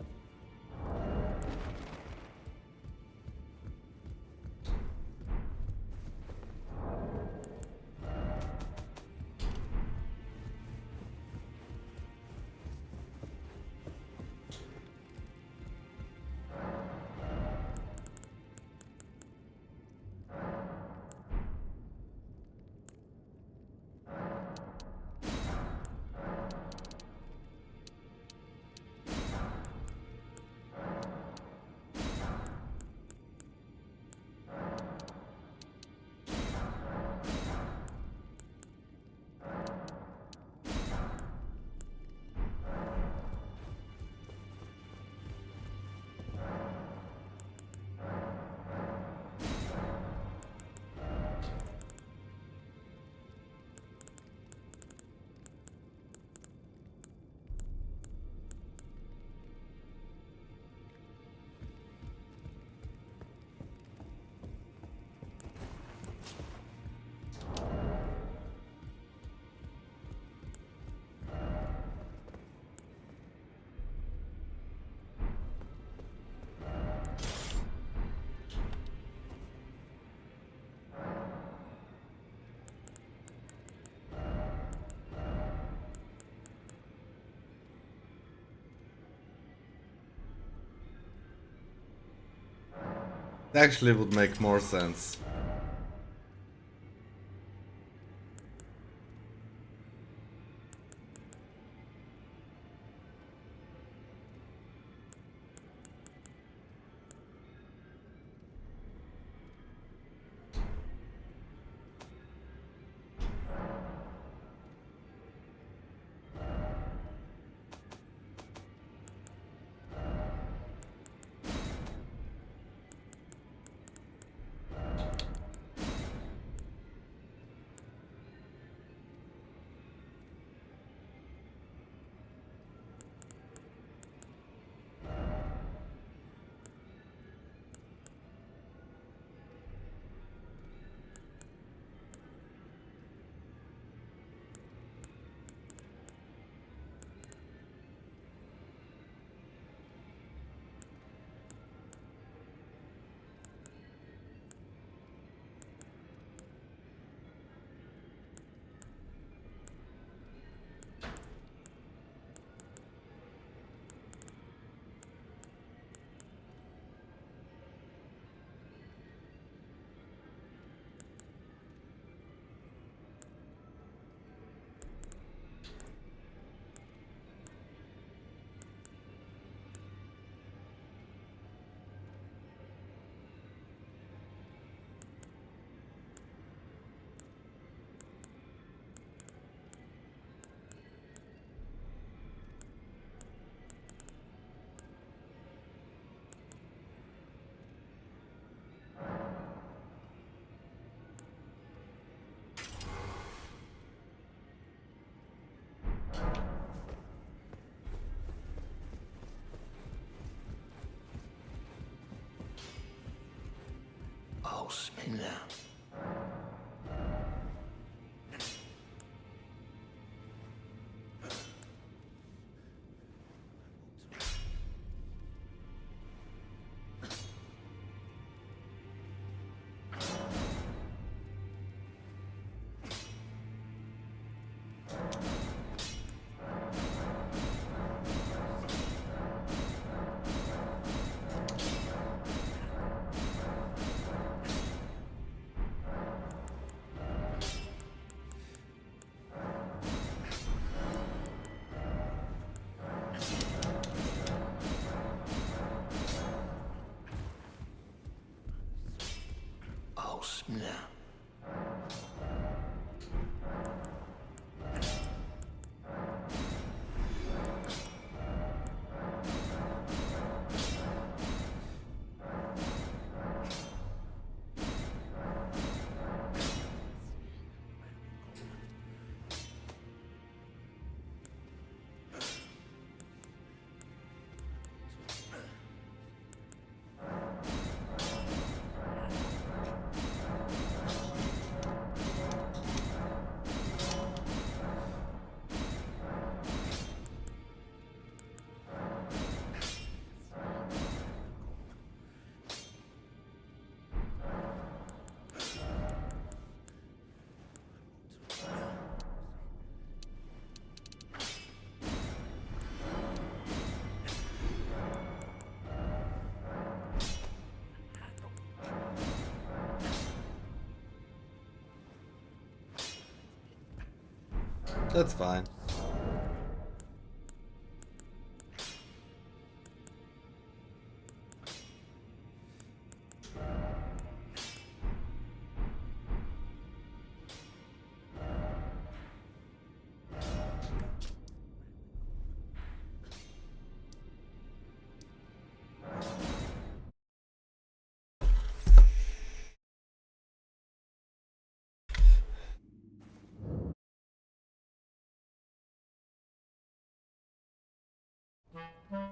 Actually would make more sense. Ausmänner. Ausmänner. That's fine.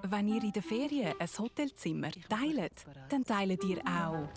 Wenn ihr in der Ferien ein Hotelzimmer teilt, dann teilt ihr auch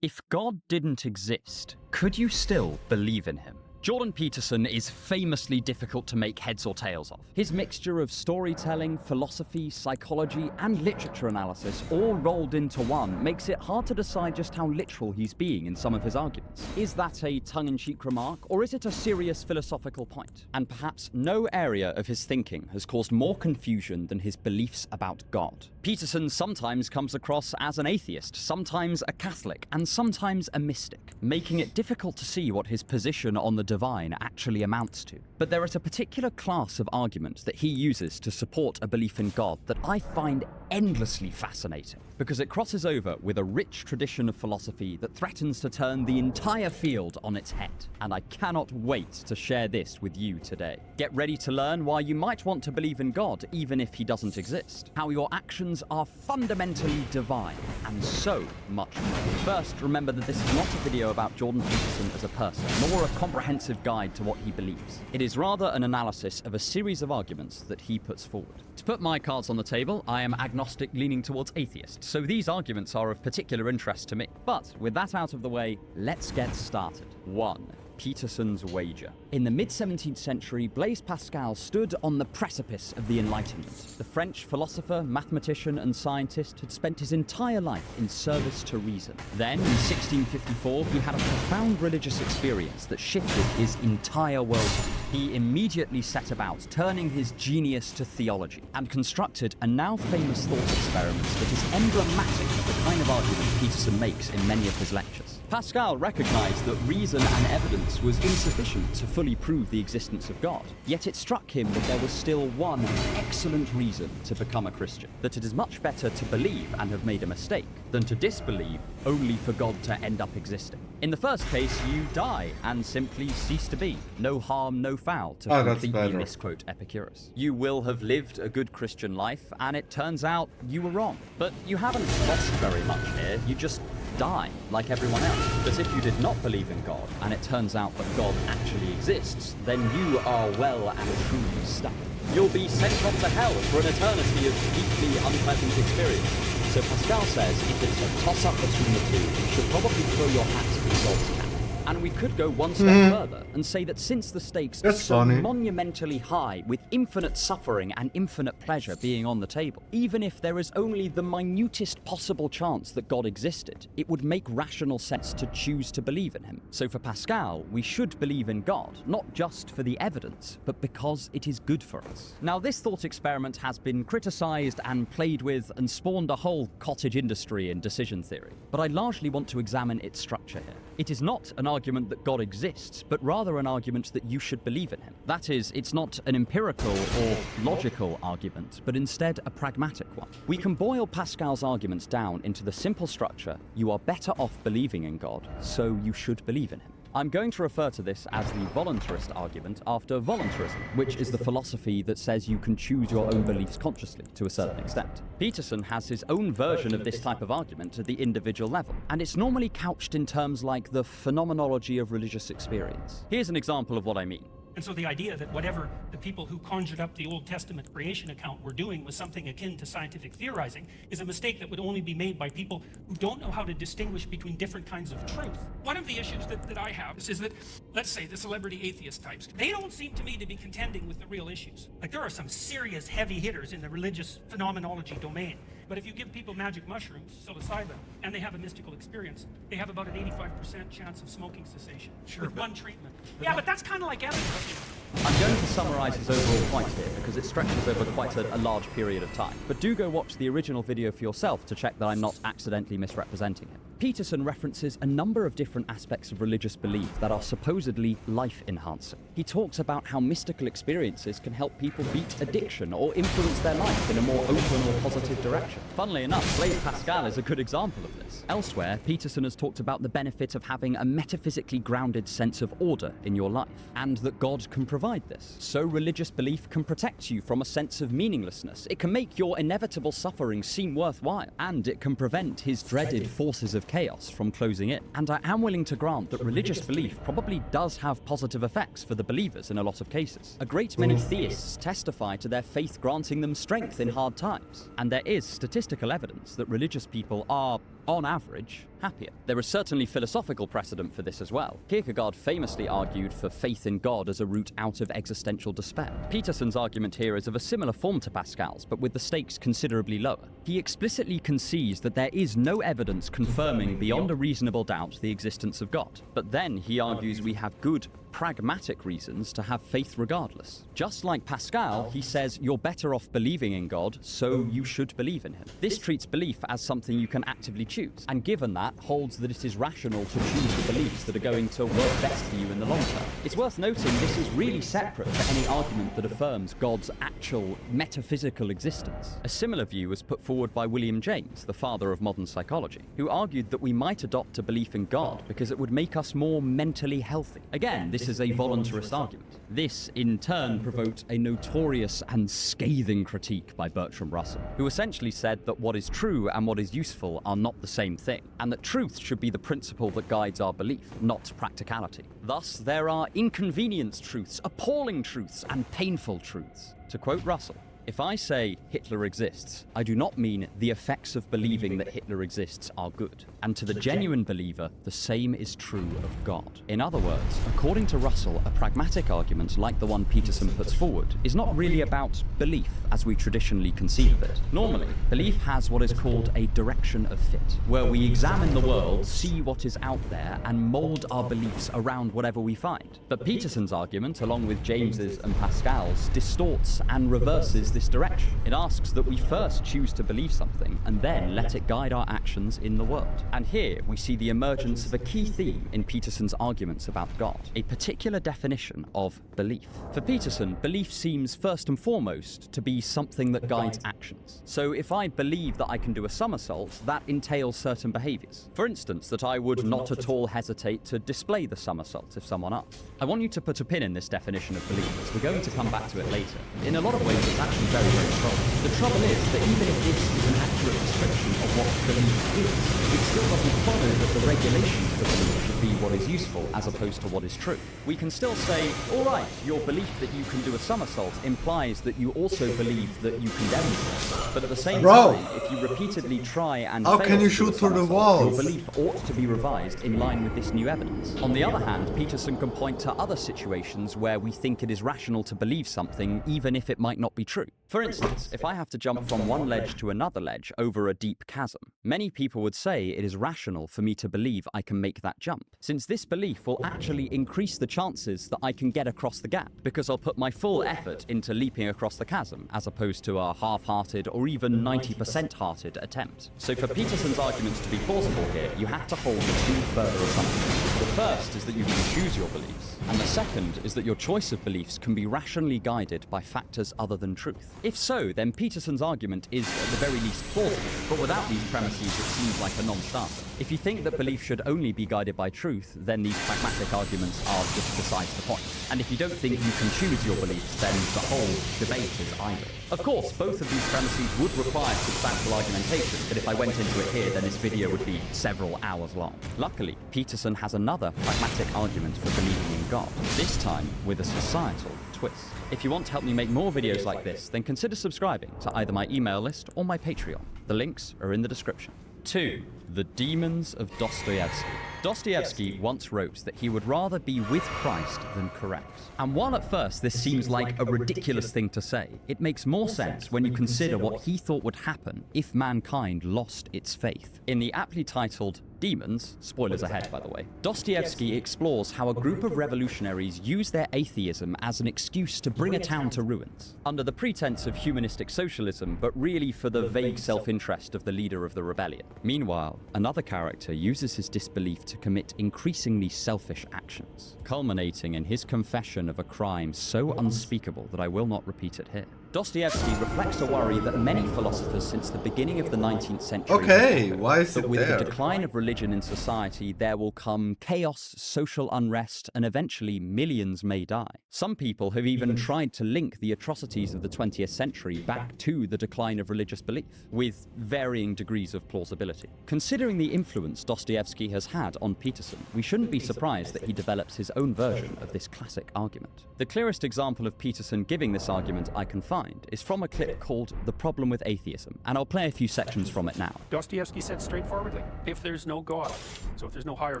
If God didn't exist, could you still believe in him? Jordan Peterson is famously difficult to make heads or tails of. His mixture of storytelling, philosophy, psychology, and literature analysis all rolled into one makes it hard to decide just how literal he's being in some of his arguments. Is that a tongue-in-cheek remark, or is it a serious philosophical point? And perhaps no area of his thinking has caused more confusion than his beliefs about God. Peterson sometimes comes across as an atheist, sometimes a Catholic, and sometimes a mystic, making it difficult to see what his position on the divine actually amounts to. But there is a particular class of argument that he uses to support a belief in God that I find endlessly fascinating, because it crosses over with a rich tradition of philosophy that threatens to turn the entire field on its head. And I cannot wait to share this with you today. Get ready to learn why you might want to believe in God even if he doesn't exist, how your actions are fundamentally divine, and so much more. First, remember that this is not a video about Jordan Peterson as a person, nor a comprehensive guide to what he believes. It is rather an analysis of a series of arguments that he puts forward. To put my cards on the table, I am agnostic leaning towards atheist, so these arguments are of particular interest to me. But with that out of the way, let's get started. 1. Peterson's wager. In the mid-17th century, Blaise Pascal stood on the precipice of the Enlightenment. The French philosopher, mathematician, and scientist had spent his entire life in service to reason. Then, in 1654, he had a profound religious experience that shifted his entire worldview. He immediately set about turning his genius to theology, and constructed a now famous thought experiment that is emblematic of the kind of argument Peterson makes in many of his lectures. Pascal recognized that reason and evidence was insufficient to fully prove the existence of God. Yet it struck him that there was still one excellent reason to become a Christian, that it is much better to believe and have made a mistake than to disbelieve only for God to end up existing. In the first case, you die and simply cease to be. No harm, no foul, to completely misquote Epicurus. You will have lived a good Christian life, and it turns out you were wrong. But you haven't lost very much here, you just die, like everyone else. But if you did not believe in God, and it turns out that God actually exists, then you are well and truly stuck. You'll be sent off to hell for an eternity of deeply unpleasant experience. So Pascal says if it's a toss-up between the two, you should probably throw your hat in God's camp. And we could go one step further and say that since the stakes are so monumentally high, with infinite suffering and infinite pleasure being on the table, even if there is only the minutest possible chance that God existed, it would make rational sense to choose to believe in him. So for Pascal, we should believe in God, not just for the evidence, but because it is good for us. Now, this thought experiment has been criticized and played with and spawned a whole cottage industry in decision theory, but I largely want to examine its structure here. It is not an argument that God exists, but rather an argument that you should believe in him. That is, it's not an empirical or logical argument, but instead a pragmatic one. We can boil Pascal's arguments down into the simple structure: you are better off believing in God, so you should believe in him. I'm going to refer to this as the voluntarist argument after voluntarism, which is the philosophy that says you can choose your own beliefs consciously to a certain extent. Peterson has his own version of this type of argument at the individual level, and it's normally couched in terms like the phenomenology of religious experience. Here's an example of what I mean. And so the idea that whatever the people who conjured up the Old Testament creation account were doing was something akin to scientific theorizing is a mistake that would only be made by people who don't know how to distinguish between different kinds of truth. One of the issues that I have is that, let's say, the celebrity atheist types, they don't seem to me to be contending with the real issues. Like, there are some serious heavy hitters in the religious phenomenology domain. But if you give people magic mushrooms, psilocybin, and they have a mystical experience, they have about an 85% chance of smoking cessation with one treatment. Yeah, but that's kind of like evidence. I'm going to summarise his overall point here because it stretches over quite a large period of time. But do go watch the original video for yourself to check that I'm not accidentally misrepresenting him. Peterson references a number of different aspects of religious belief that are supposedly life-enhancing. He talks about how mystical experiences can help people beat addiction or influence their life in a more open or positive direction. Funnily enough, Blaise Pascal is a good example of this. Elsewhere, Peterson has talked about the benefit of having a metaphysically grounded sense of order in your life, and that God can provide this. So religious belief can protect you from a sense of meaninglessness. It can make your inevitable suffering seem worthwhile, and it can prevent his dreaded forces of chaos from closing in. And I am willing to grant that religious belief probably does have positive effects for the believers in a lot of cases. A great many theists testify to their faith granting them strength in hard times, and there is statistical evidence that religious people are, on average, happier. There is certainly philosophical precedent for this as well. Kierkegaard famously argued for faith in God as a route out of existential despair. Peterson's argument here is of a similar form to Pascal's, but with the stakes considerably lower. He explicitly concedes that there is no evidence confirming beyond a reasonable doubt the existence of God. But then he argues we have good, pragmatic reasons to have faith regardless. Just like Pascal, he says you're better off believing in God, so you should believe in him. This treats belief as something you can actively choose, and given that, holds that it is rational to choose the beliefs that are going to work best for you in the long term. It's worth noting this is really separate to any argument that affirms God's actual metaphysical existence. A similar view was put forward by William James, the father of modern psychology, who argued that we might adopt a belief in God because it would make us more mentally healthy. Again, this is a voluntarist argument. This, in turn, provoked a notorious and scathing critique by Bertrand Russell, who essentially said that what is true and what is useful are not the same thing, and that truth should be the principle that guides our belief, not practicality. Thus, there are inconvenient truths, appalling truths, and painful truths. To quote Russell, "If I say Hitler exists, I do not mean the effects of believing that Hitler exists are good. And to the genuine believer, the same is true of God." In other words, according to Russell, a pragmatic argument like the one Peterson puts forward is not really about belief as we traditionally conceive of it. Normally, belief has what is called a direction of fit, where we examine the world, see what is out there, and mold our beliefs around whatever we find. But Peterson's argument, along with James's and Pascal's, distorts and reverses this direction. It asks that we first choose to believe something and then let it guide our actions in the world. And here we see the emergence of a key theme in Peterson's arguments about God, a particular definition of belief. For Peterson, belief seems first and foremost to be something that guides actions. So if I believe that I can do a somersault, that entails certain behaviors. For instance, that I would not at all hesitate to display the somersault if someone asked. I want you to put a pin in this definition of belief, as we're going to come back to it later. In a lot of ways, it's actually very, very strong. The trouble is that even if this is an accurate description of what belief is, it still doesn't follow that the regulations for belief should be what is useful as opposed to what is true. We can still say, all right, your belief that you can do a somersault implies that you also believe that you can demonstrate. But at the same time, if you repeatedly try and how fail can you to do a shoot through the somersault, walls? your belief ought to be revised in line with this new evidence. On the other hand, Peterson can point to other situations where we think it is rational to believe something even if it might not be true. For instance, if I have to jump from one ledge to another ledge over a deep chasm, many people would say it is rational for me to believe I can make that jump, since this belief will actually increase the chances that I can get across the gap, because I'll put my full effort into leaping across the chasm, as opposed to a half-hearted or even 90%-hearted attempt. So for Peterson's arguments to be plausible here, you have to hold two further assumptions. The first is that you can choose your beliefs, and the second is that your choice of beliefs can be rationally guided by factors other than truth. If so, then Peterson's argument is at the very least plausible, but without these premises it seems like a non-starter. If you think that belief should only be guided by truth, then these pragmatic arguments are just besides the point. And if you don't think you can choose your beliefs, then the whole debate is idle. Of course, both of these premises would require substantial argumentation, but if I went into it here, then this video would be several hours long. Luckily, Peterson has another pragmatic argument for believing in God, this time with a societal twist. If you want to help me make more videos like this, then consider subscribing to either my email list or my Patreon. The links are in the description. 2. The Demons of Dostoevsky. Dostoevsky once wrote that he would rather be with Christ than correct. And while at first this seems like a ridiculous thing to say, it makes more sense when you consider what he thought would happen if mankind lost its faith. In the aptly titled Demons, spoilers ahead by the way, Dostoevsky explores how a group of revolutionaries use their atheism as an excuse to bring a town to ruins, under the pretense of humanistic socialism, but really for the vague self-interest of the leader of the rebellion. Meanwhile, another character uses his disbelief to commit increasingly selfish actions, culminating in his confession of a crime so unspeakable that I will not repeat it here. Dostoevsky reflects a worry that many philosophers since the beginning of the 19th century Okay, why is it that with there? the decline of religion in society, there will come chaos, social unrest, and eventually millions may die. Some people have even tried to link the atrocities of the 20th century back to the decline of religious belief, with varying degrees of plausibility. Considering the influence Dostoevsky has had on Peterson, we shouldn't be surprised that he develops his own version of this classic argument. The clearest example of Peterson giving this argument I can find is from a clip called The Problem with Atheism, and I'll play a few sections from it now. Dostoevsky said straightforwardly, if there's no God, so if there's no higher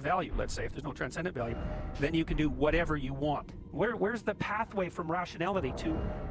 value, let's say, if there's no transcendent value, then you can do whatever you want. Where's the pathway from rationality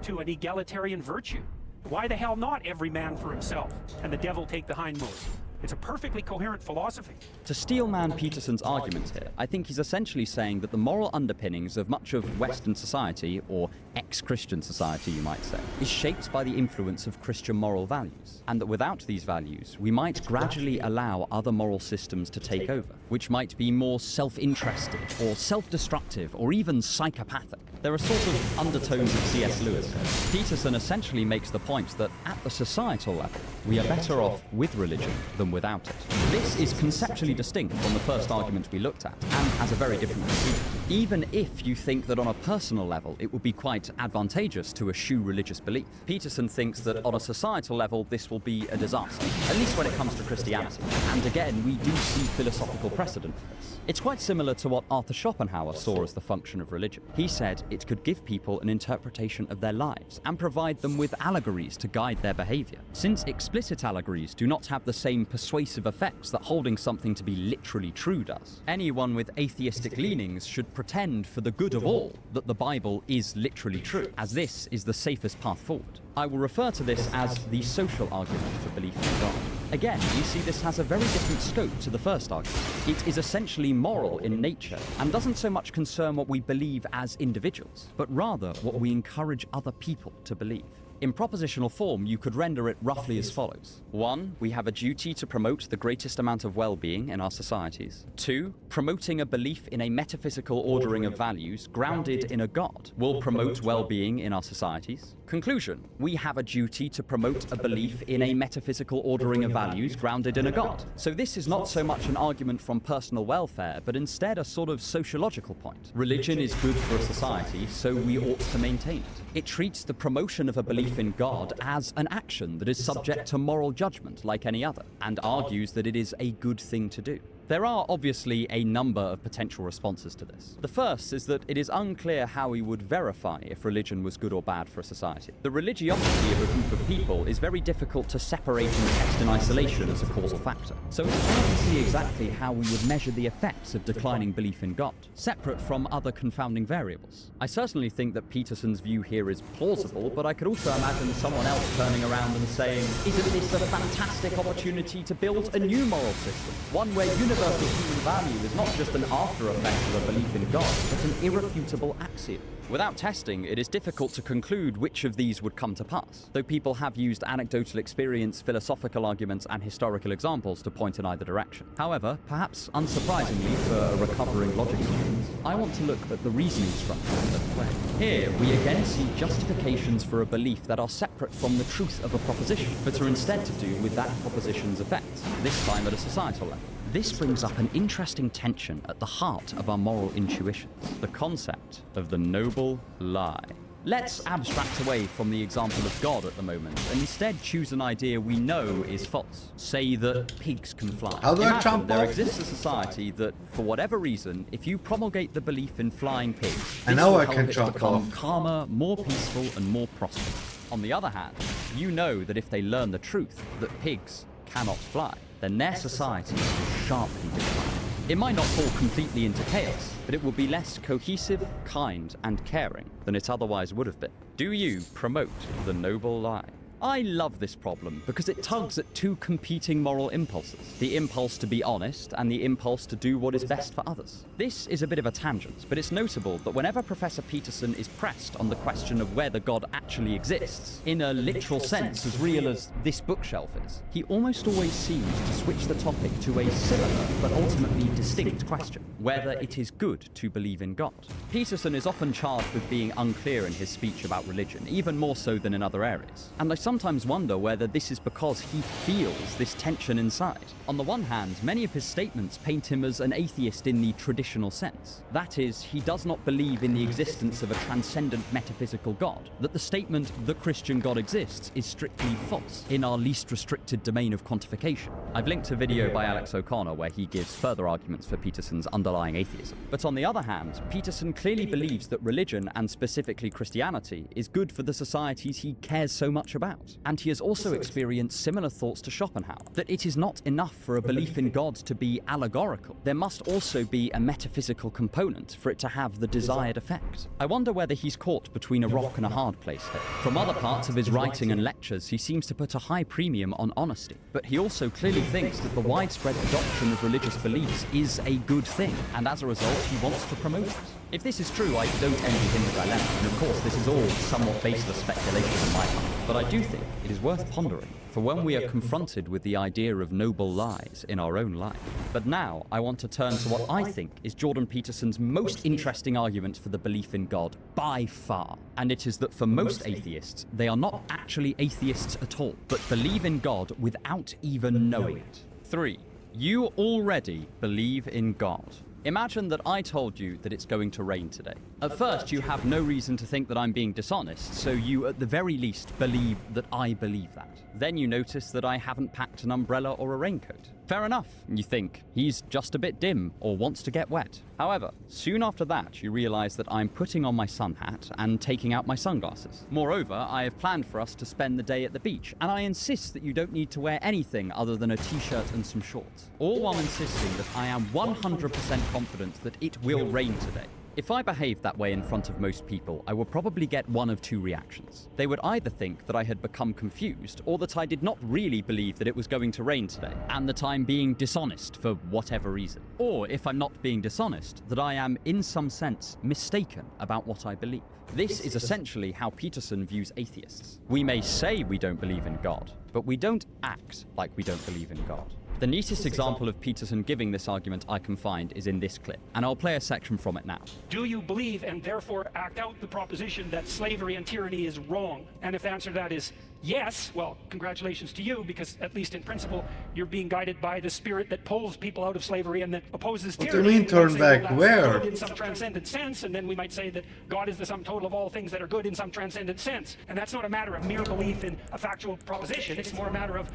to an egalitarian virtue? Why the hell not every man for himself and the devil take the hindmost? It's a perfectly coherent philosophy. To steelman Peterson's argument here, I think he's essentially saying that the moral underpinnings of much of Western society, or ex-Christian society you might say, is shaped by the influence of Christian moral values, and that without these values, we might gradually allow other moral systems to take over, which might be more self-interested, or self-destructive, or even psychopathic. There are sort of undertones of C.S. Lewis here. Peterson essentially makes the point that at the societal level, we are better off with religion than without it. This is conceptually distinct from the first argument we looked at, and has a very different conclusion. Even if you think that on a personal level it would be quite advantageous to eschew religious belief, Peterson thinks that on a societal level this will be a disaster, at least when it comes to Christianity. And again, we do see philosophical precedent for this. It's quite similar to what Arthur Schopenhauer saw as the function of religion. He said it could give people an interpretation of their lives and provide them with allegories to guide their behavior. Since explicit allegories do not have the same persuasive effects that holding something to be literally true does, anyone with atheistic leanings should pretend for the good of all that the Bible is literally true, as this is the safest path forward. I will refer to this as the social argument for belief in God. Again, you see this has a very different scope to the first argument. It is essentially moral in nature, and doesn't so much concern what we believe as individuals, but rather what we encourage other people to believe. In propositional form, you could render it roughly as follows. 1. We have a duty to promote the greatest amount of well-being in our societies. 2. Promoting a belief in a metaphysical ordering of values grounded in a God will promote well-being in our societies. Conclusion: we have a duty to promote a belief in a metaphysical ordering of values grounded in a god. So this is not so much an argument from personal welfare, but instead a sort of sociological point. Religion is good for a society, so we ought to maintain it. It treats the promotion of a belief in God as an action that is subject to moral judgment like any other, and argues that it is a good thing to do. There are obviously a number of potential responses to this. The first is that it is unclear how we would verify if religion was good or bad for a society. The religiosity of a group of people is very difficult to separate and test in isolation as a causal factor. So it's hard to see exactly how we would measure the effects of declining belief in God, separate from other confounding variables. I certainly think that Peterson's view here is plausible, but I could also imagine someone else turning around and saying, isn't this a fantastic opportunity to build a new moral system? One where universal human value is not just an after effect of a belief in God, but an irrefutable axiom. Without testing, it is difficult to conclude which of these would come to pass, though people have used anecdotal experience, philosophical arguments, and historical examples to point in either direction. However, perhaps unsurprisingly for a recovering logic student, I want to look at the reasoning structure at play. Here, we again see justifications for a belief that are separate from the truth of a proposition, but are instead to do with that proposition's effects, this time at a societal level. This brings up an interesting tension at the heart of our moral intuitions, the concept of the noble lie. Let's abstract away from the example of God at the moment and instead choose an idea we know is false. Say that pigs can fly. How do I Imagine jump there off? exists a society that, for whatever reason, if you promulgate the belief in flying pigs, I this know will I help can it jump become off. calmer, more peaceful, and more prosperous. On the other hand, you know that if they learn the truth that pigs cannot fly, then their society will sharply decline. It might not fall completely into chaos, but it will be less cohesive, kind, and caring than it otherwise would have been. Do you promote the noble lie? I love this problem because it tugs at two competing moral impulses, the impulse to be honest and the impulse to do what is best for others. This is a bit of a tangent, but it's notable that whenever Professor Peterson is pressed on the question of whether God actually exists, in a literal sense as real as this bookshelf is, he almost always seems to switch the topic to a similar but ultimately distinct question, whether it is good to believe in God. Peterson is often charged with being unclear in his speech about religion, even more so than in other areas, and I sometimes wonder whether this is because he feels this tension inside. On the one hand, many of his statements paint him as an atheist in the traditional sense. That is, he does not believe in the existence of a transcendent metaphysical God, that the statement, the Christian God exists, is strictly false, in our least restricted domain of quantification. I've linked a video by Alex O'Connor where he gives further arguments for Peterson's underlying atheism. But on the other hand, Peterson clearly believes that religion, and specifically Christianity, is good for the societies he cares so much about. And he has also experienced similar thoughts to Schopenhauer, that it is not enough for a belief in God to be allegorical. There must also be a metaphysical component for it to have the desired effect. I wonder whether he's caught between a rock and a hard place here. From other parts of his writing and lectures, he seems to put a high premium on honesty, but he also clearly thinks that the widespread adoption of religious beliefs is a good thing, and as a result, he wants to promote it. If this is true, I don't envy him the dilemma, and of course this is all somewhat baseless speculation on my part, but I do think it is worth pondering for when we are confronted with the idea of noble lies in our own life. But now, I want to turn to what I think is Jordan Peterson's most interesting argument for the belief in God by far, and it is that for most atheists, they are not actually atheists at all, but believe in God without even knowing it. 3. You already believe in God. Imagine that I told you that it's going to rain today. At first, you have no reason to think that I'm being dishonest, so you at the very least believe that I believe that. Then you notice that I haven't packed an umbrella or a raincoat. Fair enough, you think, he's just a bit dim or wants to get wet. However, soon after that, you realize that I'm putting on my sun hat and taking out my sunglasses. Moreover, I have planned for us to spend the day at the beach, and I insist that you don't need to wear anything other than a t-shirt and some shorts, all while insisting that I am 100% confident that it will rain today. If I behaved that way in front of most people, I would probably get one of two reactions. They would either think that I had become confused, or that I did not really believe that it was going to rain today, and that I'm being dishonest for whatever reason. Or, if I'm not being dishonest, that I am, in some sense, mistaken about what I believe. This is essentially how Peterson views atheists. We may say we don't believe in God, but we don't act like we don't believe in God. The neatest example of Peterson giving this argument I can find is in this clip, and I'll play a section from it now. Do you believe and therefore act out the proposition that slavery and tyranny is wrong? And if the answer to that is yes, well, congratulations to you, because at least in principle, you're being guided by the spirit that pulls people out of slavery and that opposes tyranny. What do you mean turn back? Well, Where? in some transcendent sense, and then we might say that God is the sum total of all things that are good in some transcendent sense. And that's not a matter of mere belief in a factual proposition. It's more a matter of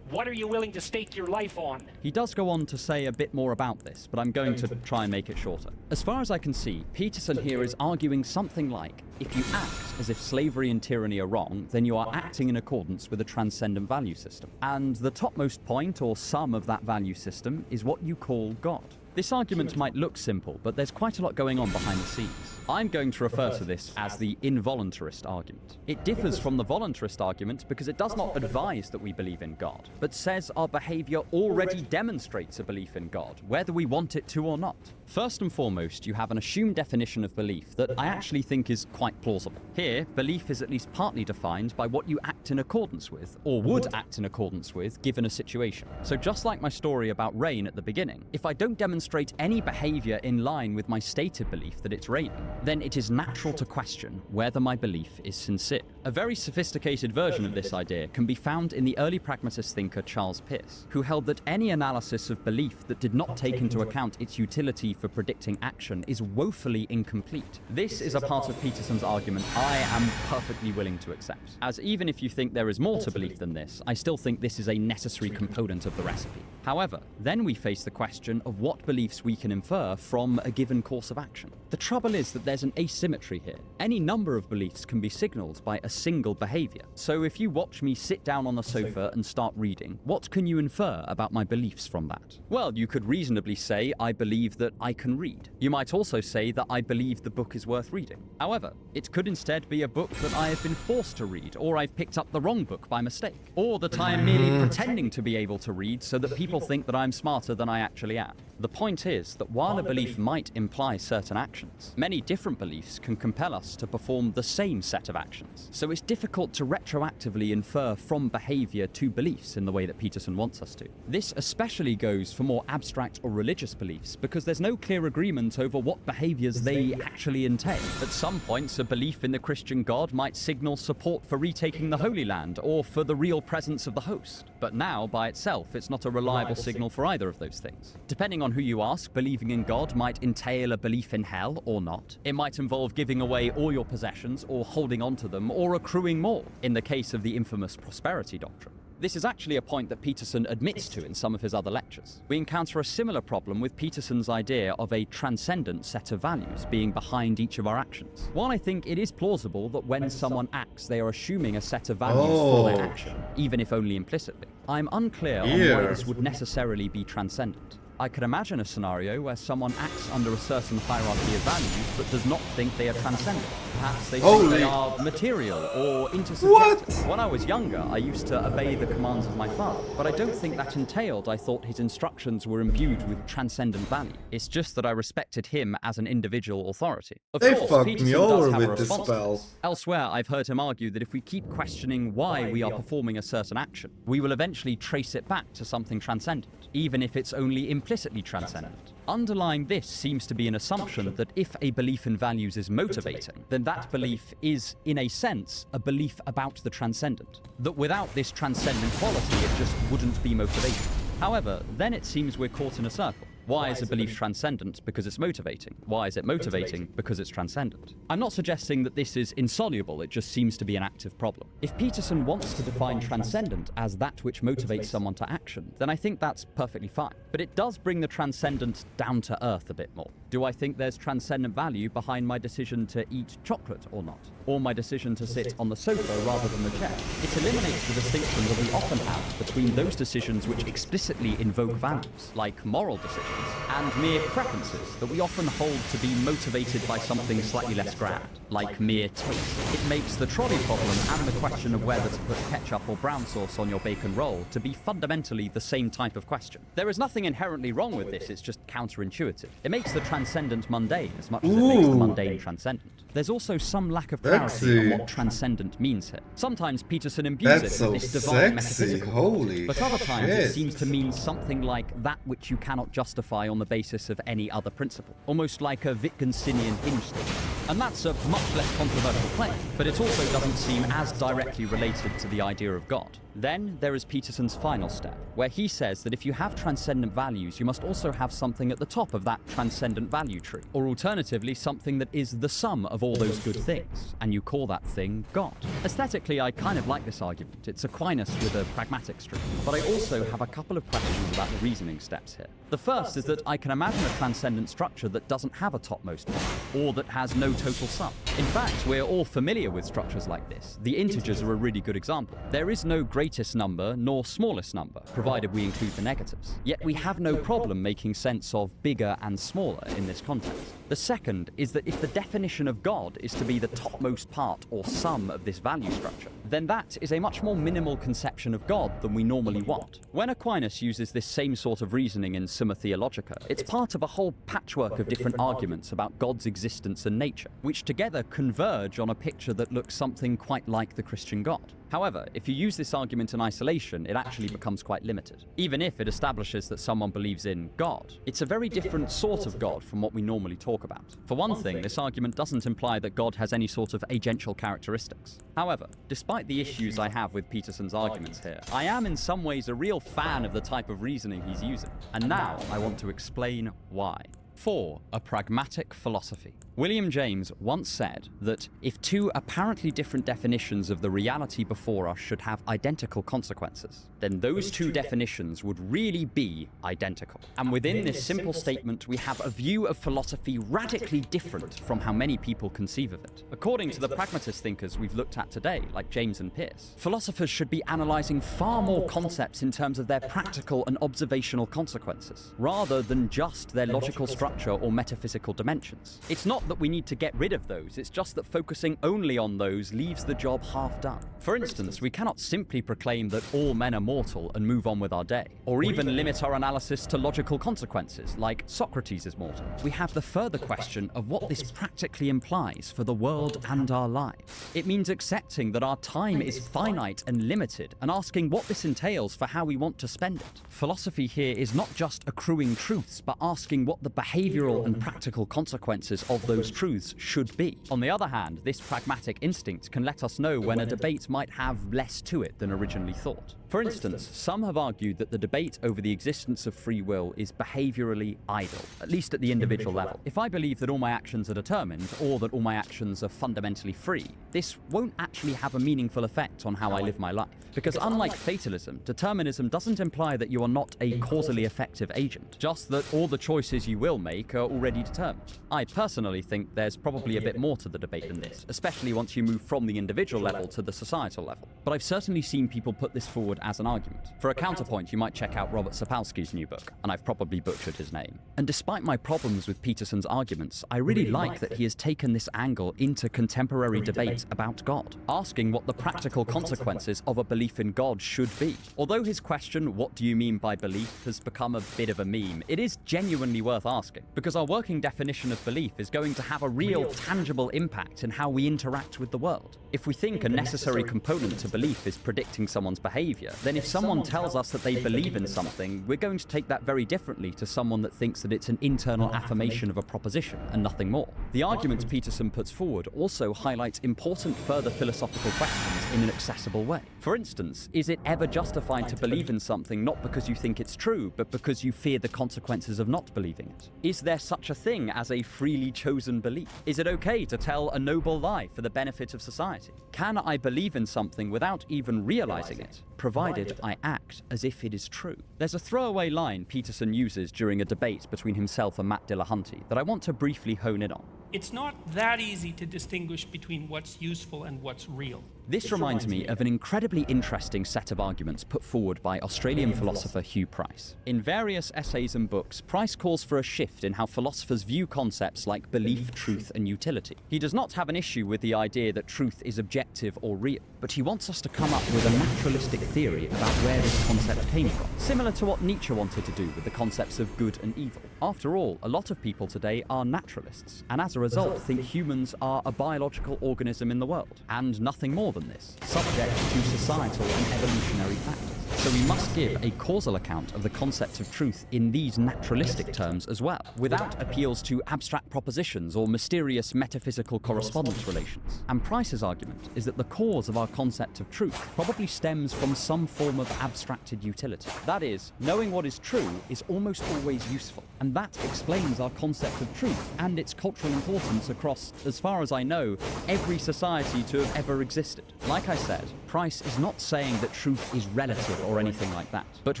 what are you willing to stake your life on? He does go on to say a bit more about this, but I'm going to try and make it shorter. As far as I can see, Peterson here is arguing something like, if you act as if slavery and tyranny are wrong, then you are acting in accordance with a transcendent value system. And the topmost point or sum of that value system is what you call God. This argument might look simple, but there's quite a lot going on behind the scenes. I'm going to refer to this as the involuntarist argument. It differs from the voluntarist argument because it does not advise that we believe in God, but says our behavior already demonstrates a belief in God, whether we want it to or not. First and foremost, you have an assumed definition of belief that I actually think is quite plausible. Here, belief is at least partly defined by what you act in accordance with, or would act in accordance with, given a situation. So just like my story about rain at the beginning, if I don't demonstrate any behavior in line with my stated belief that it's raining, then it is natural to question whether my belief is sincere. A very sophisticated version of this idea can be found in the early pragmatist thinker Charles Peirce, who held that any analysis of belief that did not take into account its utility for predicting action is woefully incomplete. This is a part of Peterson's argument I am perfectly willing to accept, as even if you think there is more to belief than this, I still think this is a necessary component of the recipe. However, then we face the question of what beliefs we can infer from a given course of action. The trouble is that there's an asymmetry here. Any number of beliefs can be signaled by a single behavior. So if you watch me sit down on the sofa and start reading, what can you infer about my beliefs from that? Well, you could reasonably say I believe that I can read. You might also say that I believe the book is worth reading. However, it could instead be a book that I have been forced to read, or I've picked up the wrong book by mistake, or that I am merely pretending to be able to read so that people think that I'm smarter than I actually am. The point is that while a belief might imply certain actions, many different beliefs can compel us to perform the same set of actions. So it's difficult to retroactively infer from behavior to beliefs in the way that Peterson wants us to. This especially goes for more abstract or religious beliefs because there's no clear agreement over what behaviors they actually entail. At some points, a belief in the Christian God might signal support for retaking the Holy Land or for the real presence of the host. But now, by itself, it's not a reliable signal for either of those things. Depending on who you ask, believing in God might entail a belief in hell or not. It might involve giving away all your possessions or holding on to them or accruing more, in the case of the infamous prosperity doctrine. This is actually a point that Peterson admits to in some of his other lectures. We encounter a similar problem with Peterson's idea of a transcendent set of values being behind each of our actions. While I think it is plausible that when someone acts, they are assuming a set of values for their action, even if only implicitly, I'm unclear on why this would necessarily be transcendent. I could imagine a scenario where someone acts under a certain hierarchy of values but does not think they are transcendent. Perhaps they think they are material or intersubjective. When I was younger, I used to obey the commands of my father, but I don't think that entailed I thought his instructions were imbued with transcendent value. It's just that I respected him as an individual authority. Of course, Peterson does have a response to this. Elsewhere, I've heard him argue that if we keep questioning why we are performing a certain action, we will eventually trace it back to something transcendent, even if it's only implicitly transcendent. Underlying this seems to be an assumption that if a belief in values is motivating, then that belief is, in a sense, a belief about the transcendent. That without this transcendent quality, it just wouldn't be motivation. However, then it seems we're caught in a circle. Why is a belief transcendent? Because it's motivating. Why is it motivating? Because it's transcendent. I'm not suggesting that this is insoluble, it just seems to be an active problem. If Peterson wants to define transcendent as that which motivates someone to action, then I think that's perfectly fine. But it does bring the transcendent down to earth a bit more. Do I think there's transcendent value behind my decision to eat chocolate or not? Or my decision to sit on the sofa rather than the chair? It eliminates the distinction that we often have between those decisions which explicitly invoke values, like moral decisions, and mere preferences that we often hold to be motivated by something slightly less grand, like mere taste. It makes the trolley problem and the question of whether to put ketchup or brown sauce on your bacon roll to be fundamentally the same type of question. There is nothing inherently wrong with this, it's just counterintuitive. It makes the transcendent transcendent mundane as much as it makes the mundane transcendent. There's also some lack of clarity on what transcendent means here. Sometimes Peterson imbues it with this divine metaphysical, holy but other times shit. it seems to mean something like that which you cannot justify on the basis of any other principle, almost like a Wittgensteinian hinge theory. And that's a much less controversial claim, but it also doesn't seem as directly related to the idea of God. Then there is Peterson's final step, where he says that if you have transcendent values, you must also have something at the top of that transcendent value tree, or alternatively something that is the sum of all those good things, and you call that thing God. Aesthetically, I kind of like this argument. It's Aquinas with a pragmatic streak, but I also have a couple of questions about the reasoning steps here. The first is that I can imagine a transcendent structure that doesn't have a topmost one, or that has no total sum. In fact, we're all familiar with structures like this. The integers are a really good example. There is no greatest number nor smallest number, provided we include the negatives. Yet we have no problem making sense of bigger and smaller in this context. The second is that if the definition of God is to be the topmost part or sum of this value structure, then that is a much more minimal conception of God than we normally want. When Aquinas uses this same sort of reasoning in Summa Theologica, it's part of a whole patchwork of different arguments about God's existence and nature, which together converge on a picture that looks something quite like the Christian God. However, if you use this argument in isolation, it actually becomes quite limited. Even if it establishes that someone believes in God, it's a very different sort of God from what we normally talk about. For one thing, this argument doesn't imply that God has any sort of agential characteristics. However, despite the issues I have with Peterson's arguments here, I am in some ways a real fan of the type of reasoning he's using. And now I want to explain why. 4. A pragmatic philosophy. William James once said that if two apparently different definitions of the reality before us should have identical consequences, then those two definitions would really be identical. And within this simple statement, we have a view of philosophy radically different from how many people conceive of it. According to the pragmatist thinkers we've looked at today, like James and Peirce, philosophers should be analysing far more concepts in terms of their practical and observational consequences, rather than just their logical structure or metaphysical dimensions. It's not that we need to get rid of those, it's just that focusing only on those leaves the job half done. For instance, we cannot simply proclaim that all men are mortal and move on with our day, or even limit our analysis to logical consequences, like Socrates is mortal. We have the further question of what this practically implies for the world and our lives. It means accepting that our time is finite and limited, and asking what this entails for how we want to spend it. Philosophy here is not just accruing truths, but asking what the behavioral and practical consequences of those truths should be. On the other hand, this pragmatic instinct can let us know when a debate might have less to it than originally thought. For instance, some have argued that the debate over the existence of free will is behaviorally idle, at least at the individual level. If I believe that all my actions are determined, or that all my actions are fundamentally free, this won't actually have a meaningful effect on how I live my life. Because unlike fatalism, determinism doesn't imply that you are not a causally effective agent, just that all the choices you will make are already determined. I personally think there's probably a bit more to the debate than this, especially once you move from the individual level to the societal level. But I've certainly seen people put this forward as an argument. For a counterpoint, you might check out Robert Sapolsky's new book, and I've probably butchered his name. And despite my problems with Peterson's arguments, I really like that he has taken this angle into contemporary debate about God, asking what the practical consequences of a belief in God should be. Although his question, what do you mean by belief, has become a bit of a meme, it is genuinely worth asking, because our working definition of belief is going to have a real, tangible impact in how we interact with the world. If we think a necessary component to belief is predicting someone's behavior, then if someone tells us that they believe in something, we're going to take that very differently to someone that thinks that it's an internal affirmation of a proposition and nothing more. The arguments Peterson puts forward also highlight important further philosophical questions in an accessible way. For instance, is it ever justified to believe in something not because you think it's true, but because you fear the consequences of not believing it? Is there such a thing as a freely chosen belief? Is it okay to tell a noble lie for the benefit of society? Can I believe in something without even realizing it, provided I act as if it is true? There's a throwaway line Peterson uses during a debate between himself and Matt Dillahunty that I want to briefly hone in on. It's not that easy to distinguish between what's useful and what's real. This reminds me of an incredibly interesting set of arguments put forward by Australian philosopher Hugh Price. In various essays and books, Price calls for a shift in how philosophers view concepts like belief, truth, and utility. He does not have an issue with the idea that truth is objective or real, but he wants us to come up with a naturalistic theory about where this concept came from, similar to what Nietzsche wanted to do with the concepts of good and evil. After all, a lot of people today are naturalists, and as a result think humans are a biological organism in the world, and nothing more than this, subject to societal and evolutionary factors. So we must give a causal account of the concept of truth in these naturalistic terms as well, without appeals to abstract propositions or mysterious metaphysical correspondence relations. And Price's argument is that the cause of our concept of truth probably stems from some form of abstracted utility. That is, knowing what is true is almost always useful, and that explains our concept of truth and its cultural importance across, as far as I know, every society to have ever existed. Like I said, Price is not saying that truth is relative or anything like that, but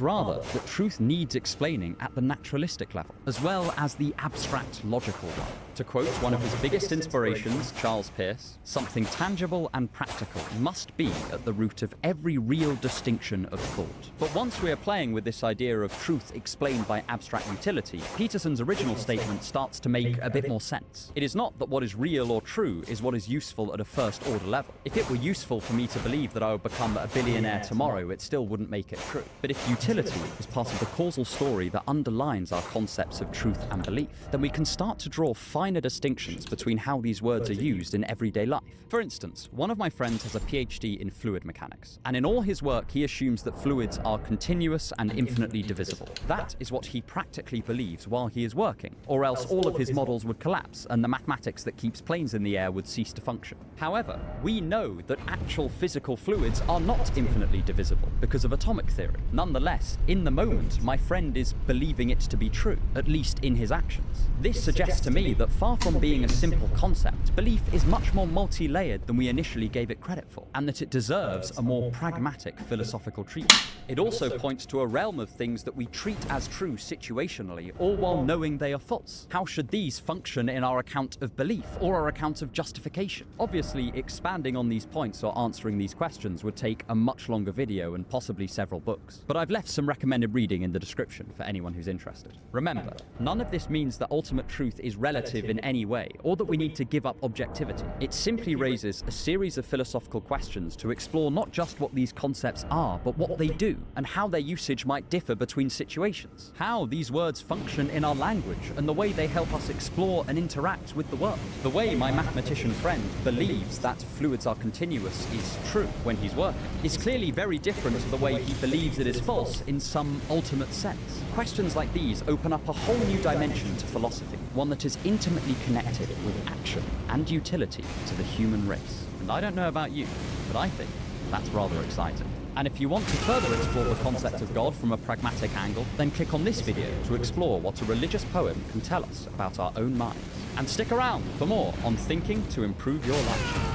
rather that truth needs explaining at the naturalistic level, as well as the abstract logical one. To quote one of his biggest inspirations, Charles Peirce, something tangible and practical must be at the root of every real distinction of thought. But once we are playing with this idea of truth explained by abstract utility, Peterson's original statement starts to make a bit more sense. It is not that what is real or true is what is useful at a first order level. If it were useful for me to believe that I would become a billionaire tomorrow, it still wouldn't make it true. But if utility is part of the causal story that underlines our concepts of truth and belief, then we can start to draw finer distinctions between how these words are used in everyday life. For instance, one of my friends has a PhD in fluid mechanics, and in all his work he assumes that fluids are continuous and infinitely divisible. That is what he practically believes while he is working, or else all of his models would collapse and the mathematics that keeps planes in the air would cease to function. However, we know that actual physical fluids are not infinitely divisible because of atomic theory. Nonetheless, in the moment, my friend is believing it to be true, at least in his actions. This suggests to me that far from being a simple concept, belief is much more multi-layered than we initially gave it credit for, and that it deserves a more pragmatic philosophical treatment. It also points to a realm of things that we treat as true situationally, all while knowing they are false. How should these function in our account of belief or our account of justification? Obviously, expanding on these points or answering these questions would take a much longer video and possibly several books, but I've left some recommended reading in the description for anyone who's interested. Remember, none of this means that ultimate truth is relative in any way, or that we need to give up objectivity. It simply raises a series of philosophical questions to explore not just what these concepts are, but what they do, and how their usage might differ between situations, how these words function in our language, and the way they help us explore and interact with the world. The way my mathematician friend believes that fluids are continuous is true when he's working is clearly very different to the way he believes it is false in some ultimate sense. Questions like these open up a whole new dimension to philosophy, one that is intimately connected with action and utility to the human race. And I don't know about you, but I think that's rather exciting. And if you want to further explore the concept of God from a pragmatic angle, then click on this video to explore what a religious poem can tell us about our own minds. And stick around for more on thinking to improve your life.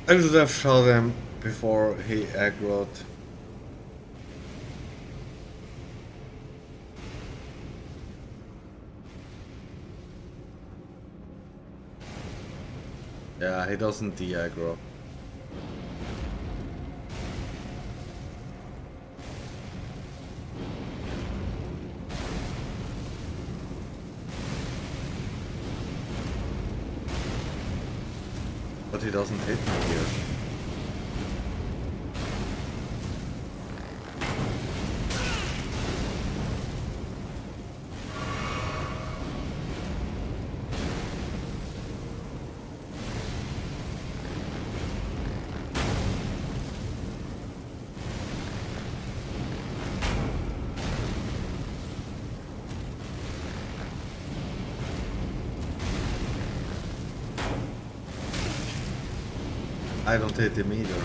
I should have shot him before he aggroed. Yeah, he doesn't de-aggro. But he doesn't hit me here. I don't hit him either.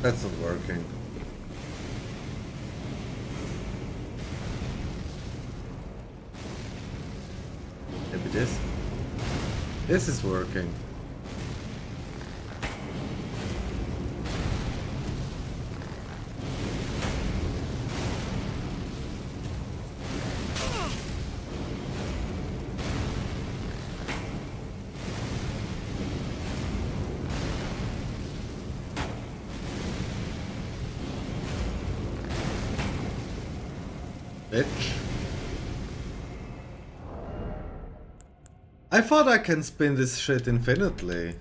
That's not working. Maybe this. This is working. I thought I can spin this shit infinitely.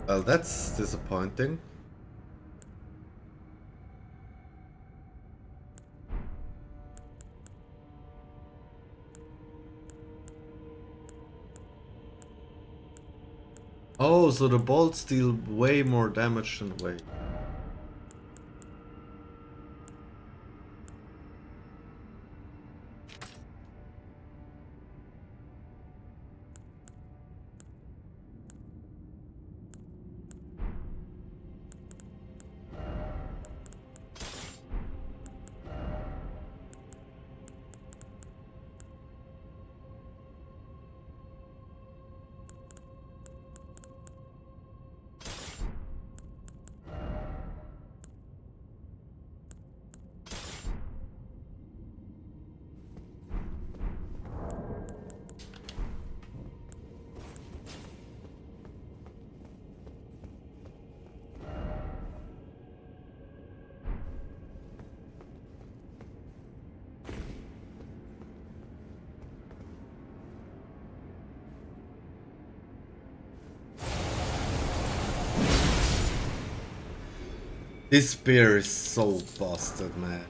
Well, that's disappointing. Oh, so the bolts deal way more damage than weight. This spear is so busted, man.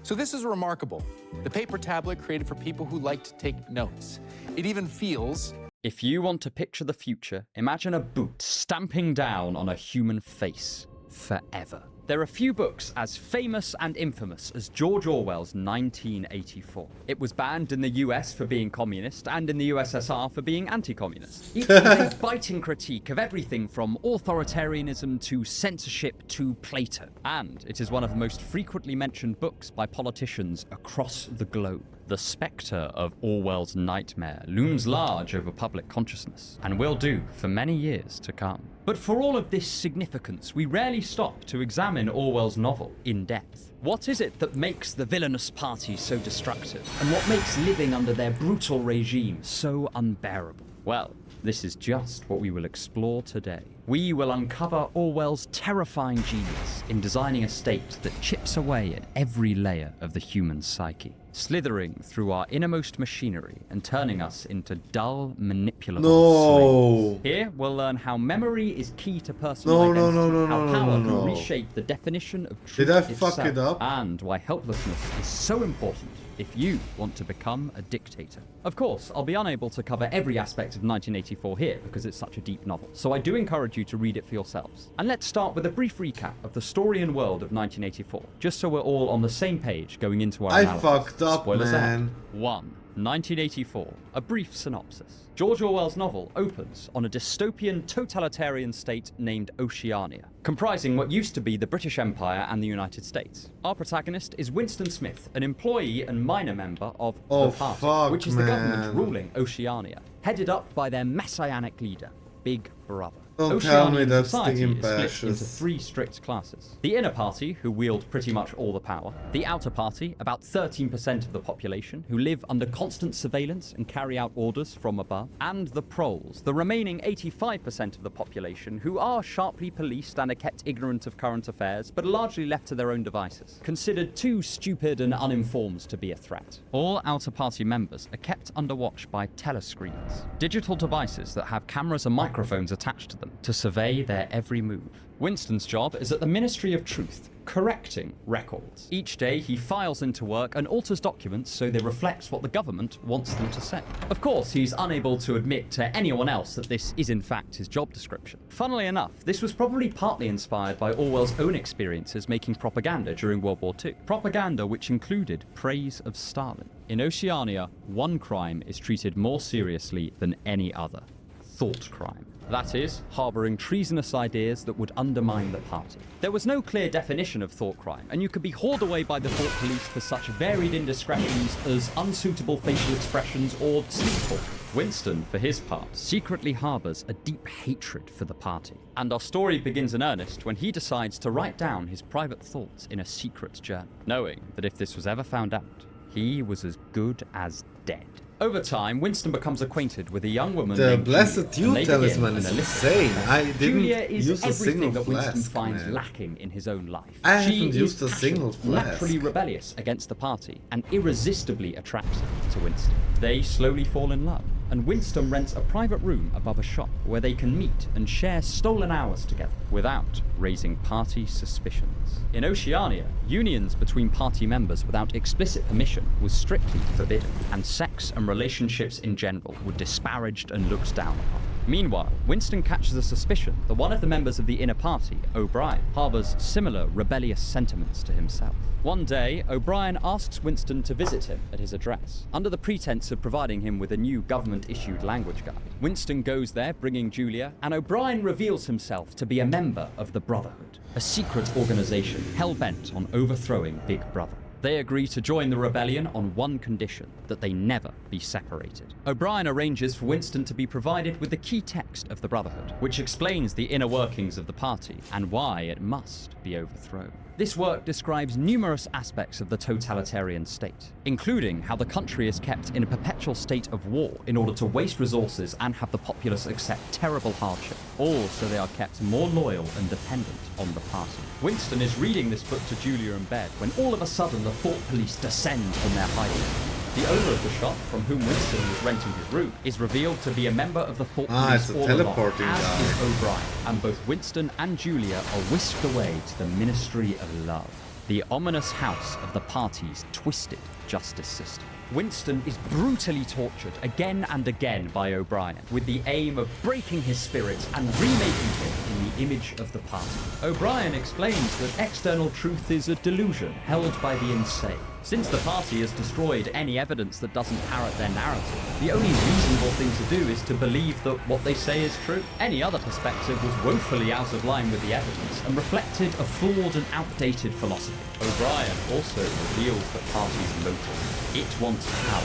So this is remarkable. The paper tablet created for people who like to take notes. It even feels... If you want to picture the future, imagine a boot stamping down on a human face forever. There are few books as famous and infamous as George Orwell's 1984. It was banned in the US for being communist and in the USSR for being anti-communist. It was a biting critique of everything from authoritarianism to censorship to Plato. And it is one of the most frequently mentioned books by politicians across the globe. The spectre of Orwell's nightmare looms large over public consciousness, and will do for many years to come. But for all of this significance, we rarely stop to examine Orwell's novel in depth. What is it that makes the villainous party so destructive? And what makes living under their brutal regime so unbearable? Well, this is just what we will explore today. We will uncover Orwell's terrifying genius in designing a state that chips away at every layer of the human psyche, slithering through our innermost machinery and turning us into dull, manipulable slaves. Here, we'll learn how memory is key to personal identity, how power can reshape the definition of truth itself, and why helplessness is so important if you want to become a dictator. Of course, I'll be unable to cover every aspect of 1984 here because it's such a deep novel, so I do encourage you to read it for yourselves. And let's start with a brief recap of the story and world of 1984, just so we're all on the same page going into our analysis. I fucked up, Spoilers man. out. 1. 1984. A brief synopsis. George Orwell's novel opens on a dystopian totalitarian state named Oceania, comprising what used to be the British Empire and the United States. Our protagonist is Winston Smith, an employee and minor member of the Party, which is the government ruling Oceania, headed up by their messianic leader, Big Brother. Don't tell me Oceanian that's society the is split into Impashes. 3 strict classes. The inner party, who wield pretty much all the power. The outer party, about 13% of the population, who live under constant surveillance and carry out orders from above. And the proles, the remaining 85% of the population, who are sharply policed and are kept ignorant of current affairs, but are largely left to their own devices. Considered too stupid and uninformed to be a threat. All outer party members are kept under watch by telescreens, digital devices that have cameras and microphones attached to them to survey their every move. Winston's job is at the Ministry of Truth, correcting records. Each day he files into work and alters documents so they reflect what the government wants them to say. Of course, he's unable to admit to anyone else that this is in fact his job description. Funnily enough, this was probably partly inspired by Orwell's own experiences making propaganda during World War II. Propaganda which included praise of Stalin. In Oceania, one crime is treated more seriously than any other: thought crime. That is, harbouring treasonous ideas that would undermine the party. There was no clear definition of thought crime, and you could be hauled away by the thought police for such varied indiscretions as unsuitable facial expressions or sleep talk. Winston, for his part, secretly harbours a deep hatred for the party. And our story begins in earnest when he decides to write down his private thoughts in a secret journal, knowing that if this was ever found out, he was as good as dead. Over time, Winston becomes acquainted with a young woman The named Blessed Julia, and they Dude talisman begin is an illicit insane. affair. I didn't Julia is use a everything single that Winston flask, finds man. lacking in his own life. I She haven't is used a passionate, single flask. naturally rebellious against the party, and irresistibly attractive to Winston. They slowly fall in love, and Winston rents a private room above a shop where they can meet and share stolen hours together without raising party suspicions. In Oceania, unions between party members without explicit permission was strictly forbidden, and sex and relationships in general were disparaged and looked down upon. Meanwhile, Winston catches a suspicion that one of the members of the inner party, O'Brien, harbours similar rebellious sentiments to himself. One day, O'Brien asks Winston to visit him at his address, under the pretense of providing him with a new government-issued language guide. Winston goes there, bringing Julia, and O'Brien reveals himself to be a member of the Brotherhood, a secret organisation hell-bent on overthrowing Big Brother. They agree to join the rebellion on one condition, that they never be separated. O'Brien arranges for Winston to be provided with the key text of the Brotherhood, which explains the inner workings of the party and why it must be overthrown. This work describes numerous aspects of the totalitarian state, including how the country is kept in a perpetual state of war in order to waste resources and have the populace accept terrible hardship, all so they are kept more loyal and dependent on the party. Winston is reading this book to Julia in bed when all of a sudden the thought police descend on their hiding. The owner of the shop, from whom Winston was renting his room, is revealed to be a member of the Thought Police it's a all along, teleporting as guy. is O'Brien, and both Winston and Julia are whisked away to the Ministry of Love, the ominous house of the party's twisted justice system. Winston is brutally tortured again and again by O'Brien, with the aim of breaking his spirit and remaking him in the image of the party. O'Brien explains that external truth is a delusion held by the insane. Since the party has destroyed any evidence that doesn't parrot their narrative, the only reasonable thing to do is to believe that what they say is true. Any other perspective was woefully out of line with the evidence and reflected a flawed and outdated philosophy. O'Brien also reveals the party's motive. It wants power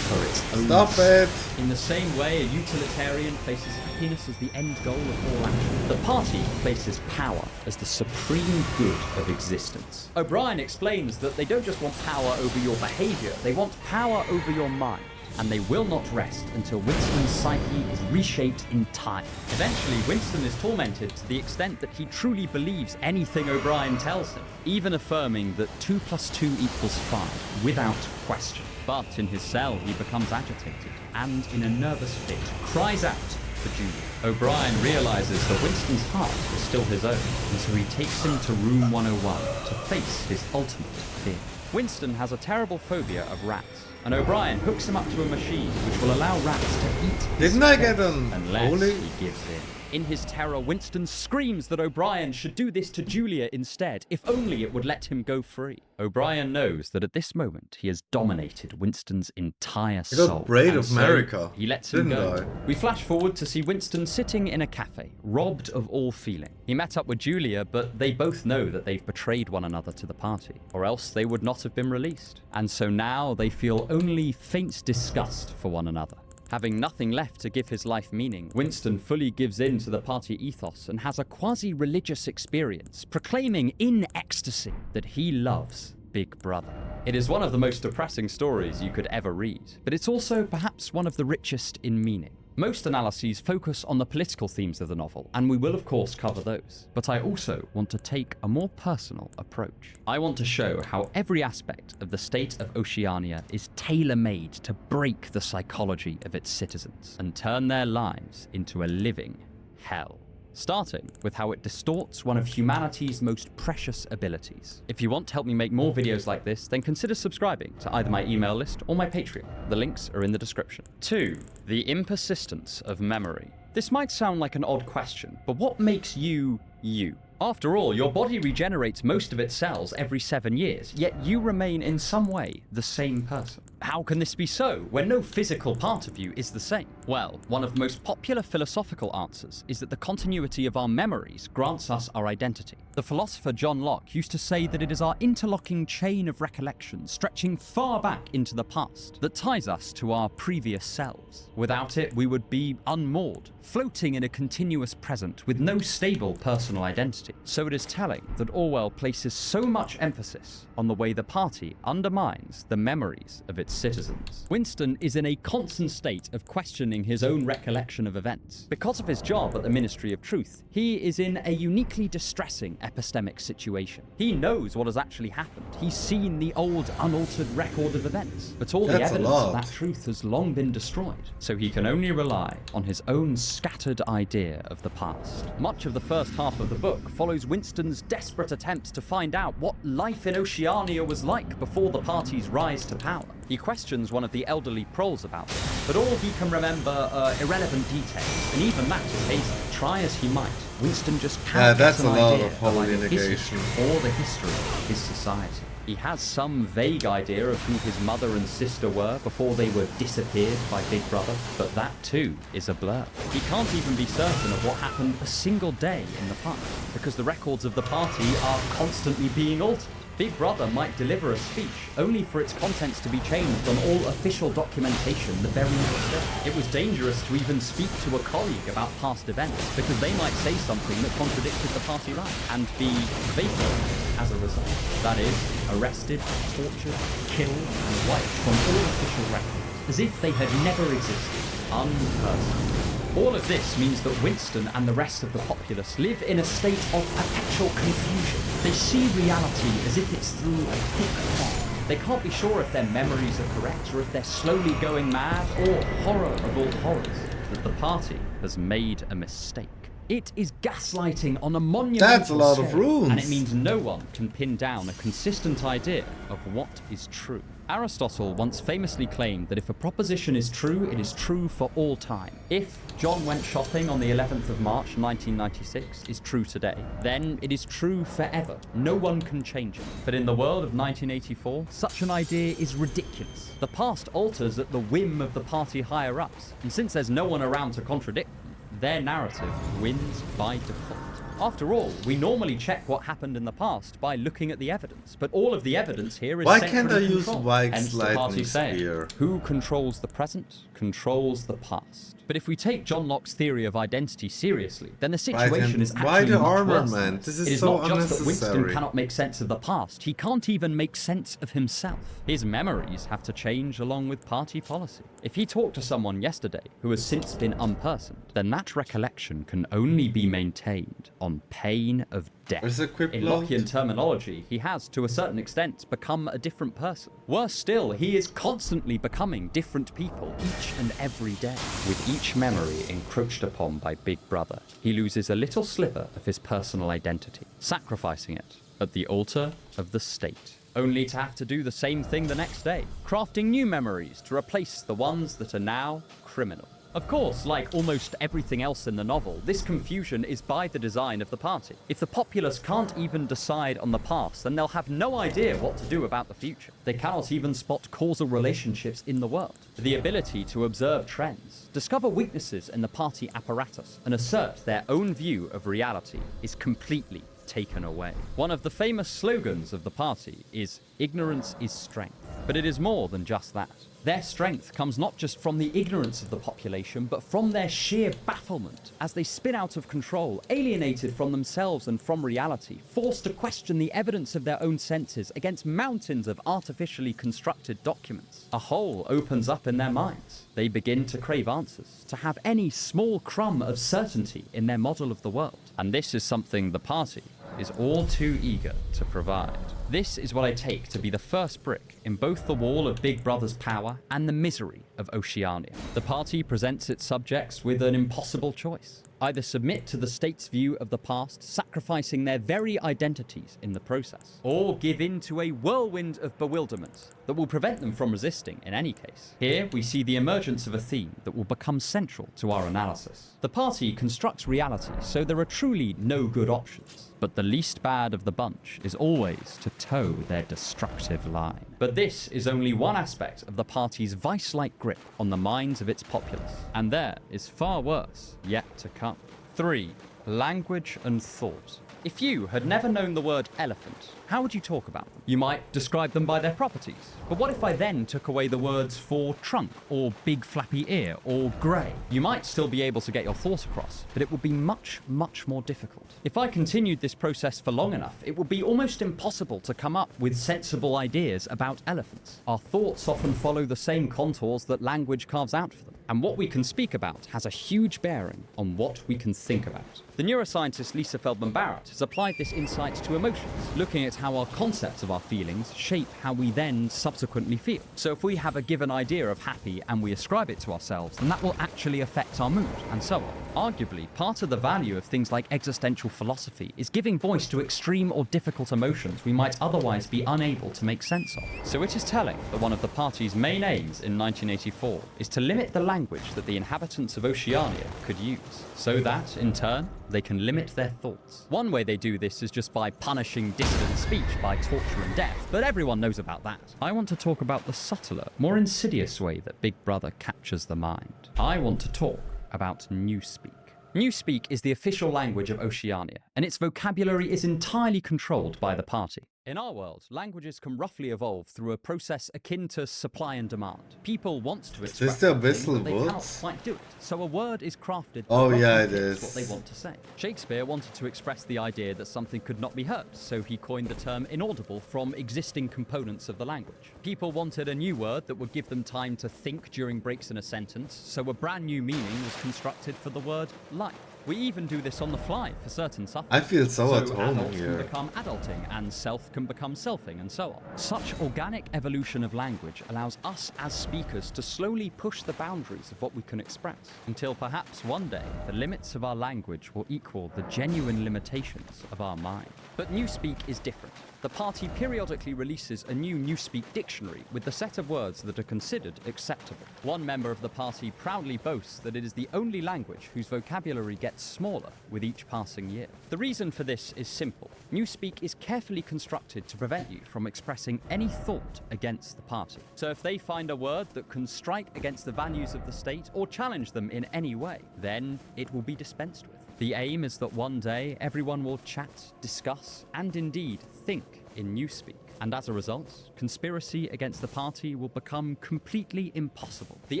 for its own Stop sake. it! In the same way a utilitarian places happiness as the end goal of all action, the party places power as the supreme good of existence. O'Brien explains that they don't just want power over your behaviour, they want power over your mind. And they will not rest until Winston's psyche is reshaped entirely. Eventually, Winston is tormented to the extent that he truly believes anything O'Brien tells him, even affirming that 2 + 2 = 5, without question. But in his cell, he becomes agitated, and in a nervous fit, cries out for Julia. O'Brien realizes that Winston's heart is still his own, and so he takes him to room 101 to face his ultimate fear. Winston has a terrible phobia of rats, and O'Brien hooks him up to a machine which will allow rats to eat his Didn't I flesh get an unless holy? he gives in. In his terror, Winston screams that O'Brien should do this to Julia instead, if only it would let him go free. O'Brien knows that at this moment he has dominated Winston's entire I got soul. Braid and of so America, he lets him didn't go. I? We flash forward to see Winston sitting in a cafe, robbed of all feeling. He met up with Julia, but they both know that they've betrayed one another to the party, or else they would not have been released. And so now they feel only faint disgust for one another. Having nothing left to give his life meaning, Winston fully gives in to the party ethos and has a quasi-religious experience, proclaiming in ecstasy that he loves Big Brother. It is one of the most depressing stories you could ever read, but it's also perhaps one of the richest in meaning. Most analyses focus on the political themes of the novel, and we will of course cover those. But I also want to take a more personal approach. I want to show how every aspect of the state of Oceania is tailor-made to break the psychology of its citizens and turn their lives into a living hell. Starting with how it distorts one of humanity's most precious abilities. If you want to help me make more videos like this, then consider subscribing to either my email list or my Patreon. The links are in the description. 2. The impersistence of memory. This might sound like an odd question, but what makes you, you? After all, your body regenerates most of its cells every 7 years, yet you remain in some way the same person. How can this be so, when no physical part of you is the same? Well, one of the most popular philosophical answers is that the continuity of our memories grants us our identity. The philosopher John Locke used to say that it is our interlocking chain of recollection stretching far back into the past that ties us to our previous selves. Without it, we would be unmoored, floating in a continuous present with no stable personal identity. So it is telling that Orwell places so much emphasis on the way the party undermines the memories of its citizens. Winston is in a constant state of questioning his own recollection of events. Because of his job at the Ministry of Truth, he is in a uniquely distressing epistemic situation. He knows what has actually happened. He's seen the old, unaltered record of events. But all the evidence of that truth has long been destroyed, so he can only rely on his own scattered idea of the past. Much of the first half of the book follows Winston's desperate attempts to find out what life in Oceania was like before the party's rise to power. He questions one of the elderly proles about this, but all he can remember are irrelevant details, and even that is hazy. Try as he might, Winston just can't get an idea of either his history or the history of his society. He has some vague idea of who his mother and sister were before they were disappeared by Big Brother, but that too is a blur. He can't even be certain of what happened a single day in the past, because the records of the party are constantly being altered. Big Brother might deliver a speech, only for its contents to be changed on all official documentation the very next day. It was dangerous to even speak to a colleague about past events, because they might say something that contradicted the party line, and be vaporized as a result. That is, arrested, tortured, killed, and wiped from all official records, as if they had never existed, unpersonal. All of this means that Winston and the rest of the populace live in a state of perpetual confusion. They see reality as if it's through a thick fog. They can't be sure if their memories are correct or if they're slowly going mad, or, horror of all horrors, that the party has made a mistake. It is gaslighting on a monumental That's a lot scale, of runes. and it means no one can pin down a consistent idea of what is true. Aristotle once famously claimed that if a proposition is true, it is true for all time. If John went shopping on the 11th of March 1996 is true today, then it is true forever. No one can change it. But in the world of 1984, such an idea is ridiculous. The past alters at the whim of the party higher-ups, and since there's no one around to contradict them, their narrative wins by default. After all, we normally check what happened in the past by looking at the evidence, but all of the evidence here is Why centrally can't I use controlled. Wyke's Hence the party lightning saying, spear? who controls the present controls the past. But if we take John Locke's theory of identity seriously, then the situation is why actually the much armor, worse than man? this. This is It is so not just that Winston unnecessary. cannot make sense of the past, he can't even make sense of himself. His memories have to change along with party policy. If he talked to someone yesterday who has since been unpersoned, then that recollection can only be maintained on pain of death. Where's the equip In load? Lockean terminology, he has, to a certain extent, become a different person. Worse still, he is constantly becoming different people each and every day. With each memory encroached upon by Big Brother, he loses a little sliver of his personal identity, sacrificing it at the altar of the state. only to have to do the same thing the next day, crafting new memories to replace the ones that are now criminal. Of course, like almost everything else in the novel, this confusion is by the design of the party. If the populace can't even decide on the past, then they'll have no idea what to do about the future. They cannot even spot causal relationships in the world. The ability to observe trends, discover weaknesses in the party apparatus, and assert their own view of reality is completely taken away. One of the famous slogans of the party is "Ignorance is strength." But it is more than just that. Their strength comes not just from the ignorance of the population, but from their sheer bafflement as they spin out of control, alienated from themselves and from reality, forced to question the evidence of their own senses against mountains of artificially constructed documents. A hole opens up in their minds. They begin to crave answers, to have any small crumb of certainty in their model of the world. And this is something the party is all too eager to provide. This is what I take to be the first brick in both the wall of Big Brother's power and the misery of Oceania. The party presents its subjects with an impossible choice. Either submit to the state's view of the past, sacrificing their very identities in the process, or give in to a whirlwind of bewilderment that will prevent them from resisting in any case. Here we see the emergence of a theme that will become central to our analysis. The party constructs reality, so there are truly no good options. But the least bad of the bunch is always to toe their destructive line. But this is only one aspect of the party's vice-like grip on the minds of its populace. And there is far worse yet to come. 3. Language and thought. If you had never known the word elephant, how would you talk about them? You might describe them by their properties. But what if I then took away the words for trunk, or big flappy ear, or grey? You might still be able to get your thought across, but it would be much, much more difficult. If I continued this process for long enough, it would be almost impossible to come up with sensible ideas about elephants. Our thoughts often follow the same contours that language carves out for them. And what we can speak about has a huge bearing on what we can think about. The neuroscientist Lisa Feldman Barrett has applied this insight to emotions, looking at how our concepts of our feelings shape how we then subsequently feel. So if we have a given idea of happy and we ascribe it to ourselves, then that will actually affect our mood, and so on. Arguably, part of the value of things like existential philosophy is giving voice to extreme or difficult emotions we might otherwise be unable to make sense of. So it is telling that one of the party's main aims in 1984 is to limit the language that the inhabitants of Oceania could use, so that, in turn, they can limit their thoughts. One way they do this is just by punishing dissident speech by torture and death, but everyone knows about that. I want to talk about the subtler, more insidious way that Big Brother captures the mind. I want to talk about Newspeak. Newspeak is the official language of Oceania, and its vocabulary is entirely controlled by the party. In our world, languages can roughly evolve through a process akin to supply and demand. People want to express something, but they cannot quite do it, so a word is crafted that fits what they want to say. Shakespeare wanted to express the idea that something could not be heard, so he coined the term inaudible from existing components of the language. People wanted a new word that would give them time to think during breaks in a sentence, so a brand new meaning was constructed for the word life. We even do this on the fly for certain suffixes. I feel so at home adults here. can become adulting, and self can become selfing, and so on. Such organic evolution of language allows us as speakers to slowly push the boundaries of what we can express, until perhaps one day the limits of our language will equal the genuine limitations of our mind. But Newspeak is different. The party periodically releases a new Newspeak dictionary with the set of words that are considered acceptable. One member of the party proudly boasts that it is the only language whose vocabulary gets smaller with each passing year. The reason for this is simple. Newspeak is carefully constructed to prevent you from expressing any thought against the party. So if they find a word that can strike against the values of the state or challenge them in any way, then it will be dispensed with. The aim is that one day everyone will chat, discuss, and indeed think in Newspeak. And as a result, conspiracy against the party will become completely impossible. The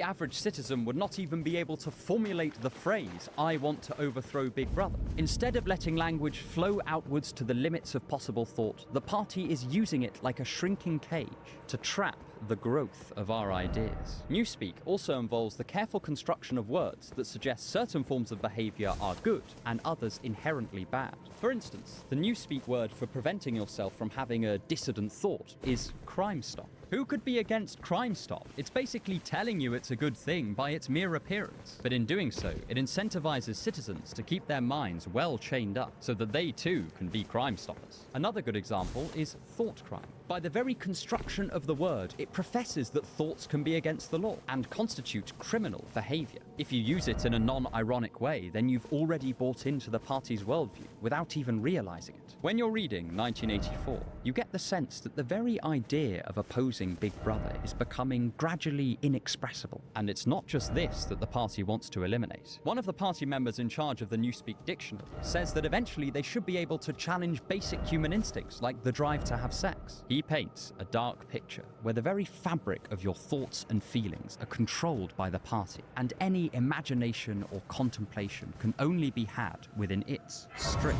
average citizen would not even be able to formulate the phrase, "I want to overthrow Big Brother." Instead of letting language flow outwards to the limits of possible thought, the party is using it like a shrinking cage to trap the growth of our ideas. Newspeak also involves the careful construction of words that suggest certain forms of behavior are good and others inherently bad. For instance, the Newspeak word for preventing yourself from having a dissident thought is Crime Stop. Who could be against Crime Stop? It's basically telling you it's a good thing by its mere appearance. But in doing so, it incentivizes citizens to keep their minds well chained up so that they too can be crime stoppers. Another good example is thought crime. By the very construction of the word, it professes that thoughts can be against the law and constitute criminal behavior. If you use it in a non-ironic way, then you've already bought into the party's worldview without even realizing it. When you're reading 1984, you get the sense that the very idea of opposing Big Brother is becoming gradually inexpressible. And it's not just this that the party wants to eliminate. One of the party members in charge of the Newspeak Dictionary says that eventually they should be able to challenge basic human instincts like the drive to have sex. He paints a dark picture where the very fabric of your thoughts and feelings are controlled by the party, and any imagination or contemplation can only be had within its strict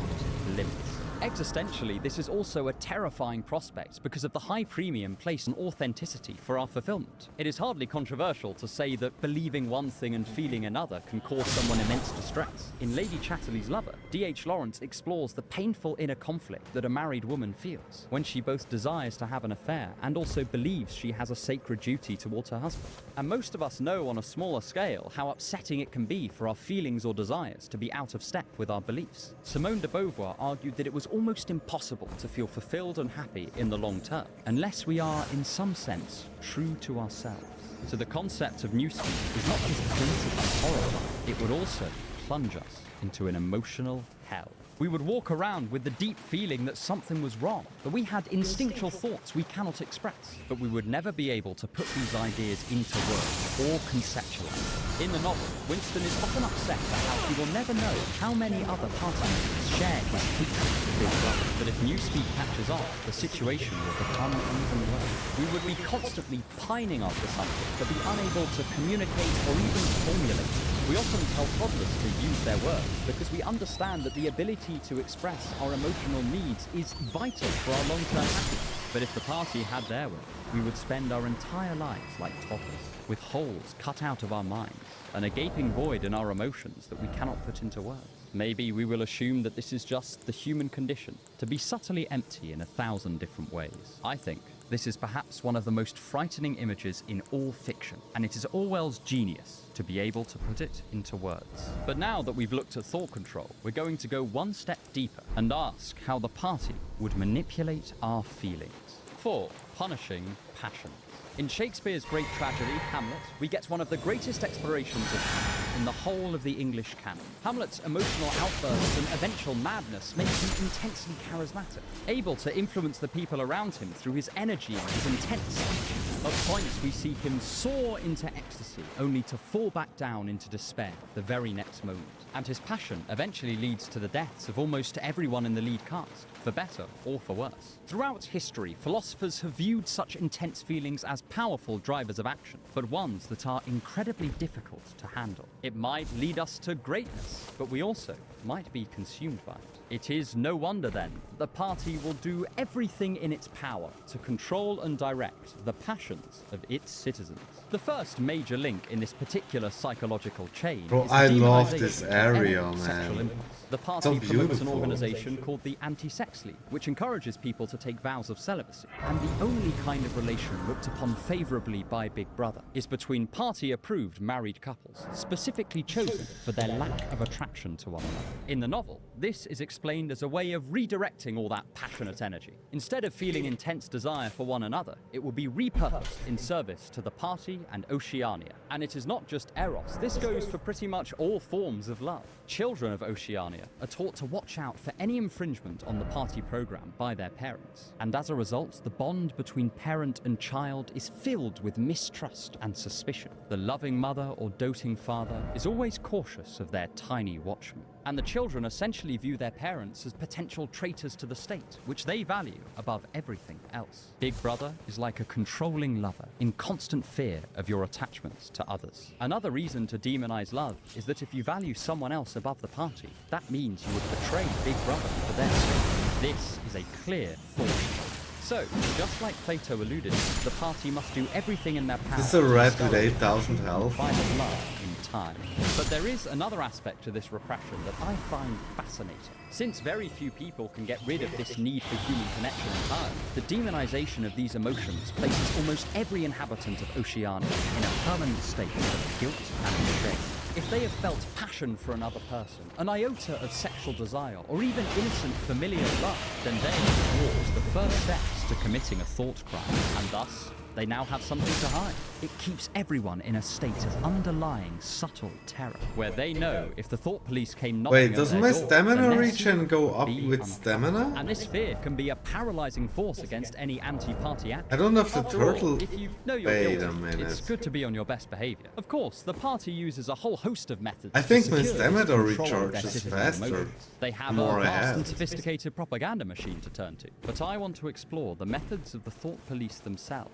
limits. Existentially, this is also a terrifying prospect because of the high premium placed on authenticity for our fulfillment. It is hardly controversial to say that believing one thing and feeling another can cause someone immense distress. In Lady Chatterley's Lover, D.H. Lawrence explores the painful inner conflict that a married woman feels when she both desires to have an affair and also believes she has a sacred duty towards her husband. And most of us know on a smaller scale how upsetting it can be for our feelings or desires to be out of step with our beliefs. Simone de Beauvoir argued that it was almost impossible to feel fulfilled and happy in the long term unless we are, in some sense, true to ourselves. So the concept of Newspeak is not just principally horrifying, it would also plunge us into an emotional hell. We would walk around with the deep feeling that something was wrong, that we had instinctual thoughts we cannot express, but we would never be able to put these ideas into words or conceptualize. In the novel, Winston is often upset at how he will never know how many other party members share his hatred for Big Brother. But if Newspeak catches on, the situation will become even worse. We would be constantly pining after something, but be unable to communicate or even formulate. We often tell toddlers to use their words because we understand that the ability to express our emotional needs is vital for our long-term happiness. But if the party had their way, we would spend our entire lives like toddlers, with holes cut out of our minds and a gaping void in our emotions that we cannot put into words. Maybe we will assume that this is just the human condition, to be subtly empty in 1,000 different ways. I think this is perhaps one of the most frightening images in all fiction, and it is Orwell's genius to be able to put it into words. But now that we've looked at thought control, we're going to go one step deeper and ask how the party would manipulate our feelings. 4. Punishing passion. In Shakespeare's great tragedy, Hamlet, we get one of the greatest explorations of passion in the whole of the English canon. Hamlet's emotional outbursts and eventual madness make him intensely charismatic, able to influence the people around him through his energy and his intense speech. At points, we see him soar into ecstasy, only to fall back down into despair the very next moment. And his passion eventually leads to the deaths of almost everyone in the lead cast, for better or for worse. Throughout history, philosophers have viewed such intense feelings as powerful drivers of action, but ones that are incredibly difficult to handle. It might lead us to greatness, but we also might be consumed by it. It is no wonder then that the party will do everything in its power to control and direct the passions of its citizens. The first major link in this particular psychological chain Bro, is the I love demonization this of area, any sexual man. impulse. The party So promotes an beautiful. organization called the Anti-Sex League, which encourages people to take vows of celibacy. And the only kind of relation looked upon favorably by Big Brother is between party-approved married couples, specifically chosen for their lack of attraction to one another. In the novel, this is explained as a way of redirecting all that passionate energy. Instead of feeling intense desire for one another, it will be repurposed in service to the party and Oceania. And it is not just Eros, this goes for pretty much all forms of love. Children of Oceania are taught to watch out for any infringement on the party program by their parents. And as a result, the bond between parent and child is filled with mistrust and suspicion. The loving mother or doting father is always cautious of their tiny watchman. And the children essentially view their parents as potential traitors to the state, which they value above everything else. Big Brother is like a controlling lover in constant fear of your attachments to others. Another reason to demonize love is that if you value someone else above the party, that means you would betray Big Brother for their sake. This is a clear thought. So, just like Plato alluded, the party must do everything in their power This is a rat to with discourage 8,000 the health. fight of love in time. But there is another aspect to this repression that I find fascinating. Since very few people can get rid of this need for human connection entirely, the demonization of these emotions places almost every inhabitant of Oceania in a permanent state of guilt and shame. If they have felt passion for another person, an iota of sexual desire, or even innocent familial love, then they have walked the first steps to committing a thought crime, and thus they now have something to hide. It keeps everyone in a state of underlying subtle terror, where they know if the thought police came knocking Wait, at doesn't their my door, stamina the next regen go would up be with unstoppable. stamina? And this fear can be a paralyzing force against any anti-party action. I don't know if the After all, turtle... if you know you're Wait a guilty, minute. it's good to be on your best behavior. Of course, the party uses a whole host of methods. I to think my secure stamina control of their recharges citizens' faster emotions. They have the a more I vast have. and sophisticated propaganda machine to turn to. But I want to explore the methods of the thought police themselves,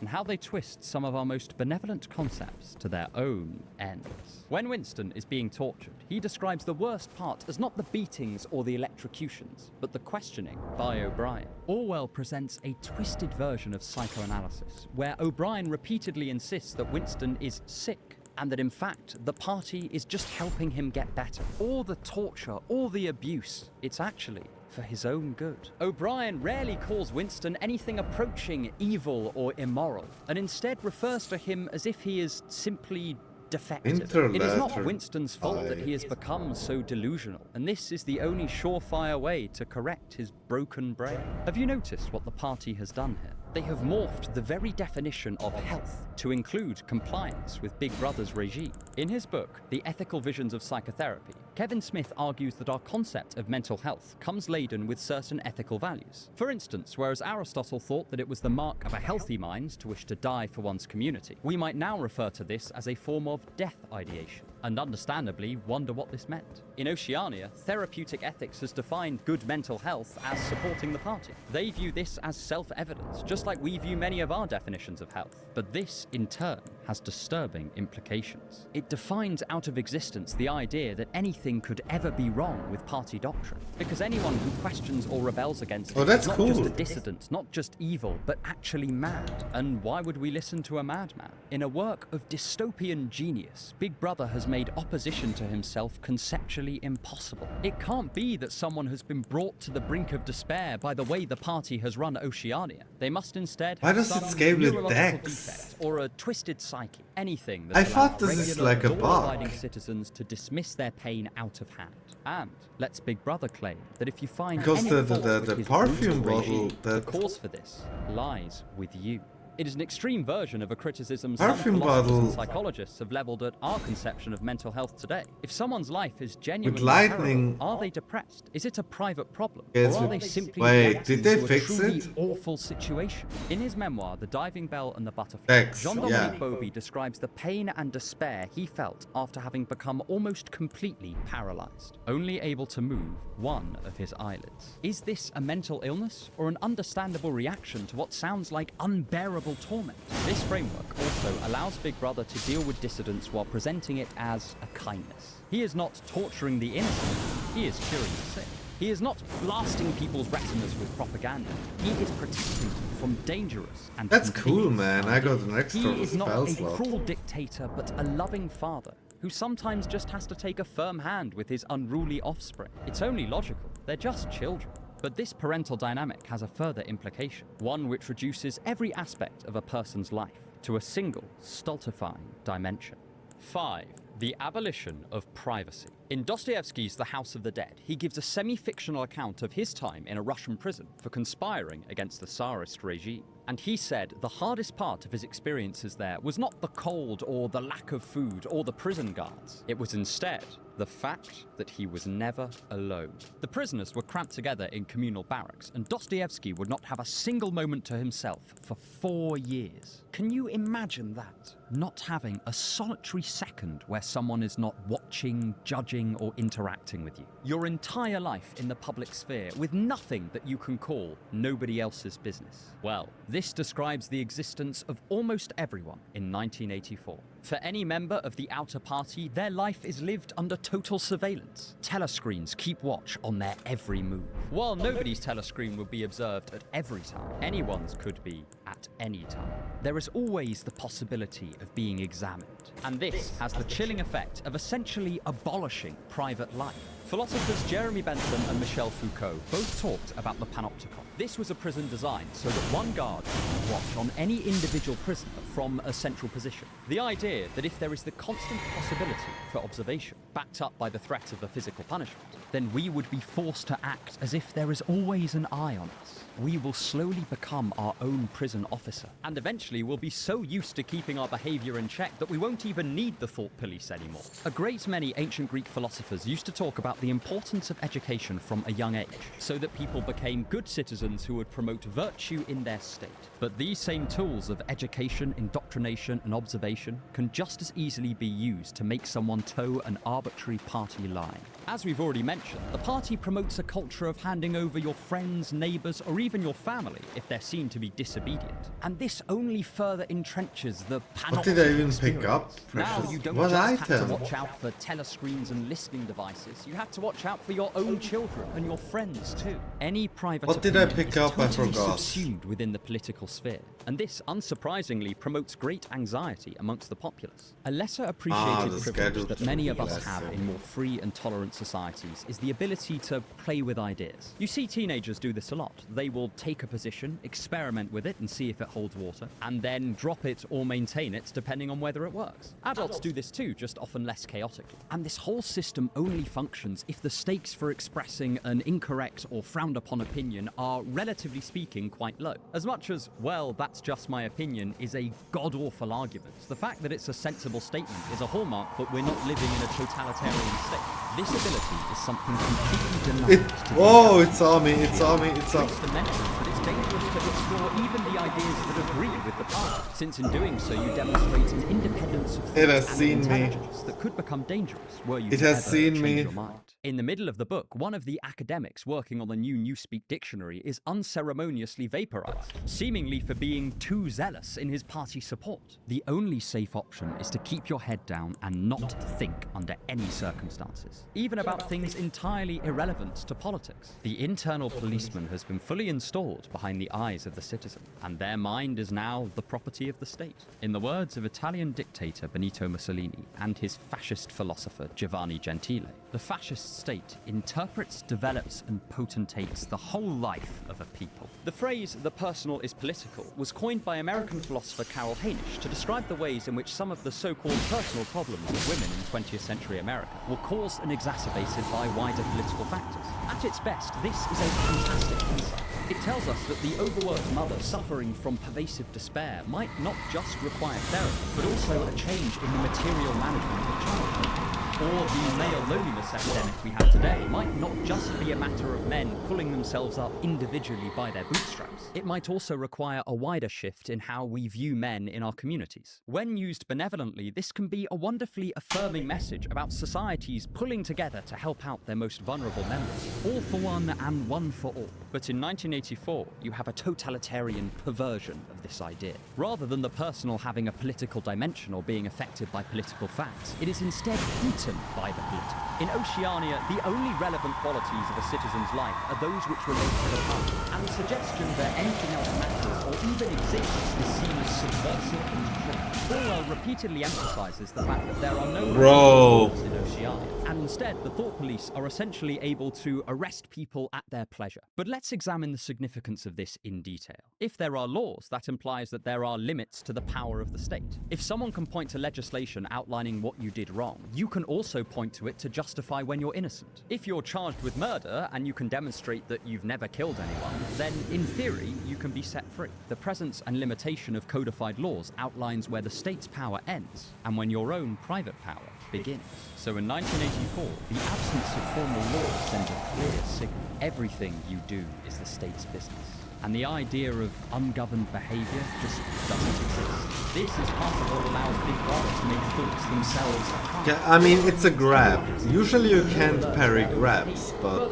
and how they twist some of our most benevolent concepts to their own ends. When Winston is being tortured, he describes the worst part as not the beatings or the electrocutions, but the questioning by O'Brien. Orwell presents a twisted version of psychoanalysis, where O'Brien repeatedly insists that Winston is sick, and that in fact, the party is just helping him get better. All the torture, all the abuse, it's actually for his own good. O'Brien rarely calls Winston anything approaching evil or immoral, and instead refers to him as if he is simply defective. It is not Winston's fault that he has become so delusional, and this is the only surefire way to correct his broken brain. Have you noticed what the party has done here? They have morphed the very definition of health to include compliance with Big Brother's regime. In his book, The Ethical Visions of Psychotherapy, Kevin Smith argues that our concept of mental health comes laden with certain ethical values. For instance, whereas Aristotle thought that it was the mark of a healthy mind to wish to die for one's community, we might now refer to this as a form of death ideation, and understandably wonder what this meant. In Oceania, therapeutic ethics has defined good mental health as supporting the party. They view this as self-evident, just like we view many of our definitions of health. But this, in turn, has disturbing implications. It defines out of existence the idea that anything could ever be wrong with party doctrine, because anyone who questions or rebels against it is not just a dissident, not just evil, but actually mad. And why would we listen to a madman? In a work of dystopian genius, Big Brother has made opposition to himself conceptually impossible. It can't be that someone has been brought to the brink of despair by the way the party has run Oceania. They must instead have some neurological defect or a twisted psyche, anything that allows regular, law-abiding citizens to dismiss their pain out of hand. And let's Big Brother claim that if you find any fault with his perfume brutal bottle, regime, the cause for this lies with you. It is an extreme version of a criticism Perfume some philosophers and bottle. psychologists have leveled at our conception of mental health today. If someone's life is genuinely lightning. terrible, are they depressed? Is it a private problem? Yes, or are with- they simply Wait, reacting did they to a fix truly it? awful situation? In his memoir, The Diving Bell and the Butterfly, Thanks, Jean-Dominique yeah. Bovey describes the pain and despair he felt after having become almost completely paralyzed, only able to move one of his eyelids. Is this a mental illness or an understandable reaction to what sounds like unbearable torment? This framework also allows Big Brother to deal with dissidents while presenting it as a kindness. He is not torturing the innocent, he is curing the sick. He is not blasting people's retinas with propaganda. He is protecting them from dangerous and That's cool, contagious man. I got an extra He is not spell a slot. cruel dictator, but a loving father who sometimes just has to take a firm hand with his unruly offspring. It's only logical. They're just children. But this parental dynamic has a further implication, one which reduces every aspect of a person's life to a single, stultifying dimension. 5. The abolition of privacy. In Dostoevsky's The House of the Dead, he gives a semi-fictional account of his time in a Russian prison for conspiring against the Tsarist regime. And he said the hardest part of his experiences there was not the cold or the lack of food or the prison guards. It was instead the fact that he was never alone. The prisoners were cramped together in communal barracks, and Dostoevsky would not have a single moment to himself for 4 years. Can you imagine that? Not having a solitary second where someone is not watching, judging, or interacting with you. Your entire life in the public sphere with nothing that you can call nobody else's business. Well, this describes the existence of almost everyone in 1984. For any member of the outer party, their life is lived under total surveillance. Telescreens keep watch on their every move. While nobody's telescreen will be observed at every time, anyone's could be at any time. There is always the possibility of being examined. And this has the chilling effect of essentially abolishing private life. Philosophers Jeremy Bentham and Michel Foucault both talked about the panopticon. This was a prison designed so that one guard could watch on any individual prisoner from a central position. The idea that if there is the constant possibility for observation, backed up by the threat of a physical punishment, then we would be forced to act as if there is always an eye on us. we will slowly become our own prison officer. And eventually we'll be so used to keeping our behavior in check that we won't even need the thought police anymore. A great many ancient Greek philosophers used to talk about the importance of education from a young age, so that people became good citizens who would promote virtue in their state. But these same tools of education, indoctrination, and observation can just as easily be used to make someone toe an arbitrary party line. As we've already mentioned, the party promotes a culture of handing over your friends, neighbors, or even your family if they're seen to be disobedient. And this only further entrenches the panoptic What did I even experience. pick up? Now Precious. you don't What just item? have to watch out for telescreens and listening devices. You have to watch out for your own children and your friends too. Any private What did I opinion pick is up? I totally forgot. subsumed within the political sphere, and this unsurprisingly promotes great anxiety amongst the populace. A lesser appreciated the privilege schedule that to many be of us less, have yeah. in more free and tolerant societies is the ability to play with ideas. You see teenagers do this a lot. They will take a position, experiment with it and see if it holds water, and then drop it or maintain it depending on whether it works. Adults do this too, just often less chaotically. And this whole system only functions if the stakes for expressing an incorrect or frowned upon opinion are, relatively speaking, quite low. As much as, well, that's just my opinion, is a god-awful argument, the fact that it's a sensible statement is a hallmark that we're not living in a totalitarian state. This ability is something completely denied to the Oh, it's army, it's army, it's army. to mention that it's dangerous to explore even the ideas that agree with the party, since in doing so you demonstrate an independence of It thought has and seen me. intelligence that could become dangerous were you It to has ever seen change me. your mind. In the middle of the book, one of the academics working on the new Newspeak dictionary is unceremoniously vaporized, seemingly for being too zealous in his party support. The only safe option is to keep your head down and not think under any circumstances, even about things entirely irrelevant to politics. The internal policeman has been fully installed behind the eyes of the citizen, and their mind is now the property of the state. In the words of Italian dictator Benito Mussolini and his fascist philosopher Giovanni Gentile, the fascist state interprets, develops, and potentates the whole life of a people. The phrase, the personal is political, was coined by American philosopher Carol Hainish to describe the ways in which some of the so-called personal problems of women in 20th century America were caused and exacerbated by wider political factors. At its best, this is a fantastic insight. It tells us that the overworked mother suffering from pervasive despair might not just require therapy, but also a change in the material management of childhood. Or the male loneliness epidemic we have today might not just be a matter of men pulling themselves up individually by their bootstraps. It might also require a wider shift in how we view men in our communities. When used benevolently, this can be a wonderfully affirming message about societies pulling together to help out their most vulnerable members. All for one and one for all. But in 1984, you have a totalitarian perversion of this idea. Rather than the personal having a political dimension or being affected by political facts, it is instead eaten by the political. In Oceania, the only relevant qualities of a citizen's life are those which relate to the party, and the suggestion that anything else matters or even exists is seen as subversive and criminal. Orwell repeatedly emphasizes the fact that there are no laws in Oceania, and instead the thought police are essentially able to arrest people at their pleasure. But let's examine the significance of this in detail. If there are laws, that implies that there are limits to the power of the state. If someone can point to legislation outlining what you did wrong, you can also point to it to justify when you're innocent. If you're charged with murder and you can demonstrate that you've never killed anyone, then in theory you can be set free. The presence and limitation of codified laws outlines where the state's power ends and when your own private power begins. So in 1984, the absence of formal law sends a clear signal. Everything you do is the state's business. And the idea of ungoverned behavior just doesn't exist. This is part of what allows Big Brother to make thoughts themselves. Yeah, I mean, it's a grab. Usually you can't parry grabs, but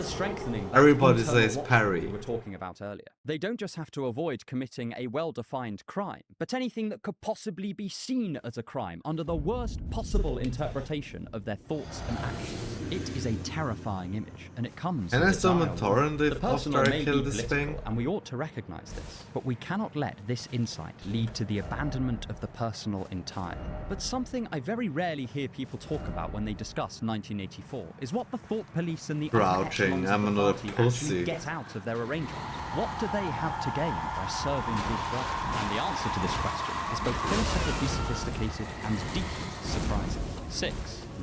everybody says parry. We were talking about earlier. They don't just have to avoid committing a well-defined crime, but anything that could possibly be seen as a crime under the worst possible interpretation of their thoughts and actions. It is a terrifying image, and it comes. And I with saw a a dire torrent warning. if The personal after may I be kill this political, thing. and we ought to recognize this, but we cannot let this insight lead to the abandonment of the personal entirely. But something I very rarely hear people talk about when they discuss 1984 is what the thought police and the other Crouching, echelons of I'm the another party pussy. actually get out of their arrangement. What do they have to gain by serving Big Brother? And the answer to this question is both philosophically sophisticated and deeply surprising. 6.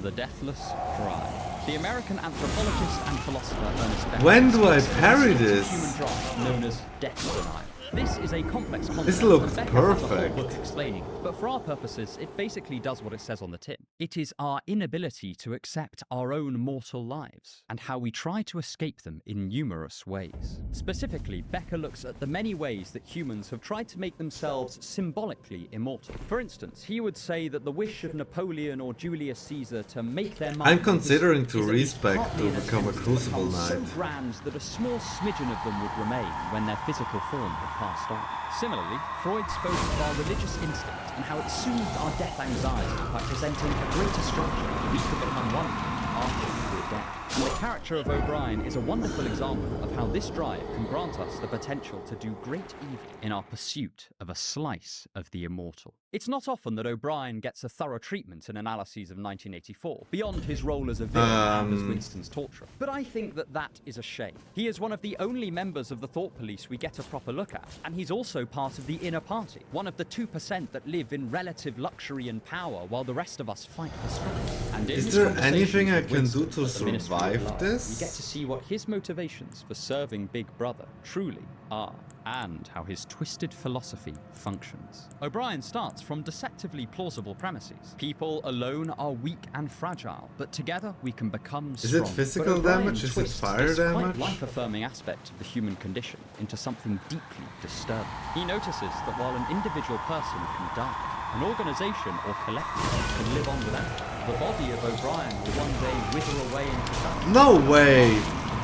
The Deathless Cry. The American anthropologist and philosopher Ernest Becker When do I speaks of parry a sort of this? human drive known as death denial. This is a complex concept. This looks that Becker has a whole perfect. book explaining, but for our purposes, it basically does what it says on the tin. It is our inability to accept our own mortal lives and how we try to escape them in numerous ways. Specifically, Becker looks at the many ways that humans have tried to make themselves symbolically immortal. For instance, he would say that the wish of Napoleon or Julius Caesar to make their mark I'm considering to is at least respect partly to an become a attempt to Crucible become so Knight. grand that a small smidgen of them would remain when their physical form had passed on. Similarly, Freud spoke of our religious instinct and how it soothed our death anxiety by presenting a greater structure that we could become one with after we were dead. And the character of O'Brien is a wonderful example of how this drive can grant us the potential to do great evil in our pursuit of a slice of the immortal. It's not often that O'Brien gets a thorough treatment in analyses of 1984, beyond his role as a villain and as Winston's torturer. But I think that that is a shame. He is one of the only members of the Thought Police we get a proper look at, and he's also part of the inner party, one of the 2% that live in relative luxury and power while the rest of us fight for strength. And in Is his there conversations anything I with can do Winston to at the Ministry of survive Love, this? we get to see what his motivations for serving Big Brother truly are, and how his twisted philosophy functions. O'Brien starts from deceptively plausible premises. People alone are weak and fragile, but together we can become strong. Is it physical But O'Brien damage? Is it twists fire this damage? quite life-affirming aspect of the human condition into something deeply disturbing. He notices that while an individual person can die, an organization or collective can live on without it. The body of O'Brien will one day wither away into dust. No way!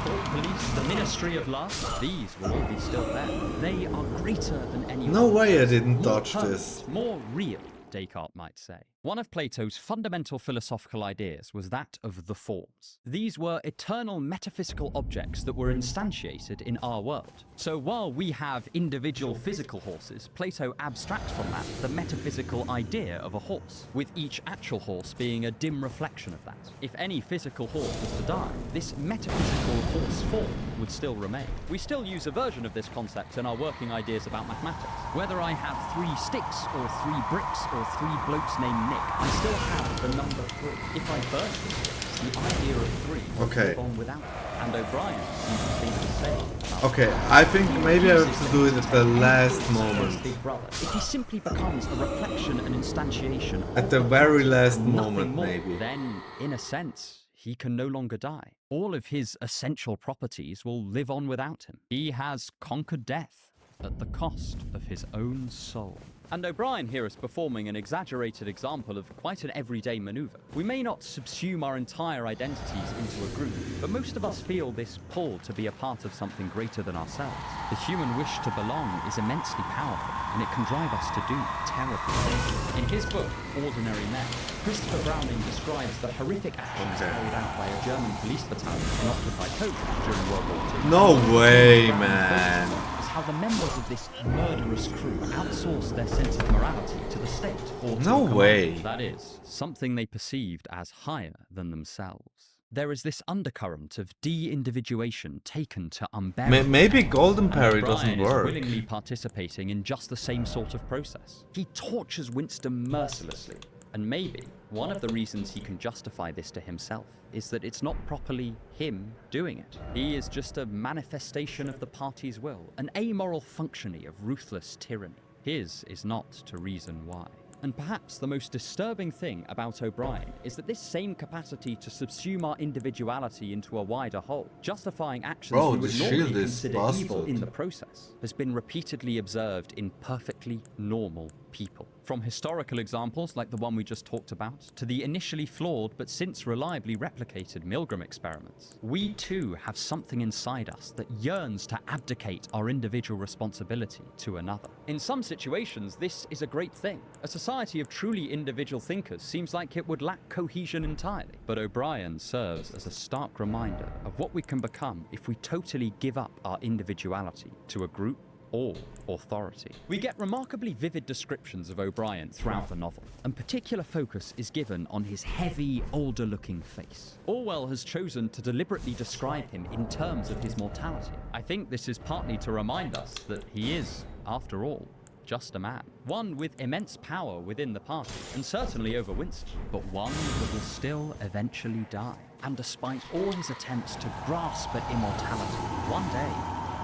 The Thought Police, the Ministry of Love, these will all be still there. They are greater than anyone. No way I didn't More dodge permanent, this. More real, Descartes might say. One of Plato's fundamental philosophical ideas was that of the forms. These were eternal metaphysical objects that were instantiated in our world. So while we have individual physical horses, Plato abstracts from that the metaphysical idea of a horse, with each actual horse being a dim reflection of that. If any physical horse was to die, this metaphysical horse form would still remain. We still use a version of this concept in our working ideas about mathematics. Whether I have 3 sticks, or 3 bricks, or 3 blokes named Nick, I still have the number 3. If I burst the sticks, the idea of 3 will live on without it. And O'Brien seems to think the same about Okay, I think maybe I have to do it at the last moment. Big Brother. If he simply becomes a reflection and instantiation At the very last nothing moment, more, maybe. then, in a sense, he can no longer die. All of his essential properties will live on without him. He has conquered death at the cost of his own soul. And O'Brien here is performing an exaggerated example of quite an everyday maneuver. We may not subsume our entire identities into a group, but most of us feel this pull to be a part of something greater than ourselves. The human wish to belong is immensely powerful, and it can drive us to do terrible things. In his book, Ordinary Men, Christopher Browning describes the horrific actions carried out by a German police battalion in occupied Poland during World War II. No way, man. How the members of this murderous crew outsourced their sense of morality to the state or to No the way. command. That is, something they perceived as higher than themselves. There is this undercurrent of de-individuation taken to unbearable. Maybe Golden And Parry O'Brien doesn't is work. willingly participating in just the same sort of process. He tortures Winston mercilessly. And maybe one of the reasons he can justify this to himself is that it's not properly him doing it. He is just a manifestation of the party's will, an amoral functionary of ruthless tyranny. His is not to reason why. And perhaps the most disturbing thing about O'Brien is that this same capacity to subsume our individuality into a wider whole, justifying actions Bro, we the would normally shield is consider evil busted. in the process, has been repeatedly observed in perfectly normal people. From historical examples like the one we just talked about, to the initially flawed but since reliably replicated Milgram experiments, we too have something inside us that yearns to abdicate our individual responsibility to another. In some situations, this is a great thing. A society of truly individual thinkers seems like it would lack cohesion entirely. But O'Brien serves as a stark reminder of what we can become if we totally give up our individuality to a group or authority. We get remarkably vivid descriptions of O'Brien throughout the novel, and particular focus is given on his heavy, older-looking face. Orwell has chosen to deliberately describe him in terms of his mortality. I think this is partly to remind us that he is, after all, just a man. One with immense power within the party, and certainly over Winston, but one that will still eventually die. And despite all his attempts to grasp at immortality, one day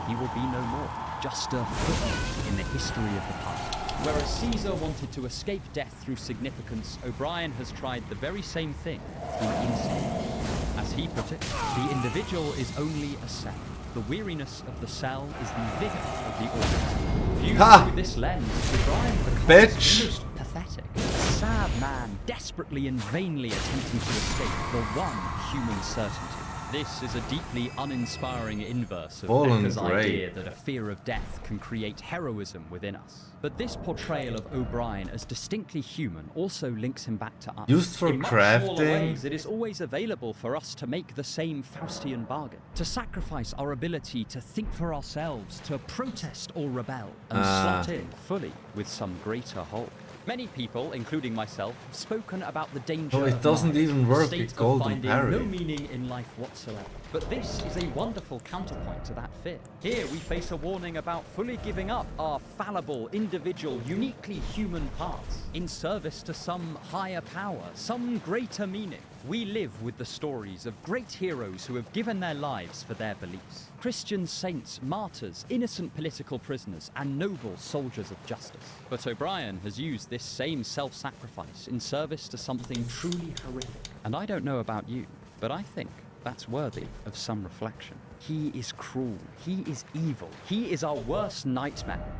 he will be no more, just a footnote in the history of the party. Whereas Caesar wanted to escape death through significance, O'Brien has tried the very same thing through instinct. As he put it, the individual is only a cell. The weariness of the cell is the vigor of the organism. Viewed through this lens, O'Brien becomes almost pathetic. A sad man desperately and vainly attempting to escape the one human certainty. This is a deeply uninspiring inverse of Becker's idea that a fear of death can create heroism within us. But this portrayal of O'Brien as distinctly human also links him back to us. Used for in much smaller crafting. ways, it is always available for us to make the same Faustian bargain, to sacrifice our ability to think for ourselves, to protest or rebel, and slot in fully with some greater whole. Many people, including myself, have spoken about the danger Oh, it of doesn't mind, even the work state with of golden finding parry. no meaning in life whatsoever. But this is a wonderful counterpoint to that fear. Here we face a warning about fully giving up our fallible, individual, uniquely human parts in service to some higher power, some greater meaning. We live with the stories of great heroes who have given their lives for their beliefs. Christian saints, martyrs, innocent political prisoners, and noble soldiers of justice. But O'Brien has used this same self-sacrifice in service to something truly horrific. And I don't know about you, but I think that's worthy of some reflection. He is cruel, he is evil, he is our worst nightmare,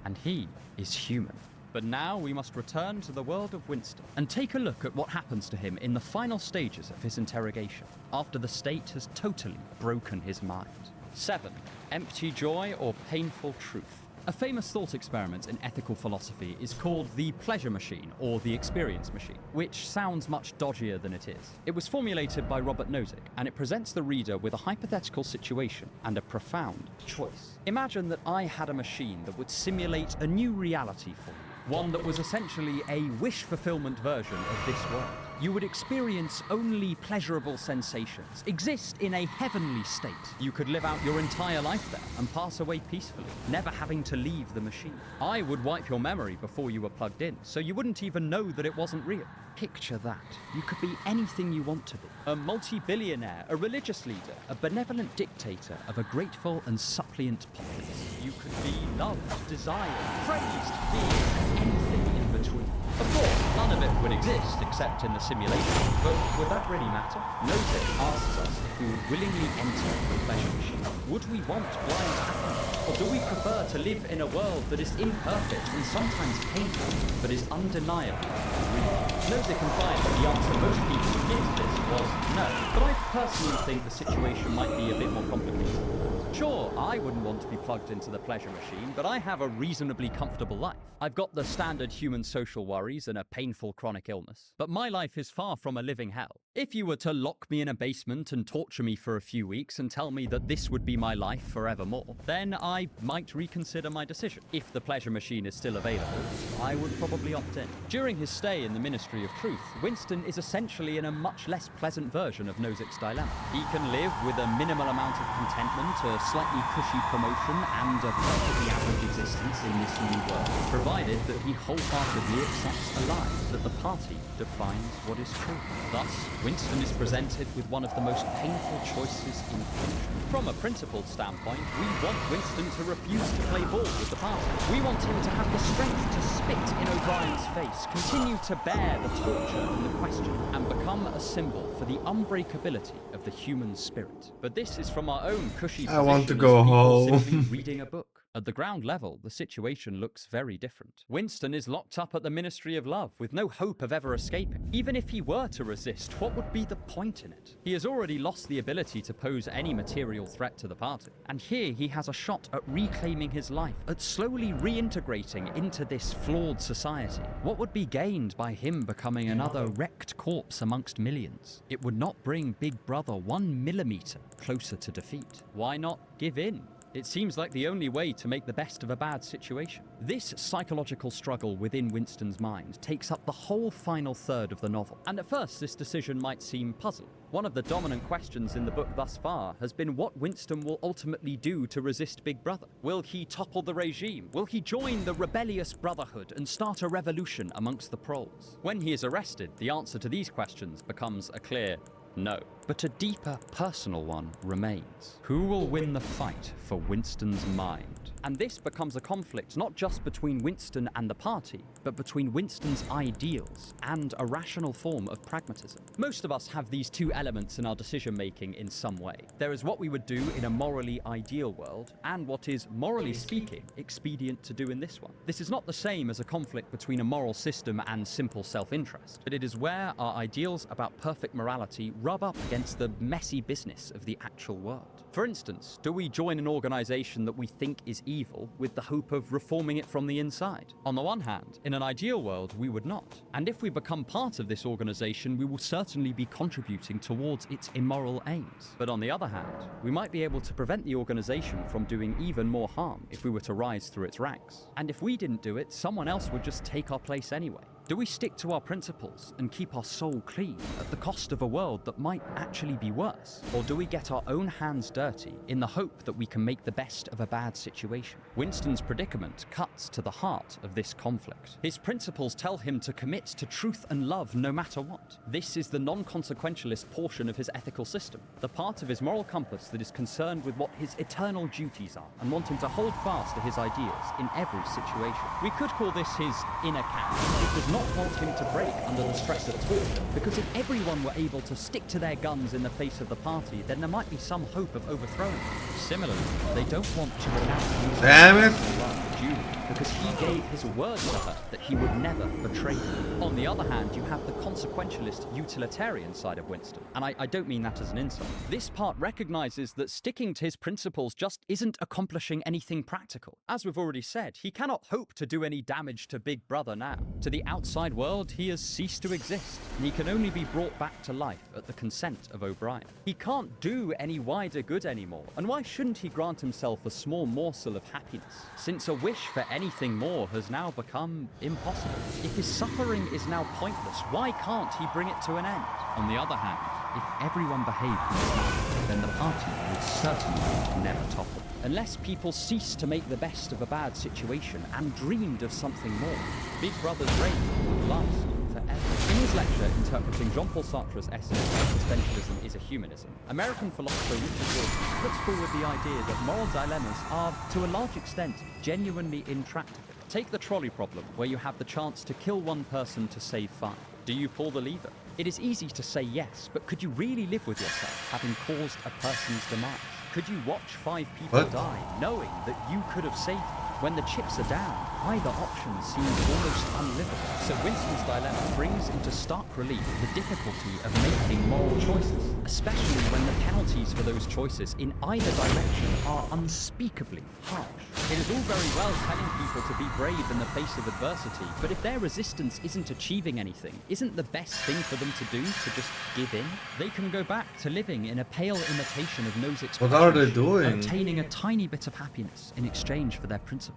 and he is human. But now we must return to the world of Winston and take a look at what happens to him in the final stages of his interrogation, after the state has totally broken his mind. 7. Empty joy or painful truth. A famous thought experiment in ethical philosophy is called the pleasure machine or the experience machine, which sounds much dodgier than it is. It was formulated by Robert Nozick, and it presents the reader with a hypothetical situation and a profound choice. Imagine that I had a machine that would simulate a new reality for you, one that was essentially a wish fulfillment version of this world. You would experience only pleasurable sensations, exist in a heavenly state. You could live out your entire life there and pass away peacefully, never having to leave the machine. I would wipe your memory before you were plugged in, so you wouldn't even know that it wasn't real. Picture that. You could be anything you want to be. A multi-billionaire, a religious leader, a benevolent dictator of a grateful and suppliant populace. You could be loved, desired, praised, feared, anything in between. Of course, none of it would exist except in the simulation, but would that really matter? Nozick asks us if we would willingly enter the pleasure machine. Would we want blind happiness? Or do we prefer to live in a world that is imperfect and sometimes painful, but is undeniably real? Nozick implied that the answer most people would give to this was no, but I personally think the situation might be a bit more complicated. Sure, I wouldn't want to be plugged into the pleasure machine, but I have a reasonably comfortable life. I've got the standard human social worries and a painful chronic illness, but my life is far from a living hell. If you were to lock me in a basement and torture me for a few weeks and tell me that this would be my life forevermore, then I might reconsider my decision. If the pleasure machine is still available, I would probably opt in. During his stay in the Ministry of Truth, Winston is essentially in a much less pleasant version of Nozick's dilemma. He can live with a minimal amount of contentment, a slightly cushy promotion, and a perfectly average existence in this new world, provided that he wholeheartedly accepts a lie that the party defines what is true. Thus, Winston is presented with one of the most painful choices in fiction. From a principled standpoint, we want Winston to refuse to play ball with the party. We want him to have the strength to spit in O'Brien's face, continue to bear the torture and the question, and become a symbol for the unbreakability of the human spirit. But this is from our own cushy position. I want to go home. Simply reading a book. At the ground level, the situation looks very different. Winston is locked up at the Ministry of Love with no hope of ever escaping. Even if he were to resist, what would be the point in it? He has already lost the ability to pose any material threat to the party. And here he has a shot at reclaiming his life, at slowly reintegrating into this flawed society. What would be gained by him becoming another wrecked corpse amongst millions? It would not bring Big Brother 1 millimeter closer to defeat. Why not give in? It seems like the only way to make the best of a bad situation. This psychological struggle within Winston's mind takes up the whole final third of the novel, and at first this decision might seem puzzling. One of the dominant questions in the book thus far has been what Winston will ultimately do to resist Big Brother. Will he topple the regime? Will he join the rebellious Brotherhood and start a revolution amongst the proles? When he is arrested, the answer to these questions becomes a clear no. But a deeper, personal one remains. Who will win the fight for Winston's mind? And this becomes a conflict not just between Winston and the party, but between Winston's ideals and a rational form of pragmatism. Most of us have these two elements in our decision-making in some way. There is what we would do in a morally ideal world, and what is, morally speaking, expedient to do in this one. This is not the same as a conflict between a moral system and simple self-interest, but it is where our ideals about perfect morality rub up against the messy business of the actual world. For instance, do we join an organization that we think is evil with the hope of reforming it from the inside? On the one hand, in an ideal world, we would not. And if we become part of this organization, we will certainly be contributing towards its immoral aims. But on the other hand, we might be able to prevent the organization from doing even more harm if we were to rise through its ranks. And if we didn't do it, someone else would just take our place anyway. Do we stick to our principles and keep our soul clean at the cost of a world that might actually be worse? Or do we get our own hands dirty in the hope that we can make the best of a bad situation? Winston's predicament cuts to the heart of this conflict. His principles tell him to commit to truth and love no matter what. This is the non-consequentialist portion of his ethical system, the part of his moral compass that is concerned with what his eternal duties are and wanting to hold fast to his ideals in every situation. We could call this his inner cat. It does not want him to break under the stress of torture, because if everyone were able to stick to their guns in the face of the party, then there might be some hope of overthrowing him. Similarly, they don't want to renounce Damn it! Julie, because he gave his word to her that he would never betray her. On the other hand, you have the consequentialist utilitarian side of Winston, and I don't mean that as an insult. This part recognizes that sticking to his principles just isn't accomplishing anything practical. As we've already said, he cannot hope to do any damage to Big Brother now. To the outside world, he has ceased to exist, and he can only be brought back to life at the consent of O'Brien. He can't do any wider good anymore, and why shouldn't he grant himself a small morsel of happiness, since a wish for anything more has now become impossible? If his suffering is now pointless, why can't he bring it to an end? On the other hand, if everyone behaved in this manner, then the party would certainly never topple. Unless people ceased to make the best of a bad situation and dreamed of something more, Big Brother's reign would last forever. In his lecture interpreting Jean-Paul Sartre's essay Existentialism is a Humanism, American philosopher Richard Dawkins puts forward the idea that moral dilemmas are, to a large extent, genuinely intractable. Take the trolley problem, where you have the chance to kill one person to save 5. Do you pull the lever? It is easy to say yes, but could you really live with yourself having caused a person's demise? Could you watch 5 people die, knowing that you could have saved them? When the chips are down, either option seems almost unlivable. So Winston's dilemma brings into stark relief the difficulty of making moral choices, especially when the penalties for those choices in either direction are unspeakably harsh. It is all very well telling people to be brave in the face of adversity, but if their resistance isn't achieving anything, isn't the best thing for them to do to just give in? They can go back to living in a pale imitation of No's expectation, what are they doing? obtaining a tiny bit of happiness in exchange for their principles.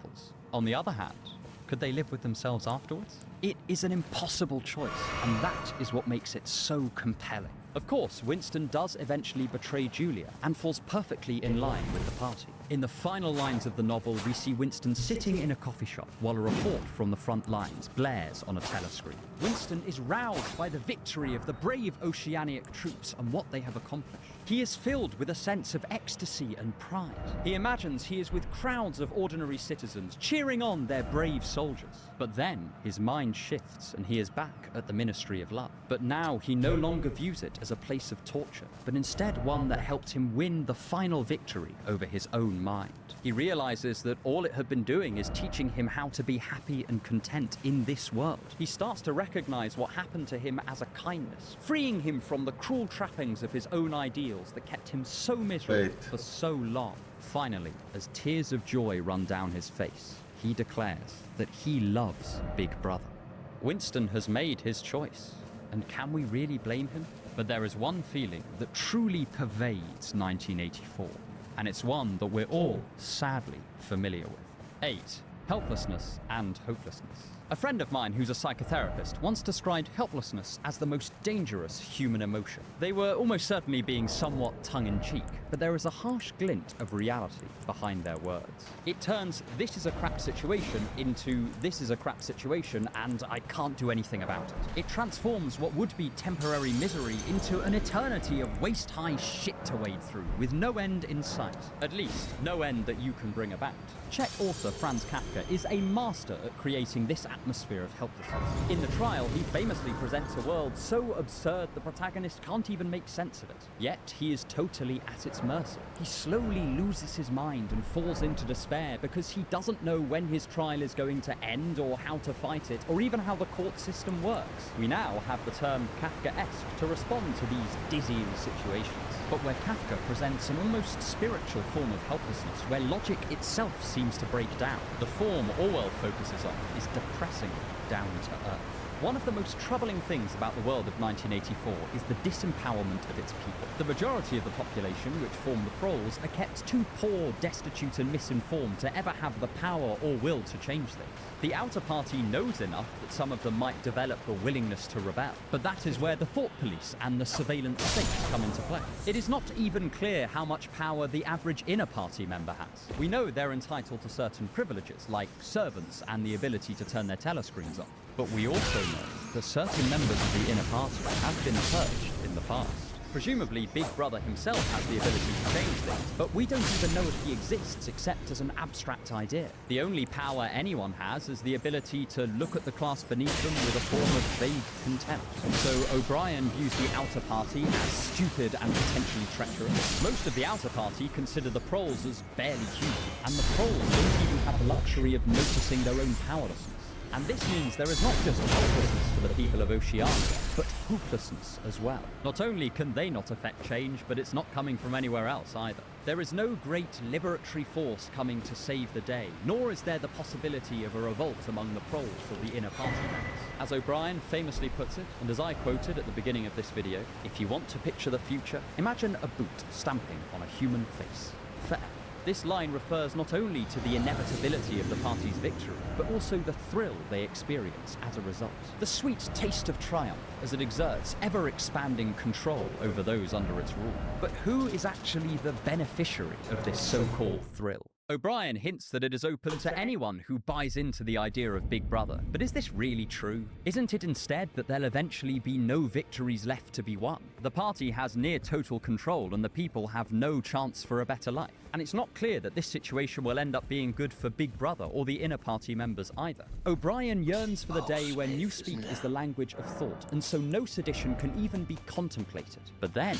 On the other hand, could they live with themselves afterwards? It is an impossible choice, and that is what makes it so compelling. Of course, Winston does eventually betray Julia and falls perfectly in line with the party. In the final lines of the novel, we see Winston sitting in a coffee shop while a report from the front lines blares on a telescreen. Winston is roused by the victory of the brave Oceanic troops and what they have accomplished. He is filled with a sense of ecstasy and pride. He imagines he is with crowds of ordinary citizens cheering on their brave soldiers. But then his mind shifts and he is back at the Ministry of Love. But now he no longer views it as a place of torture, but instead one that helped him win the final victory over his own mind. He realizes that all it had been doing is teaching him how to be happy and content in this world. He starts to recognize what happened to him as a kindness, freeing him from the cruel trappings of his own ideals that kept him so miserable for so long. Finally, as tears of joy run down his face, he declares that he loves Big Brother. Winston has made his choice, and can we really blame him? But there is one feeling that truly pervades 1984. and it's one that we're all sadly familiar with. 8. Helplessness and hopelessness. A friend of mine who's a psychotherapist once described helplessness as the most dangerous human emotion. They were almost certainly being somewhat tongue-in-cheek, but there is a harsh glint of reality behind their words. It turns "this is a crap situation" into "this is a crap situation and I can't do anything about it." It transforms what would be temporary misery into an eternity of waist-high shit to wade through, with no end in sight. At least, no end that you can bring about. Czech author Franz Kafka is a master at creating this atmosphere of helplessness. In The Trial, he famously presents a world so absurd the protagonist can't even make sense of it. Yet, he is totally at its mercy. He slowly loses his mind and falls into despair because he doesn't know when his trial is going to end or how to fight it, or even how the court system works. We now have the term Kafkaesque to respond to these dizzying situations. But where Kafka presents an almost spiritual form of helplessness, where logic itself seems to break down, the form Orwell focuses on is depressingly down to earth. One of the most troubling things about the world of 1984 is the disempowerment of its people. The majority of the population, which form the proles, are kept too poor, destitute and misinformed to ever have the power or will to change things. The outer party knows enough that some of them might develop a willingness to rebel, but that is where the thought police and the surveillance state come into play. It is not even clear how much power the average inner party member has. We know they're entitled to certain privileges, like servants and the ability to turn their telescreens off. But we also know that certain members of the inner party have been purged in the past. Presumably, Big Brother himself has the ability to change things, but we don't even know if he exists except as an abstract idea. The only power anyone has is the ability to look at the class beneath them with a form of vague contempt. So O'Brien views the outer party as stupid and potentially treacherous. Most of the outer party consider the proles as barely human, and the proles don't even have the luxury of noticing their own powerlessness. And this means there is not just helplessness for the people of Oceania, but hopelessness as well. Not only can they not affect change, but it's not coming from anywhere else either. There is no great liberatory force coming to save the day, nor is there the possibility of a revolt among the proles or the inner party members. As O'Brien famously puts it, and as I quoted at the beginning of this video, if you want to picture the future, imagine a boot stamping on a human face. Forever. This line refers not only to the inevitability of the party's victory, but also the thrill they experience as a result. The sweet taste of triumph as it exerts ever-expanding control over those under its rule. But who is actually the beneficiary of this so-called thrill? O'Brien hints that it is open to anyone who buys into the idea of Big Brother. But is this really true? Isn't it instead that there'll eventually be no victories left to be won? The party has near total control and the people have no chance for a better life. And it's not clear that this situation will end up being good for Big Brother or the inner party members either. O'Brien yearns for the day when newspeak is the language of thought, and so no sedition can even be contemplated. But then,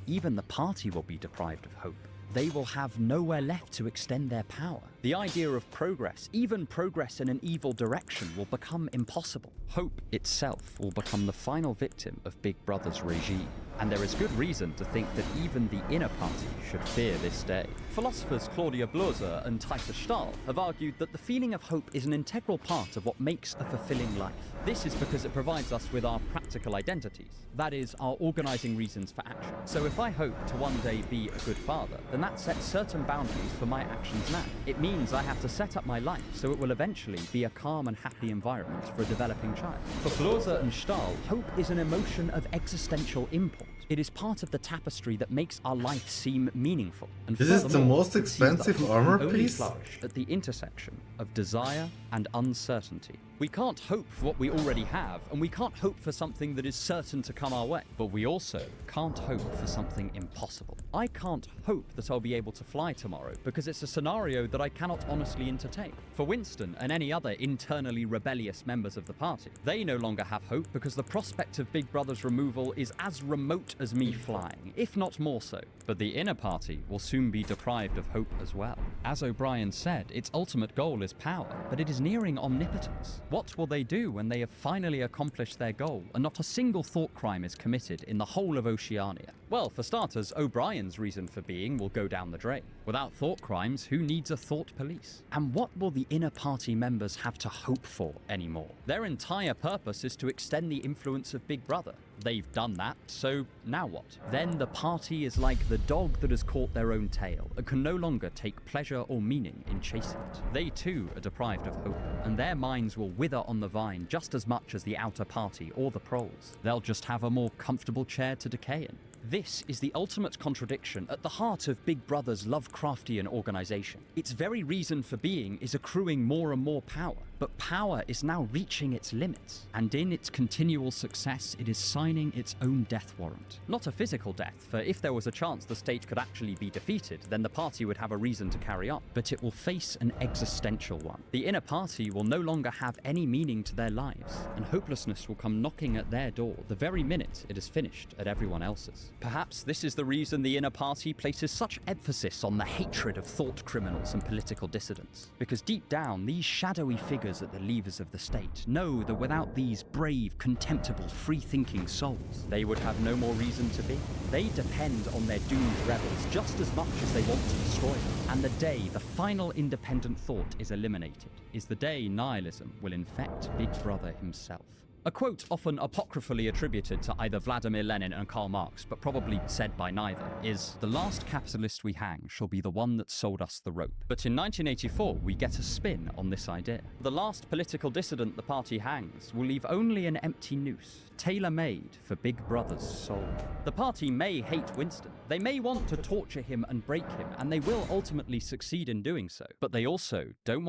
even the party will be deprived of hope. They will have nowhere left to extend their power. The idea of progress, even progress in an evil direction, will become impossible. Hope itself will become the final victim of Big Brother's regime. And there is good reason to think that even the inner party should fear this day. Philosophers Claudia Blöser and Titus Stahl have argued that the feeling of hope is an integral part of what makes a fulfilling life. This is because it provides us with our practical identities, that is, our organizing reasons for action. So if I hope to one day be a good father, then that sets certain boundaries for my actions now. It means I have to set up my life so it will eventually be a calm and happy environment for a developing child. For Blöser and Stahl, hope is an emotion of existential import. It is part of the tapestry that makes our life seem meaningful. And this is the most it seems that expensive hope armor can only piece? flourish at the intersection of desire and uncertainty. We can't hope for what we already have, and we can't hope for something that is certain to come our way. But we also can't hope for something impossible. I can't hope that I'll be able to fly tomorrow because it's a scenario that I cannot honestly entertain. For Winston and any other internally rebellious members of the party, they no longer have hope because the prospect of Big Brother's removal is as remote as me flying, if not more so. But the inner party will soon be deprived of hope as well. As O'Brien said, its ultimate goal is power, but it is nearing omnipotence. What will they do when they have finally accomplished their goal and not a single thought crime is committed in the whole of Oceania? Well, for starters, O'Brien's reason for being will go down the drain. Without thought crimes, who needs a thought police? And what will the inner party members have to hope for anymore? Their entire purpose is to extend the influence of Big Brother. They've done that, so now what? Then the party is like the dog that has caught their own tail and can no longer take pleasure or meaning in chasing it. They too are deprived of hope, and their minds will wither on the vine just as much as the outer party or the proles. They'll just have a more comfortable chair to decay in. This is the ultimate contradiction at the heart of Big Brother's Lovecraftian organization. Its very reason for being is accruing more and more power, but power is now reaching its limits, and in its continual success, it is signing its own death warrant. Not a physical death, for if there was a chance the state could actually be defeated, then the party would have a reason to carry on, but it will face an existential one. The inner party will no longer have any meaning to their lives, and hopelessness will come knocking at their door the very minute it is finished at everyone else's. Perhaps this is the reason the inner party places such emphasis on the hatred of thought criminals and political dissidents. Because deep down, these shadowy figures at the levers of the state know that without these brave, contemptible, free-thinking souls, they would have no more reason to be. They depend on their doomed rebels just as much as they want to destroy them. And the day the final independent thought is eliminated is the day nihilism will infect Big Brother himself. A quote often apocryphally attributed to either Vladimir Lenin and Karl Marx, but probably said by neither, is, "The last capitalist we hang shall be the one that sold us the rope." But in 1984, we get a spin on this idea. The last political dissident the party hangs will leave only an empty noose, tailor-made for Big Brother's soul. The party may hate Winston. They may want to torture him and break him, and they will ultimately succeed in doing so. But they also don't want